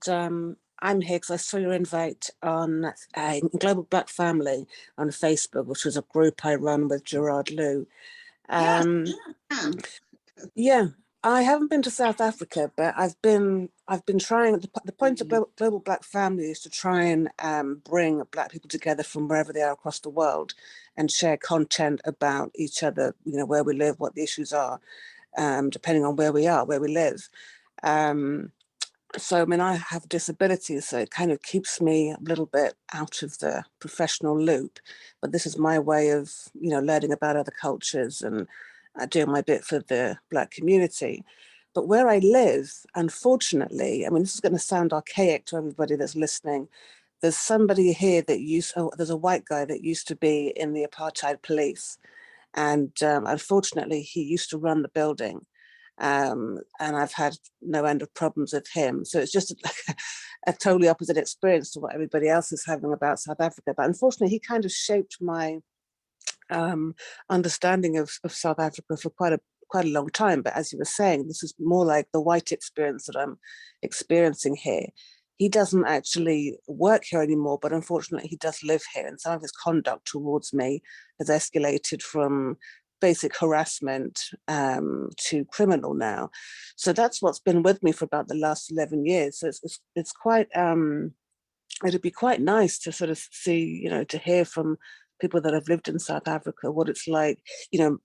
Speaker 18: I'm here because I saw your invite on Global Black Family on Facebook, which was a group I run with Gerard Liu. Yeah, I haven't been to South Africa, but I've been trying. The point of Global Black Family is to try and bring Black people together from wherever they are across the world, and share content about each other. You know, where we live, what the issues are, depending on where we are, where we live. So I mean, I have disabilities, so it kind of keeps me a little bit out of the professional loop. But this is my way of, you know, learning about other cultures and doing my bit for the Black community. But where I live, unfortunately, I mean, this is going to sound archaic to everybody that's listening. There's somebody here that there's a white guy that used to be in the Apartheid police. And unfortunately, he used to run the building. And I've had no end of problems with him. So it's just a totally opposite experience to what everybody else is having about South Africa. But unfortunately, he kind of shaped my understanding of South Africa for quite a long time. But as you were saying, this is more like the white experience that I'm experiencing here. He doesn't actually work here anymore, but unfortunately he does live here. And some of his conduct towards me has escalated from basic harassment to criminal now. So that's what's been with me for about the last 11 years. So it's quite, it'd be quite nice to sort of see, you know, to hear from people that have lived in South Africa, what it's like, you know,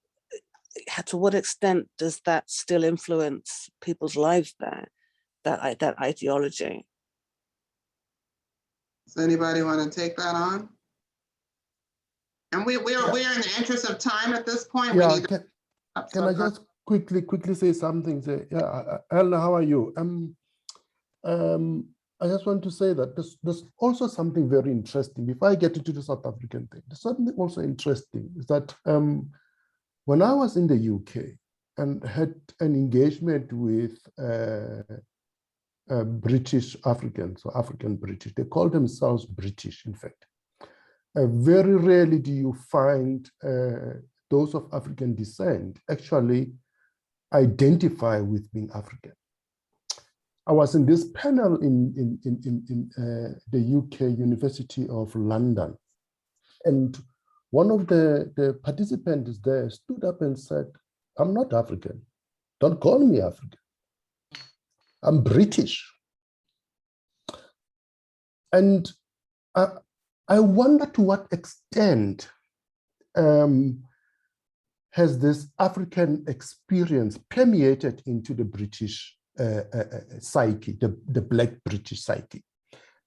Speaker 18: to what extent does that still influence people's lives there, that ideology?
Speaker 1: Does anybody want to take that on? And we're in the interest of time at this point.
Speaker 14: Yeah,
Speaker 1: We need
Speaker 14: can I just quickly say something? Yeah, Ella, how are you? I just want to say that there's also something very interesting. Before I get into the South African thing, there's something also interesting is that when I was in the UK and had an engagement with British Africans or African British, they call themselves British, in fact. Very rarely do you find those of African descent actually identify with being African. I was in this panel in the UK University of London, and one of the participants there stood up and said, "I'm not African. Don't call me African. I'm British." And I wonder to what extent has this African experience permeated into the British psyche, the Black British psyche,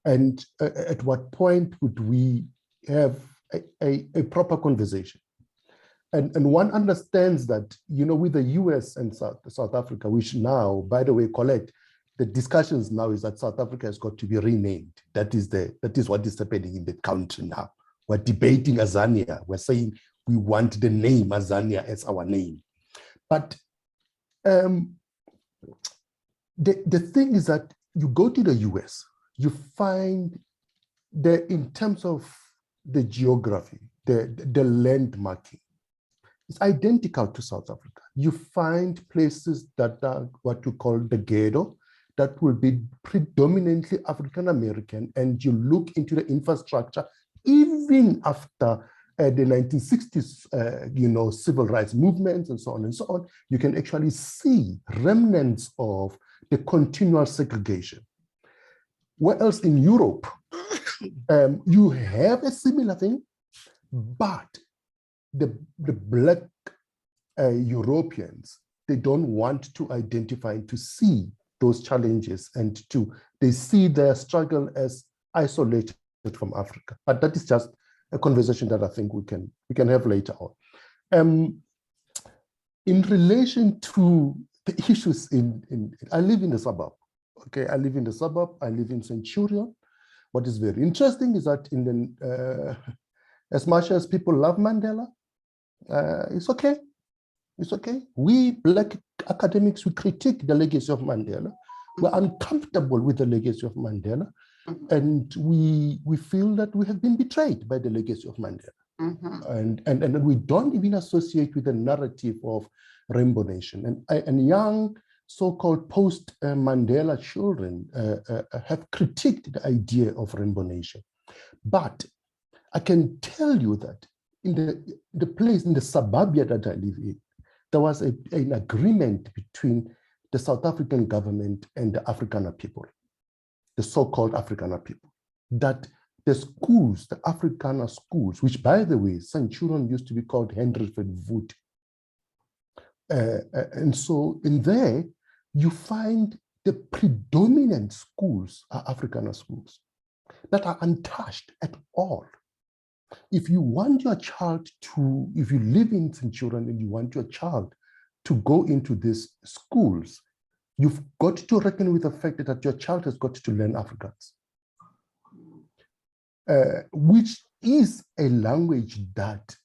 Speaker 14: and at what point would we have a proper conversation? And one understands that, you know, with the US and South Africa, which now, by the way, Colette, the discussions now is that South Africa has got to be renamed. That is what is happening in the country now. We're debating Azania. We're saying we want the name Azania as our name. But the thing is that you go to the US, you find that in terms of the geography, the land marking, it's identical to South Africa. You find places that are what you call the ghetto, that will be predominantly African-American, and you look into the infrastructure, even after the 1960s, civil rights movements and so on, you can actually see remnants of the continual segregation. Whereas in Europe, you have a similar thing, but the Black Europeans, they don't want to identify and to see those challenges, and they see their struggle as isolated from Africa. But that is just a conversation that I think we can have later on. In relation to the issues I live in the suburb. Okay, I live in the suburb. I live in Centurion. What is very interesting is that as much as people love Mandela, it's okay. It's okay. We Black academics, we critique the legacy of Mandela. We're uncomfortable with the legacy of Mandela. And we feel that we have been betrayed by the legacy of Mandela. And we don't even associate with the narrative of Rainbow Nation. And young so-called post-Mandela children have critiqued the idea of Rainbow Nation. But I can tell you that in the place, in the suburbia that I live in, there was an agreement between the South African government and the Afrikaner people, the so-called Afrikaner people, that the schools, the Afrikaner schools, which by the way, Centurion used to be called Hendrikford Wood. And so in there, you find the predominant schools are Afrikaner schools that are untouched at all. If you want your child if you live in Centurion and you want your child to go into these schools, you've got to reckon with the fact that your child has got to learn Afrikaans, which is a language that,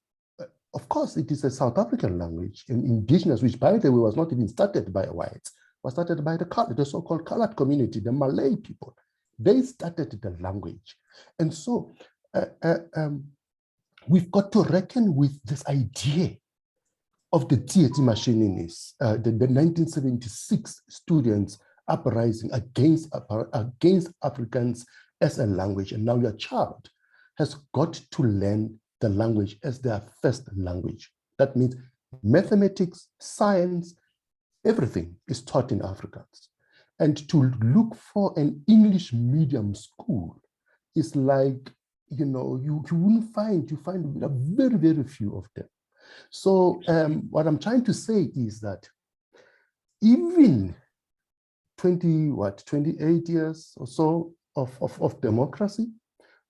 Speaker 14: of course, it is a South African language, an indigenous, which by the way was not even started by whites, was started by the so-called colored community, the Malay people. They started the language. And so we've got to reckon with this idea of the Tshezi Mashininis, the 1976 students uprising against Afrikaans as a language. And now your child has got to learn the language as their first language. That means mathematics, science, everything is taught in Afrikaans. And to look for an English medium school is like, you wouldn't find, you find very, very few of them. So what I'm trying to say is that even 28 years or so of democracy,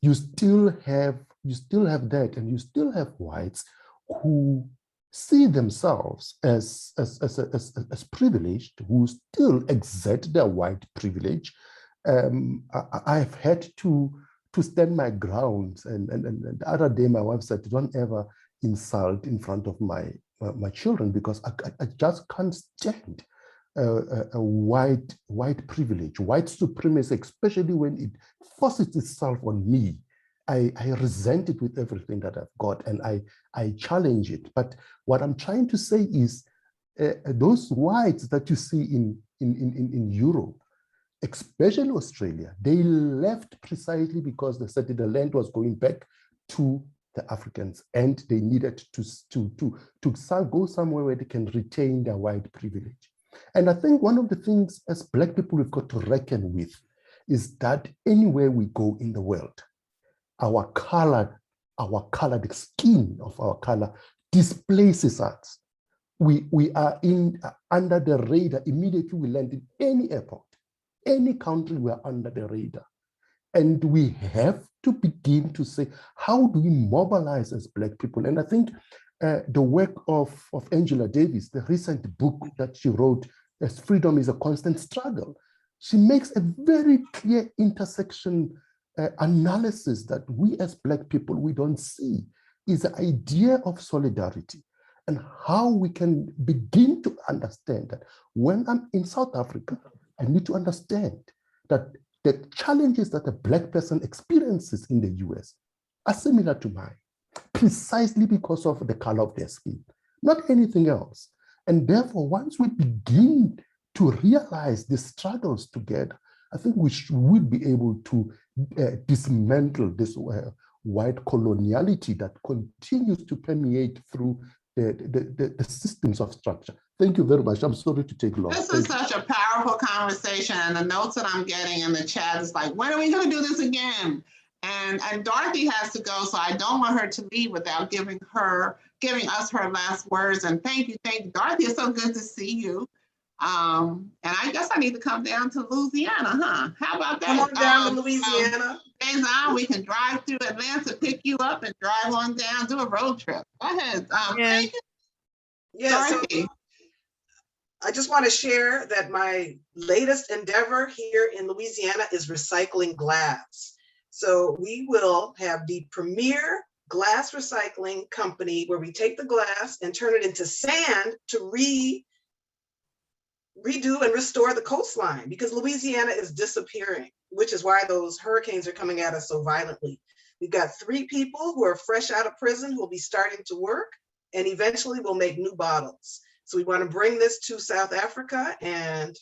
Speaker 14: you still have that, and you still have whites who see themselves as privileged, who still exert their white privilege. I've had to stand my ground, and the other day my wife said, "Don't ever insult in front of my children," because I just can't stand a white privilege, white supremacy, especially when it forces itself on me. I resent it with everything that I've got, and I challenge it. But what I'm trying to say is those whites that you see in Europe, especially Australia, they left precisely because they said the land was going back to the Africans, and they needed to go somewhere where they can retain their white privilege. And I think one of the things as Black people we've got to reckon with is that anywhere we go in the world, our color, the skin of our color displaces us. We are under the radar immediately we land in any airport, any country, we are under the radar. And we have to begin to say, how do we mobilize as Black people? And I think the work of Angela Davis, the recent book that she wrote, As Freedom is a Constant Struggle, she makes a very clear intersection analysis that we as Black people, we don't see, is the idea of solidarity and how we can begin to understand that when I'm in South Africa, I need to understand that the challenges that a Black person experiences in the US are similar to mine, precisely because of the color of their skin, not anything else. And therefore, once we begin to realize the struggles together, I think we would be able to dismantle this white coloniality that continues to permeate through the systems of structure. Thank you very much. I'm sorry to take long.
Speaker 1: This is such a powerful conversation, and the notes that I'm getting in the chat is like, when are we going to do this again? And Dorothy has to go, so I don't want her to leave without giving us her last words. And thank you, Dorothy. It's so good to see you. And I guess I need to come down to Louisiana, huh? How about that?
Speaker 6: Come on down to Louisiana.
Speaker 1: We can drive through Atlanta, pick you up, and drive on down, do a road trip. Go ahead. Thank you.
Speaker 6: Yeah,
Speaker 1: Dorothy.
Speaker 6: so I just want to share that my latest endeavor here in Louisiana is recycling glass. So we will have the premier glass recycling company where we take the glass and turn it into sand to redo and restore the coastline, because Louisiana is disappearing, which is why those hurricanes are coming at us so violently. We've got 3 people who are fresh out of prison who will be starting to work, and eventually we'll make new bottles. So we want to bring this to South Africa, and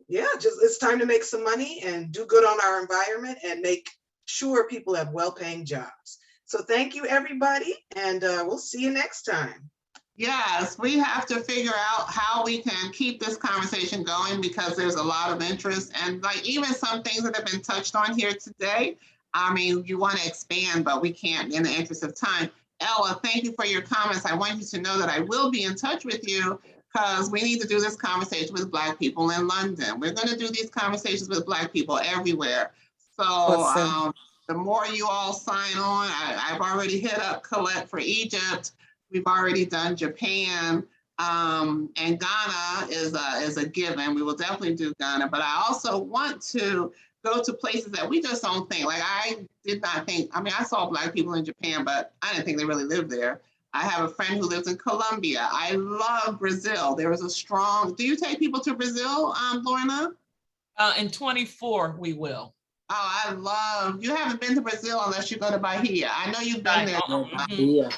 Speaker 6: yeah, just it's time to make some money and do good on our environment and make sure people have well-paying jobs. So thank you, everybody, and we'll see you next time.
Speaker 1: Yes, we have to figure out how we can keep this conversation going, because there's a lot of interest, and like even some things that have been touched on here today. I mean, you want to expand, but we can't in the interest of time. Ella, thank you for your comments. I want you to know that I will be in touch with you, because we need to do this conversation with Black people in London. We're going to do these conversations with Black people everywhere. So
Speaker 11: Awesome.
Speaker 1: the more you all sign on, I've already hit up Colette for Egypt. We've already done Japan, and Ghana is a given. We will definitely do Ghana, but I also want to go to places that we just don't think. Like I did not think, I mean, I saw Black people in Japan, but I didn't think they really lived there. I have a friend who lives in Colombia. I love Brazil. There was a strong, do you take people to Brazil, Lorna?
Speaker 3: In 24, we will.
Speaker 1: Oh, I love, you haven't been to Brazil unless you go to Bahia. I know you've been there.
Speaker 3: Mhm.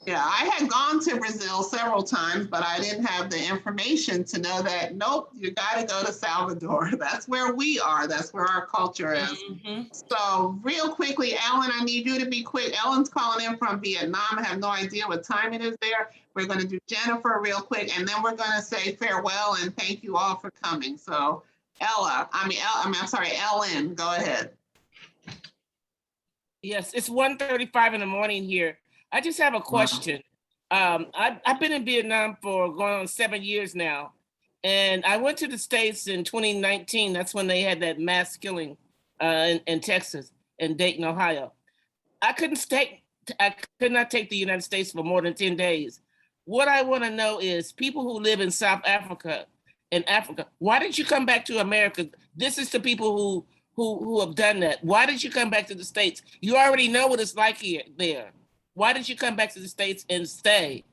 Speaker 1: Yeah, I had gone to Brazil several times, but I didn't have the information to know that, nope, you got to go to Salvador. That's where we are. That's where our culture is.
Speaker 3: Mm-hmm.
Speaker 1: So real quickly, Ellen, I need you to be quick. Ellen's calling in from Vietnam. I have no idea what time it is there. We're going to do Jennifer real quick, and then we're going to say farewell and thank you all for coming. So I'm sorry, Ellen, go ahead.
Speaker 19: Yes, it's 1:35 in the morning here. I just have a question. I've been in Vietnam for going on 7 years now. And I went to the States in 2019. That's when they had that mass killing in Texas, in Dayton, Ohio. I could not take the United States for more than 10 days. What I want to know is people who live in South Africa, why did you come back to America? This is to people who have done that. Why did you come back to the States? You already know what it's like there. Why did you come back to the States and stay?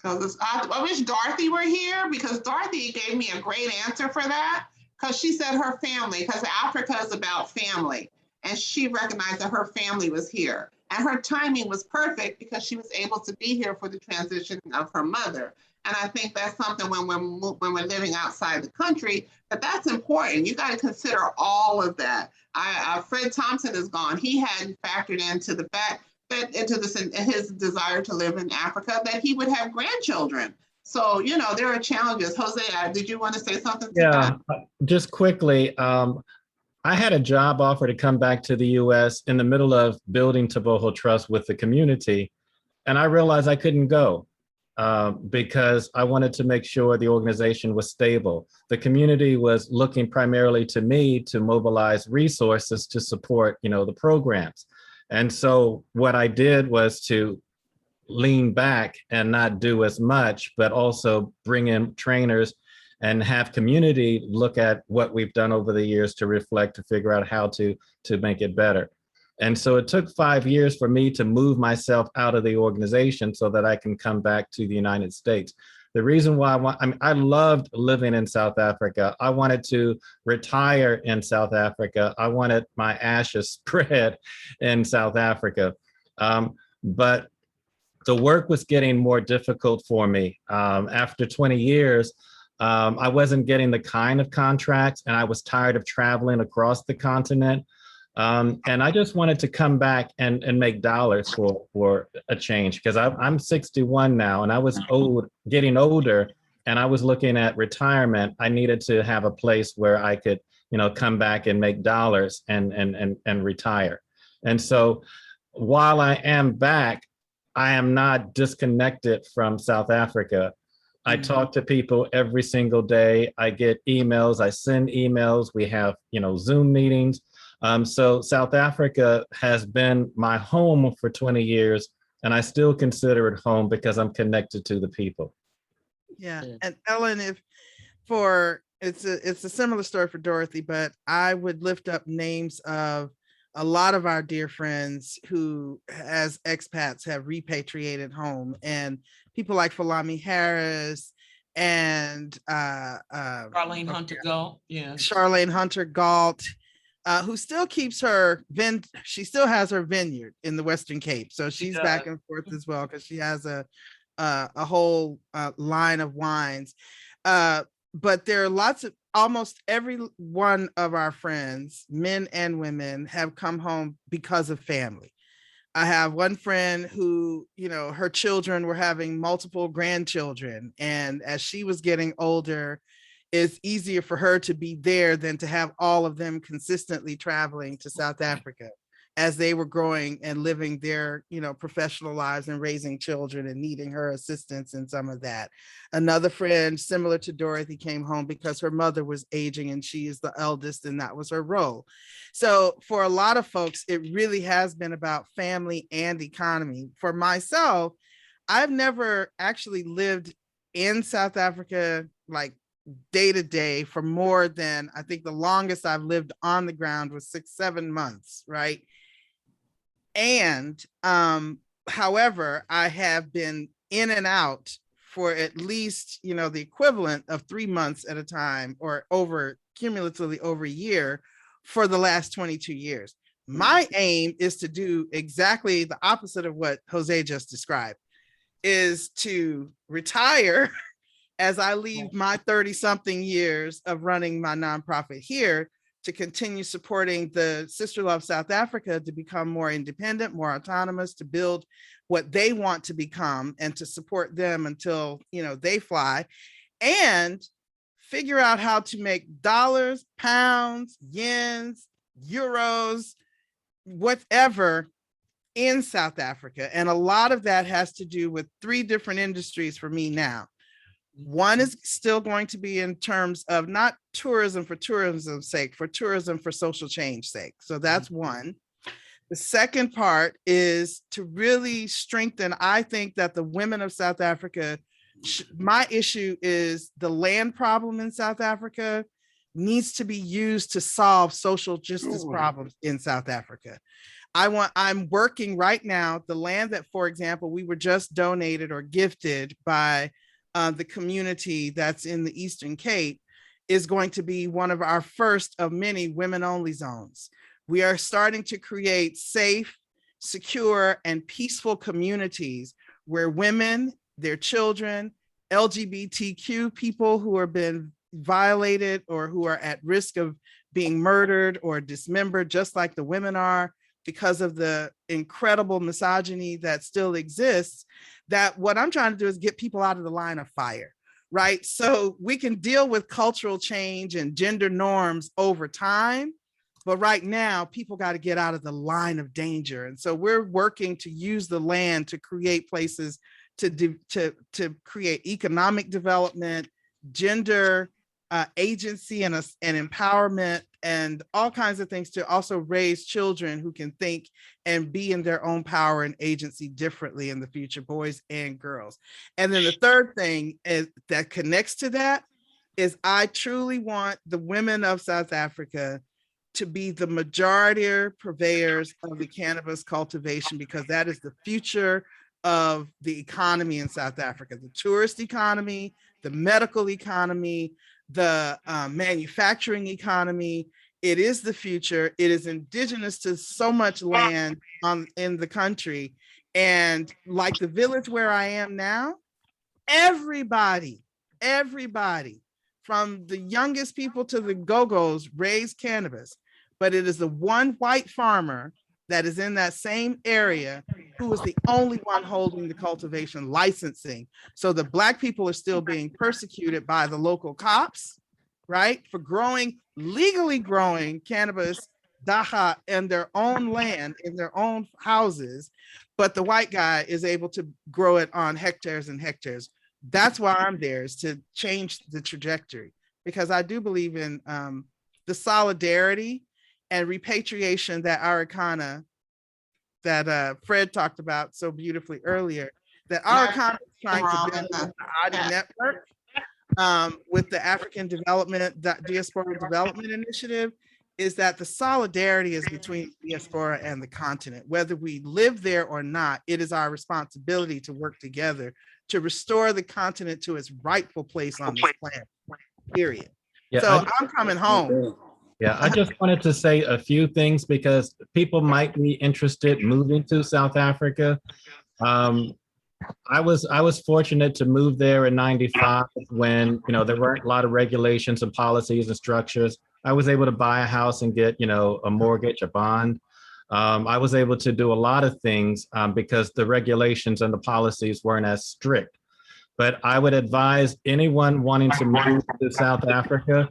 Speaker 1: I wish Dorothy were here, because Dorothy gave me a great answer for that, because she said her family, because Africa is about family. And she recognized that her family was here. And her timing was perfect because she was able to be here for the transition of her mother. And I think that's something when we're living outside the country, that's important. You got to consider all of that. Fred Thompson is gone. He hadn't factored into the fact that his desire to live in Africa, that he would have grandchildren. So, there are challenges. Jose, did you want to say something?
Speaker 8: Yeah, just quickly. I had a job offer to come back to the US in the middle of building Taboho Trust with the community. And I realized I couldn't go because I wanted to make sure the organization was stable. The community was looking primarily to me to mobilize resources to support, the programs. And so what I did was to lean back and not do as much, but also bring in trainers and have community look at what we've done over the years to reflect, to figure out how to make it better. And so it took 5 years for me to move myself out of the organization so that I can come back to the United States. The reason why I loved living in South Africa. I wanted to retire in South Africa. I wanted my ashes spread in South Africa. But the work was getting more difficult for me. After 20 years, I wasn't getting the kind of contracts, and I was tired of traveling across the continent. And I just wanted to come back and make dollars for a change, because I'm 61 now, and I was getting older, and I was looking at retirement. I needed to have a place where I could, come back and make dollars and retire. And so while I am back, I am not disconnected from South Africa. I talk to people every single day. I get emails, I send emails. We have, Zoom meetings. So South Africa has been my home for 20 years, and I still consider it home because I'm connected to the people.
Speaker 2: Yeah, and Ellen, it's a similar story for Dorothy, but I would lift up names of a lot of our dear friends who, as expats, have repatriated home, and people like Falami Harris and
Speaker 3: Charlene Hunter Galt,
Speaker 2: Charlene Hunter Galt, who still keeps she still has her vineyard in the Western Cape, so she's back and forth as well, because she has a whole line of wines. But there are almost every one of our friends, men and women, have come home because of family. I have one friend who, her children were having multiple grandchildren, and as she was getting older, it's easier for her to be there than to have all of them consistently traveling to South Africa as they were growing and living their, professional lives and raising children and needing her assistance in some of that. Another friend, similar to Dorothy, came home because her mother was aging and she is the eldest, and that was her role. So for a lot of folks, it really has been about family and economy. For myself, I've never actually lived in South Africa, like day to day, for more than, I think the longest I've lived on the ground was 6-7 months, right? And however, I have been in and for at least, the equivalent of 3 months at a time, or cumulatively over a year, for the last 22 years. My aim is to do exactly the opposite of what Jose just described, is to retire as I leave my 30-something years of running my nonprofit here, to continue supporting the Sister Love South Africa to become more independent, more autonomous, to build what they want to become, and to support them until, they fly, and figure out how to make dollars, pounds, yens, euros, whatever, in South Africa. And a lot of that has to do with 3 different industries for me now. One is still going to be in terms of not tourism for tourism's sake, for tourism for social change sake. So that's one. The second part is to really strengthen, I think that the women of South Africa, my issue is the land problem in South Africa needs to be used to solve social justice problems in South Africa. I'm working right now, the land that, for example, we were just donated or gifted by the community that's in the Eastern Cape is going to be one of our first of many women-only zones. We are starting to create safe, secure, and peaceful communities where women, their children, LGBTQ people who have been violated or who are at risk of being murdered or dismembered, just like the women are, because of the incredible misogyny that still exists, that what I'm trying to do is get people out of the line of fire, right? So we can deal with cultural change and gender norms over time, but right now people got to get out of the line of danger. And so we're working to use the land to create places to create economic development, gender agency and empowerment, and all kinds of things to also raise children who can think and be in their own power and agency differently in the future, boys and girls. And then the third thing is that connects to that is I truly want the women of South Africa to be the majority purveyors of the cannabis cultivation, because that is the future of the economy in South Africa, the tourist economy, the medical economy, the manufacturing economy. It is the future. It is indigenous to so much land in the country. And like the village where I am now, everybody from the youngest people to the go-go's raise cannabis, but it is the one white farmer that is in that same area who is the only one holding the cultivation licensing. So the Black people are still being persecuted by the local cops, right? For legally growing cannabis dacha in their own land, in their own houses, but the white guy is able to grow it on hectares and hectares. That's why I'm there, is to change the trajectory, because I do believe in the solidarity and repatriation that Arikana, that Fred talked about so beautifully earlier, that Arikana is trying to build the ADI network with the African Development, Diaspora Development Initiative, is that the solidarity is between diaspora and the continent. Whether we live there or not, it is our responsibility to work together to restore the continent to its rightful place on this planet, period.
Speaker 8: Yeah,
Speaker 2: so I'm coming home.
Speaker 8: Yeah, I just wanted to say a few things because people might be interested moving to South Africa. I was fortunate to move there in '95 when there weren't a lot of regulations and policies and structures. I was able to buy a house and get a mortgage, a bond. I was able to do a lot of things because the regulations and the policies weren't as strict. But I would advise anyone wanting to move to South Africa,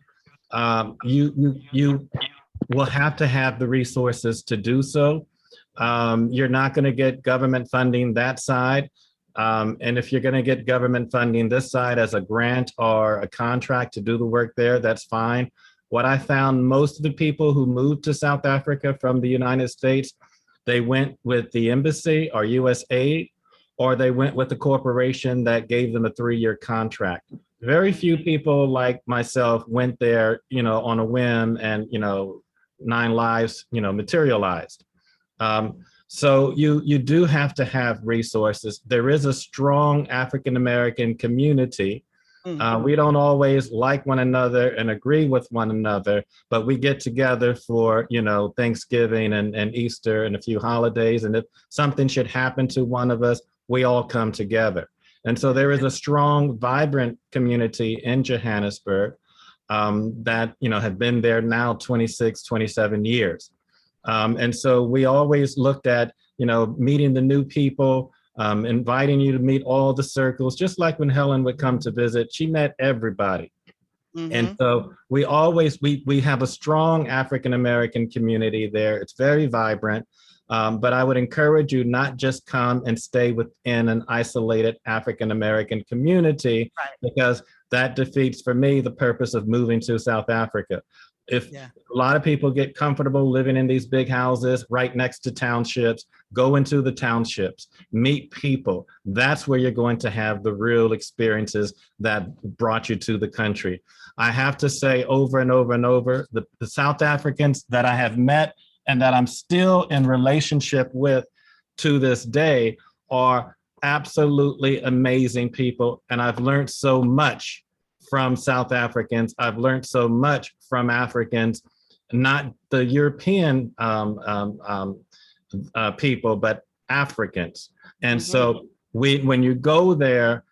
Speaker 8: you will have to have the resources to do so. You're not going to get government funding that side. And if you're going to get government funding this side as a grant or a contract to do the work there, that's fine. What I found, most of the people who moved to South Africa from the United States, they went with the embassy or USAID, or they went with the corporation that gave them a 3-year contract. Very few people like myself went there, on a whim, and 9 lives, materialized. So you do have to have resources. There is a strong African-American community. We don't always like one another and agree with one another, but we get together for, Thanksgiving and Easter and a few holidays. And if something should happen to one of us, we all come together. And so there is a strong, vibrant community in Johannesburg that, have been there now 26, 27 years. And so we always looked at, meeting the new people, inviting you to meet all the circles, just like when Helen would come to visit, she met everybody. And so we have a strong African-American community there. It's very vibrant. But I would encourage you not just come and stay within an isolated African-American community, because that defeats, for me, the purpose of moving to South Africa. If a lot of people get comfortable living in these big houses right next to townships, go into the townships, meet people. That's where you're going to have the real experiences that brought you to the country. I have to say over and over and over, the South Africans that I have met and that I'm still in relationship with to this day are absolutely amazing people. And I've learned so much from South Africans. I've learned so much from Africans, not the European people, but Africans. And so when you go there,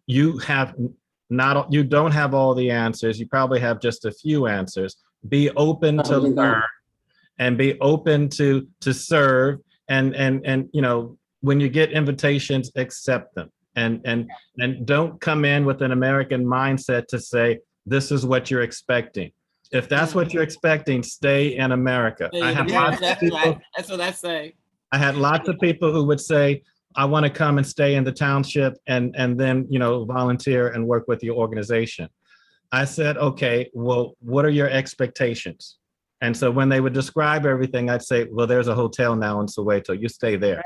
Speaker 8: you don't have all the answers. You probably have just a few answers. Be open to learn and be open to serve. And you know, when you get invitations, accept them. And don't come in with an American mindset to say, this is what you're expecting. If that's what you're expecting, stay in America.
Speaker 19: That's what I say.
Speaker 8: I had lots of people who would say, I want to come and stay in the township and then, you know, volunteer and work with your organization. I said, okay, well, what are your expectations? And so when they would describe everything, I'd say, well, there's a hotel now in Soweto, you stay there.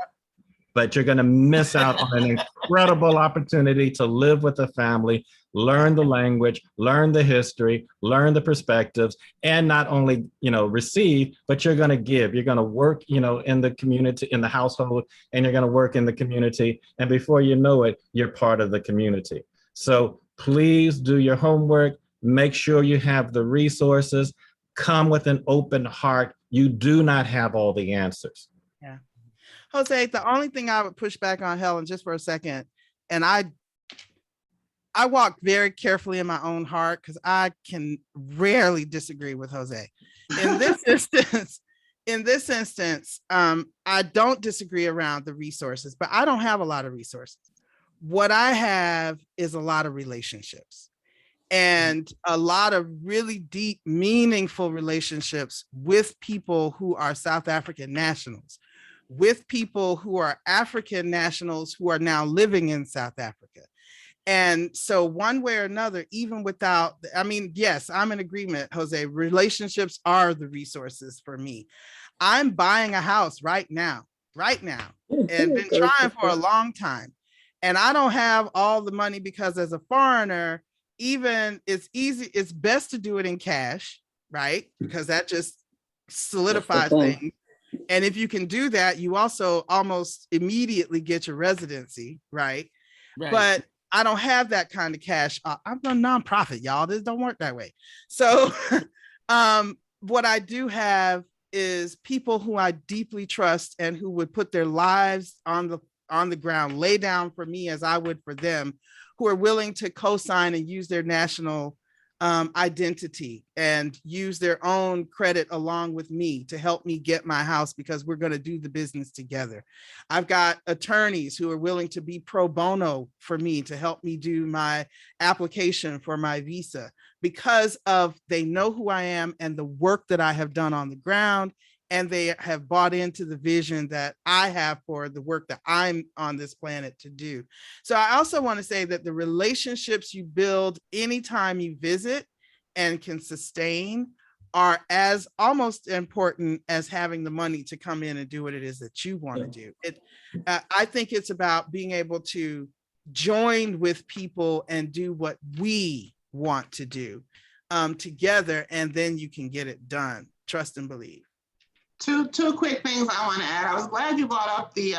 Speaker 8: But you're going to miss out on an incredible opportunity to live with a family, learn the language, learn the history, learn the perspectives, and not only, you know, receive, but you're going to give. You're going to work, you know, in the community, in the household, and you're going to work in the community. And before you know it, you're part of the community. So please do your homework. Make sure you have the resources. Come with an open heart. You do not have all the answers.
Speaker 2: Yeah. Jose, the only thing I would push back on, Helen, just for a second, and I walk very carefully in my own heart because I can rarely disagree with Jose. In this instance, I don't disagree around the resources, but I don't have a lot of resources. What I have is a lot of relationships and a lot of really deep, meaningful relationships with people who are South African nationals, with people who are African nationals who are now living in South Africa. And so one way or another, even without, I mean, yes, I'm in agreement, Jose, relationships are the resources for me. I'm buying a house right now, and been trying for a long time. And I don't have all the money because as a foreigner, even it's best to do it in cash, right? Because that just solidifies things. And if you can do that, you also almost immediately get your residency, right? But I don't have that kind of cash. I'm a nonprofit, y'all. This don't work that way. So what I do have is people who I deeply trust and who would put their lives on the ground, lay down for me as I would for them, who are willing to co-sign and use their national identity and use their own credit along with me to help me get my house because we're going to do the business together. I've got attorneys who are willing to be pro bono for me to help me do my application for my visa because they know who I am and the work that I have done on the ground, and they have bought into the vision that I have for the work that I'm on this planet to do. So I also want to say that the relationships you build anytime you visit and can sustain are as almost important as having the money to come in and do what it is that you want to do. I think it's about being able to join with people and do what we want to do together, and then you can get it done. Trust and believe.
Speaker 1: Two quick things I want to add. I was glad you brought up the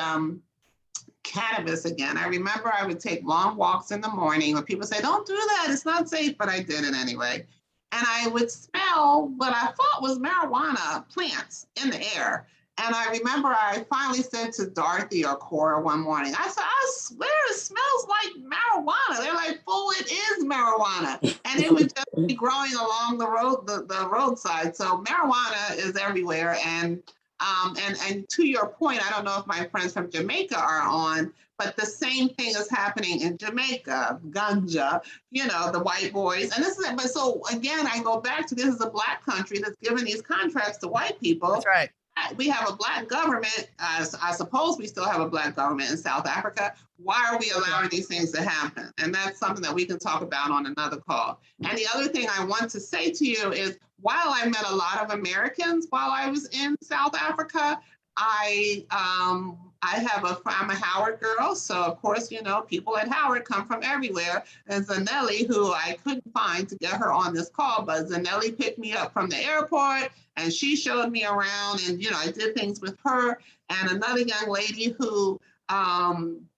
Speaker 1: cannabis again. I remember I would take long walks in the morning when people say, don't do that, it's not safe, but I did it anyway. And I would smell what I thought was marijuana plants in the air. And I remember I finally said to Dorothy or Cora one morning, I said, I swear it smells like marijuana. They're like, fool, it is marijuana. And it would just be growing along the road, the roadside. So marijuana is everywhere. And to your point, I don't know if my friends from Jamaica are on, but the same thing is happening in Jamaica, ganja, you know, the white boys. And this is, but so again, I go back to, this is a Black country that's giving these contracts to white people.
Speaker 2: That's right.
Speaker 1: We have a Black government. I suppose we still have a Black government in South Africa. Why are we allowing these things to happen? And that's something that we can talk about on another call. And the other thing I want to say to you is, while I met a lot of Americans while I was in South Africa, I'm a Howard girl. So of course, you know, people at Howard come from everywhere. And Zanelli, who I couldn't find to get her on this call, but Zanelli picked me up from the airport and she showed me around, and, you know, I did things with her. And another young lady who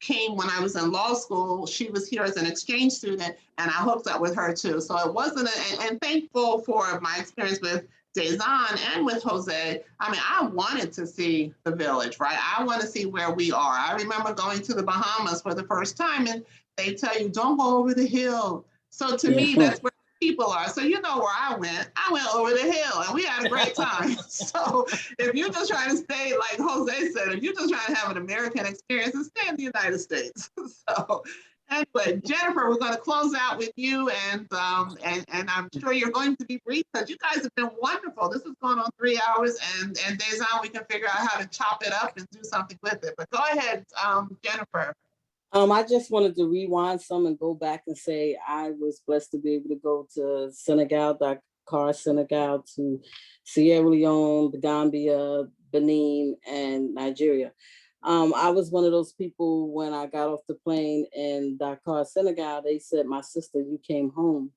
Speaker 1: came when I was in law school, she was here as an exchange student, and I hooked up with her too. So it wasn't, and thankful for my experience with Dezan and with Jose. I mean, I wanted to see the village, right? I want to see where we are. I remember going to the Bahamas for the first time, and they tell you, don't go over the hill. So to me, that's where people are. So you know where I went over the hill and we had a great time. So if you're just trying to stay, like Jose said, if you're just trying to have an American experience, then stay in the United States. So anyway, Jennifer, we're going to close out with you, and I'm sure you're going to be brief because you guys have been wonderful. This has gone on 3 hours, and Dezan, we can figure out how to chop it up and do something with it. But go ahead, Jennifer.
Speaker 20: I just wanted to rewind some and go back and say I was blessed to be able to go to Senegal, Dakar, Senegal, to Sierra Leone, the Gambia, Benin, and Nigeria. I was one of those people when I got off the plane in Dakar, Senegal, they said, my sister, you came home.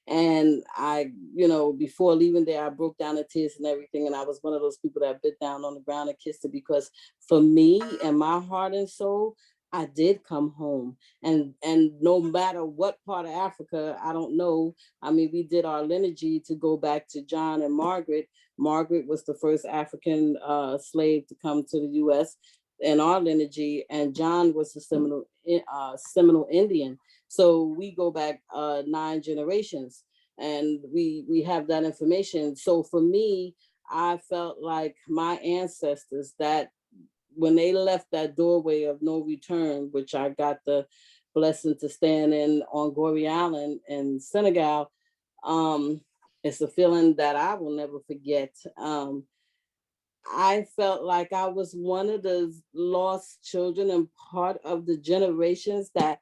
Speaker 20: And I, you know, before leaving there, I broke down in tears and everything. And I was one of those people that bit down on the ground and kissed her, because for me and my heart and soul, I did come home, and no matter what part of Africa, I don't know. I mean, we did our lineage to go back to John and Margaret. Margaret was the first African slave to come to the U.S. in our lineage, and John was the Seminole Indian. So we go back 9 generations, and we have that information. So for me, I felt like my ancestors, that when they left that doorway of no return, which I got the blessing to stand in on Gorée Island in Senegal, it's a feeling that I will never forget. I felt like I was one of the lost children and part of the generations that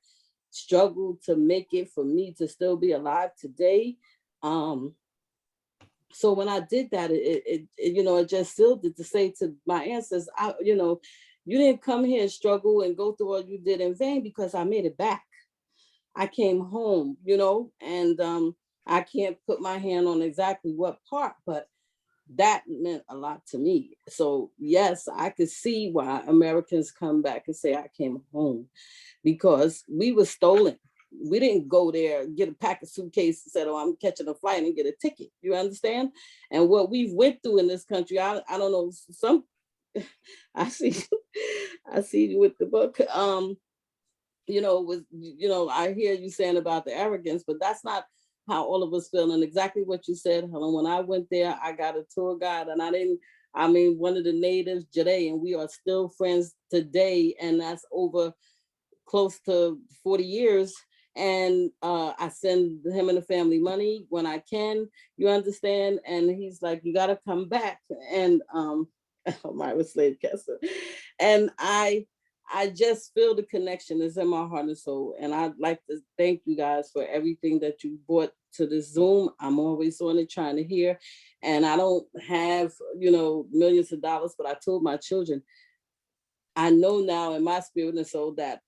Speaker 20: struggled to make it for me to still be alive today. So when I did that, it you know, it just sealed it to say to my ancestors, you know, you didn't come here and struggle and go through all you did in vain, because I made it back. I came home, you know, and I can't put my hand on exactly what part, but that meant a lot to me. So yes, I could see why Americans come back and say, I came home, because we were stolen. We didn't go there, get a pack of suitcase and said, oh, I'm catching a flight and get a ticket. You understand? And what we've went through in this country, I don't know, some, I see you with the book. You know, I hear you saying about the arrogance, but that's not how all of us feel. And exactly what you said, Helen, when I went there, I got a tour guide, and one of the natives, Jade, and we are still friends today. And that's over close to 40 years. And I send him and the family money when I can, you understand? And he's like, you gotta come back. And my slave Kessler. And I just feel the connection is in my heart and soul. And I'd like to thank you guys for everything that you brought to the Zoom. I'm always on it trying to hear. And I don't have, you know, millions of dollars, but I told my children, I know now in my spirit and soul that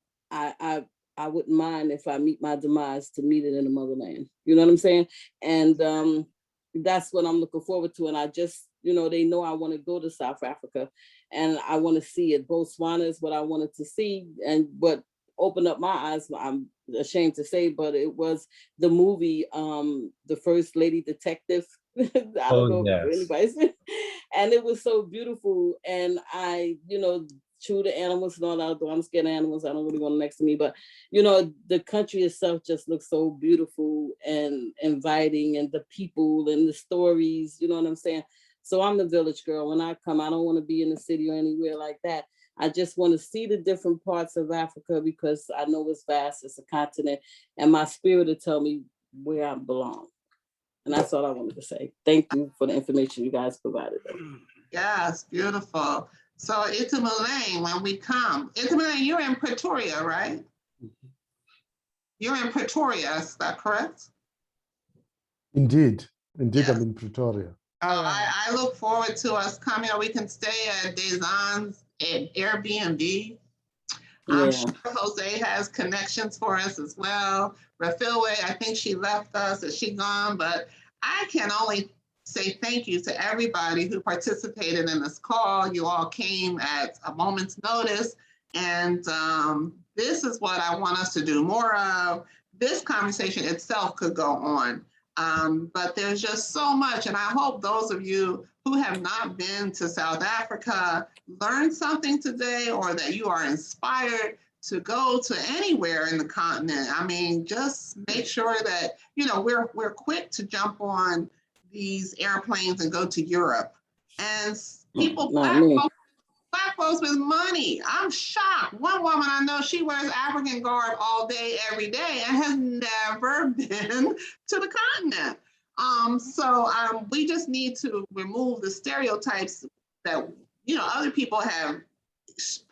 Speaker 20: I wouldn't mind if I meet my demise to meet it in the motherland. You know what I'm saying? And that's what I'm looking forward to. And I just, you know, they know I want to go to South Africa and I want to see it. Botswana is what I wanted to see. And what opened up my eyes, I'm ashamed to say, but it was the movie, The First Lady Detective. I don't know if anybody's, and it was so beautiful. And I, you know, chew the animals and all that, although I'm scared of animals, I don't really want them next to me, but you know, the country itself just looks so beautiful and inviting, and the people and the stories, you know what I'm saying? So I'm the village girl. When I come, I don't want to be in the city or anywhere like that. I just want to see the different parts of Africa because I know it's vast, it's a continent, and my spirit will tell me where I belong. And that's all I wanted to say. Thank you for the information you guys provided.
Speaker 1: Yes, beautiful. So Itamulane, when we come, Itamulane, you're in Pretoria, right? You're in Pretoria, is that correct?
Speaker 14: Indeed, indeed, I'm in Pretoria.
Speaker 1: I look forward to us coming. We can stay at Dezan's Airbnb. I'm sure Jose has connections for us as well. Rafilwe, I think she left us. Is she gone? But I can only say thank you to everybody who participated in this call. You all came at a moment's notice. And this is what I want us to do more of. This conversation itself could go on. But there's just so much. And I hope those of you who have not been to South Africa learned something today, or that you are inspired to go to anywhere in the continent. I mean, just make sure that, you know, we're quick to jump on these airplanes and go to Europe. And people, Black folks with money. I'm shocked. One woman I know, she wears African garb all day, every day, and has never been to the continent. So we just need to remove the stereotypes that, you know, other people have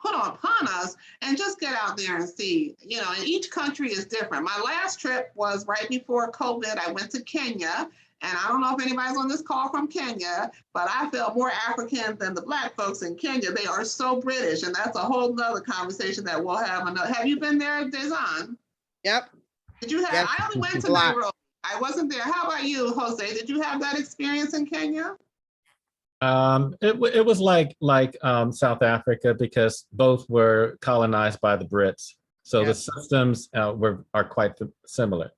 Speaker 1: put upon us, and just get out there and see, you know, and each country is different. My last trip was right before COVID. I went to Kenya. And I don't know if anybody's on this call from Kenya, but I felt more African than the Black folks in Kenya. They are so British, and that's a whole nother conversation that we'll have. Have you been there, Dezan?
Speaker 2: Yep.
Speaker 1: Did you have? Yep. I only went to Nairobi. I wasn't there. How about you, Jose? Did you have that experience in Kenya?
Speaker 8: It was like South Africa, because both were colonized by the Brits, so the systems are quite similar.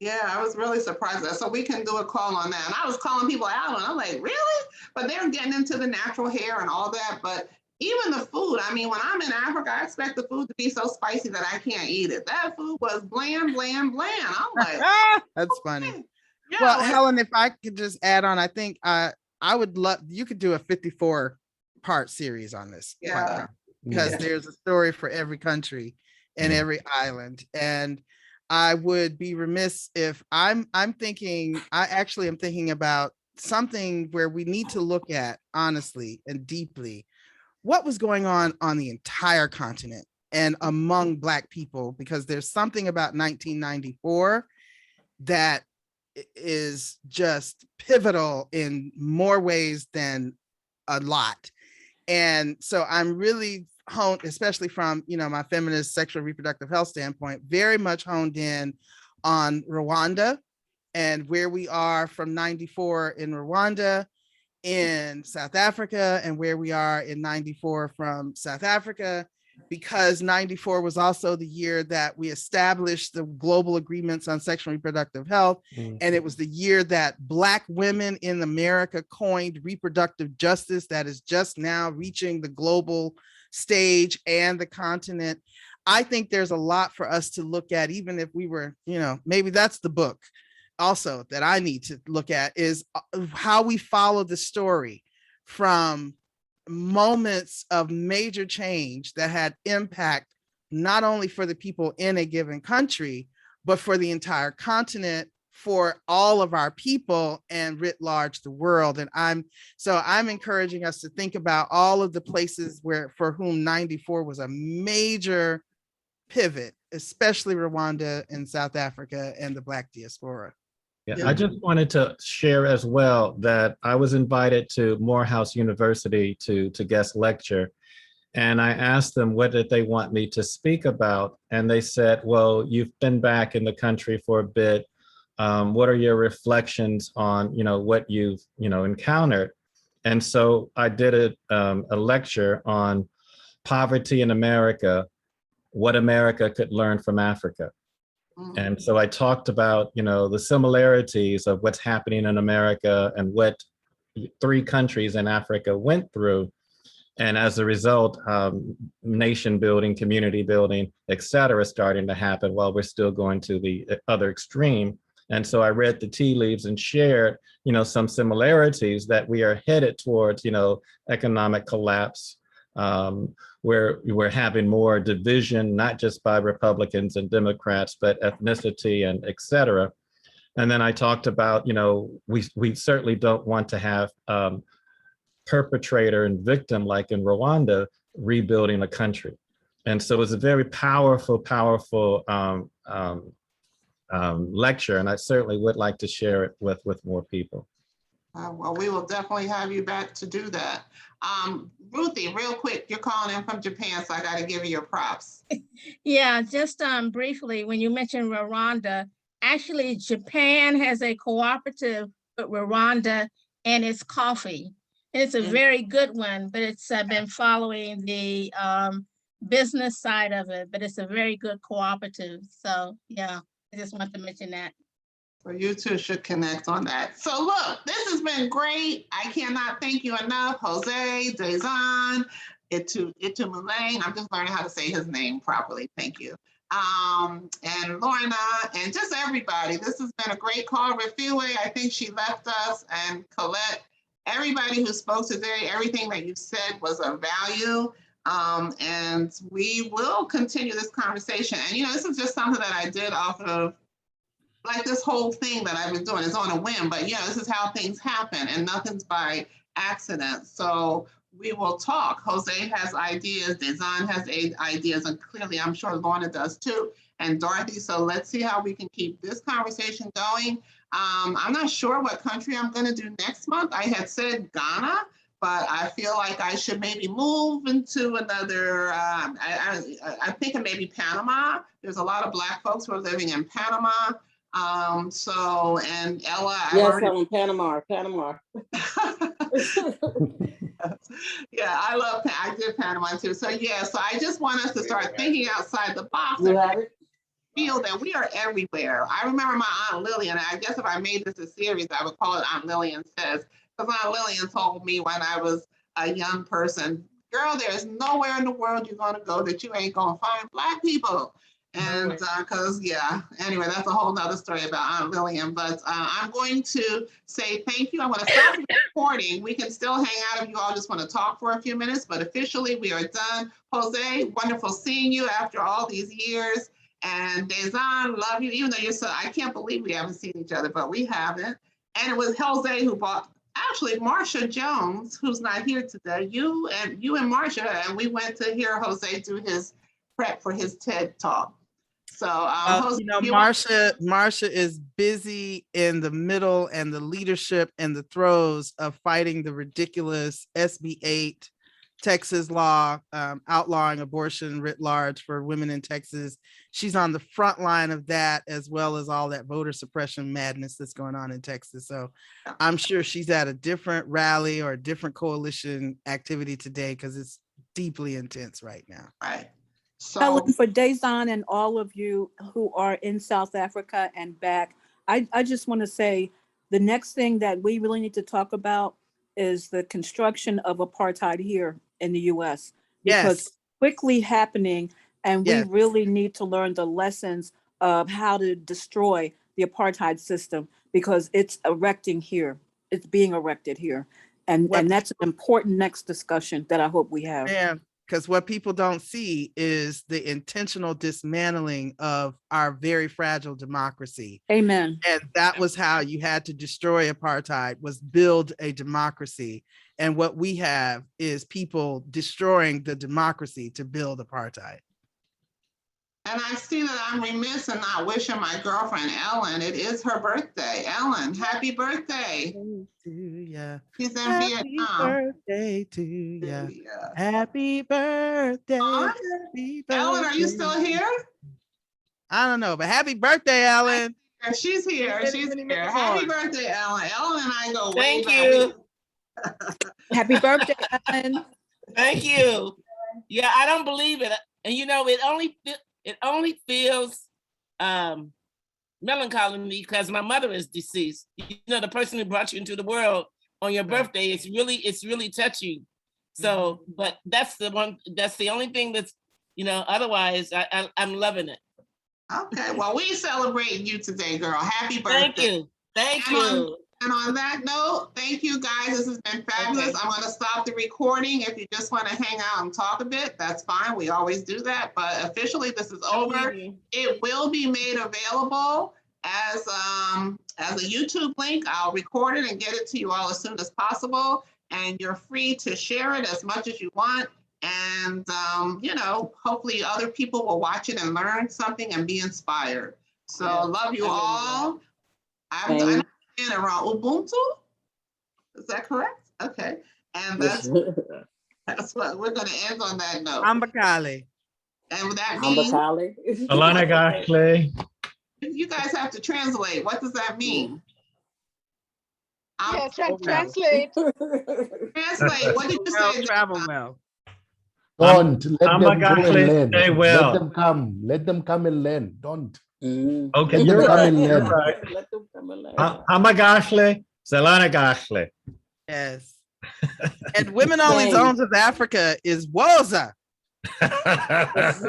Speaker 1: Yeah, I was really surprised at that. So we can do a call on that. And I was calling people out, and I'm like, really? But they're getting into the natural hair and all that. But even the food, I mean, when I'm in Africa, I expect the food to be so spicy that I can't eat it. That food was bland, bland, bland. I'm like,
Speaker 2: that's funny. Yeah, well, Helen, if I could just add on, I think I would love, you could do a 54-part series on this.
Speaker 1: Yeah.
Speaker 2: Because there's a story for every country and every island. And I would be remiss if I'm thinking about something where we need to look at honestly and deeply what was going on the entire continent and among Black people, because there's something about 1994 that is just pivotal in more ways than a lot. And so I'm really honed, especially from, you know, my feminist sexual reproductive health standpoint, very much honed in on Rwanda and where we are from 94 in Rwanda, in South Africa, and where we are in 94 from South Africa, because 94 was also the year that we established the global agreements on sexual and reproductive health. And it was the year that Black women in America coined reproductive justice that is just now reaching the global stage and the continent. I think there's a lot for us to look at, even if we were, you know, maybe that's the book also that I need to look at, is how we follow the story from moments of major change that had impact, not only for the people in a given country, but for the entire continent, for all of our people, and writ large the world. And I'm encouraging us to think about all of the places for whom 94 was a major pivot, especially Rwanda and South Africa and the Black diaspora.
Speaker 8: Yeah, I just wanted to share as well that I was invited to Morehouse University to guest lecture. And I asked them, what did they want me to speak about? And they said, well, you've been back in the country for a bit. What are your reflections on, you know, what you've, you know, encountered? And so I did a lecture on poverty in America, what America could learn from Africa. And so I talked about, you know, the similarities of what's happening in America and what 3 countries in Africa went through. And as a result, nation building, community building, et cetera, starting to happen while we're still going to the other extreme. And so I read the tea leaves and shared, you know, some similarities that we are headed towards, you know, economic collapse, we're having more division, not just by Republicans and Democrats, but ethnicity and et cetera. And then I talked about, we certainly don't want to have perpetrator and victim like in Rwanda rebuilding a country. And so it was a very powerful lecture, and I certainly would like to share it with more people.
Speaker 1: Well, we will definitely have you back to do that. Ruthie, real quick, you're calling in from Japan, so I got to give you your props.
Speaker 4: Yeah, just briefly, when you mentioned Rwanda, actually Japan has a cooperative with Rwanda, and it's coffee. And it's a very good one, but it's been following the business side of it, but it's a very good cooperative. So yeah, I just want to mention that.
Speaker 1: So you two should connect on that. So look, this has been great. I cannot thank you enough. Jose, Dezan, Itu-Mulang. I'm just learning how to say his name properly. Thank you. And Lorna, and just everybody. This has been a great call. Refiwe, I think she left us, and Colette, everybody who spoke today, everything that you said was of value. And we will continue this conversation. And this is just something that I did off of, like, this whole thing that I've been doing is on a whim, but this is how things happen, and nothing's by accident. So we will talk. Jose has ideas, Dezan has ideas, and clearly I'm sure Lorna does too, and Dorothy. So let's see how we can keep this conversation going. I'm not sure what country I'm going to do next month. I had said Ghana, but I feel like I should maybe move into another, I'm thinking maybe Panama. There's a lot of Black folks who are living in Panama. And Ella,
Speaker 20: yes, Panama.
Speaker 1: Yeah, I did Panama too. So yeah, so I just want us to start thinking outside the box. Feel that we are everywhere. I remember my Aunt Lillian, and I guess if I made this a series, I would call it Aunt Lillian Says, because Aunt Lillian told me when I was a young person, girl, there's nowhere in the world you're going to go that you ain't going to find Black people. And anyway, that's a whole nother story about Aunt Lillian, but I'm going to say thank you. I'm going to stop the recording. We can still hang out if you all just want to talk for a few minutes, but officially we are done. Jose, wonderful seeing you after all these years. And Dezan, love you, even though you're I can't believe we haven't seen each other, but we haven't. And it was Jose who bought, actually, Marsha Jones, who's not here today, you and Marsha, and we went to hear Jose do his prep for his TED Talk. So,
Speaker 2: Marsha is busy in the middle and the leadership and the throes of fighting the ridiculous SB 8 Texas law outlawing abortion writ large for women in Texas. She's on the front line of that, as well as all that voter suppression madness that's going on in Texas. So I'm sure she's at a different rally or a different coalition activity today, because it's deeply intense right now.
Speaker 1: Right. So,
Speaker 12: Helen, for Dezan and all of you who are in South Africa and back, I just want to say the next thing that we really need to talk about is the construction of apartheid here in the US. Because it's quickly happening, and we really need to learn the lessons of how to destroy the apartheid system, because it's erecting here. It's being erected here. And that's an important next discussion that I hope we have.
Speaker 2: Yeah. Because what people don't see is the intentional dismantling of our very fragile democracy.
Speaker 12: Amen.
Speaker 2: And that was how you had to destroy apartheid, was build a democracy. And what we have is people destroying the democracy to build apartheid.
Speaker 1: And I see that I'm remiss in not wishing my girlfriend, Ellen. It is her birthday. Ellen, happy birthday.
Speaker 2: Yeah.
Speaker 1: She's in Vietnam.
Speaker 2: Happy birthday to you. Happy birthday. Happy birthday.
Speaker 1: Ellen, are you still here?
Speaker 2: I don't know, but happy birthday, Ellen.
Speaker 1: She's here. She's here. Happy birthday, Ellen. Ellen and I go way back.
Speaker 19: Thank you.
Speaker 12: Happy birthday, Ellen.
Speaker 19: Thank you. Yeah, I don't believe it. And it only feels melancholy to me because my mother is deceased. The person who brought you into the world on your birthday, it's really touching. So, but that's the only thing that's, otherwise I'm loving it.
Speaker 1: Okay, well, we celebrating you today, girl. Happy birthday.
Speaker 19: Thank you.
Speaker 1: And on that note, thank you guys. This has been fabulous. I'm going to stop the recording. If you just want to hang out and talk a bit, that's fine. We always do that. But officially, this is over. It will be made available as a YouTube link. I'll record it and get it to you all as soon as possible. And you're free to share it as much as you want. And, you know, hopefully other people will watch it and learn something and be inspired. So love you all. I'm around Ubuntu. Is that correct? Okay. And that's what we're going to end on that note.
Speaker 2: Ambakali.
Speaker 1: And that means
Speaker 8: Alana Gashley.
Speaker 1: you guys have to translate. What does that mean?
Speaker 21: Translate.
Speaker 1: Translate. What did you say?
Speaker 2: Travel well.
Speaker 14: Don't let them go and learn.
Speaker 8: Stay well.
Speaker 14: Let them come. Let them come and learn. Don't.
Speaker 8: Okay,
Speaker 14: Let them come and learn.
Speaker 20: Let them come and learn.
Speaker 8: Hamagashle, Selana Gashle.
Speaker 2: Yes. And Women Only Zones of Africa is Woza.
Speaker 20: Nice.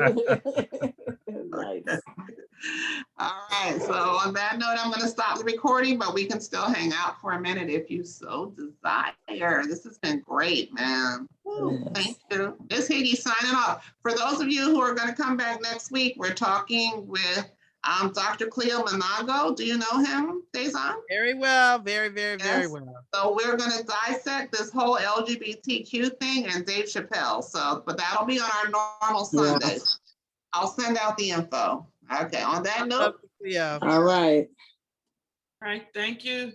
Speaker 1: All right. So on that note, I'm going to stop the recording, but we can still hang out for a minute if you so desire. This has been great, man. Woo, thank you. Miss Higgy signing off. For those of you who are going to come back next week, we're talking with Dr. Cleo Manago. Do you know him, Dazon?
Speaker 2: Very well. Very well.
Speaker 1: So we're going to dissect this whole LGBTQ thing and Dave Chappelle. So, but that'll be on our normal Sundays. I'll send out the info. Okay, on that note.
Speaker 20: All right.
Speaker 3: All right, thank you.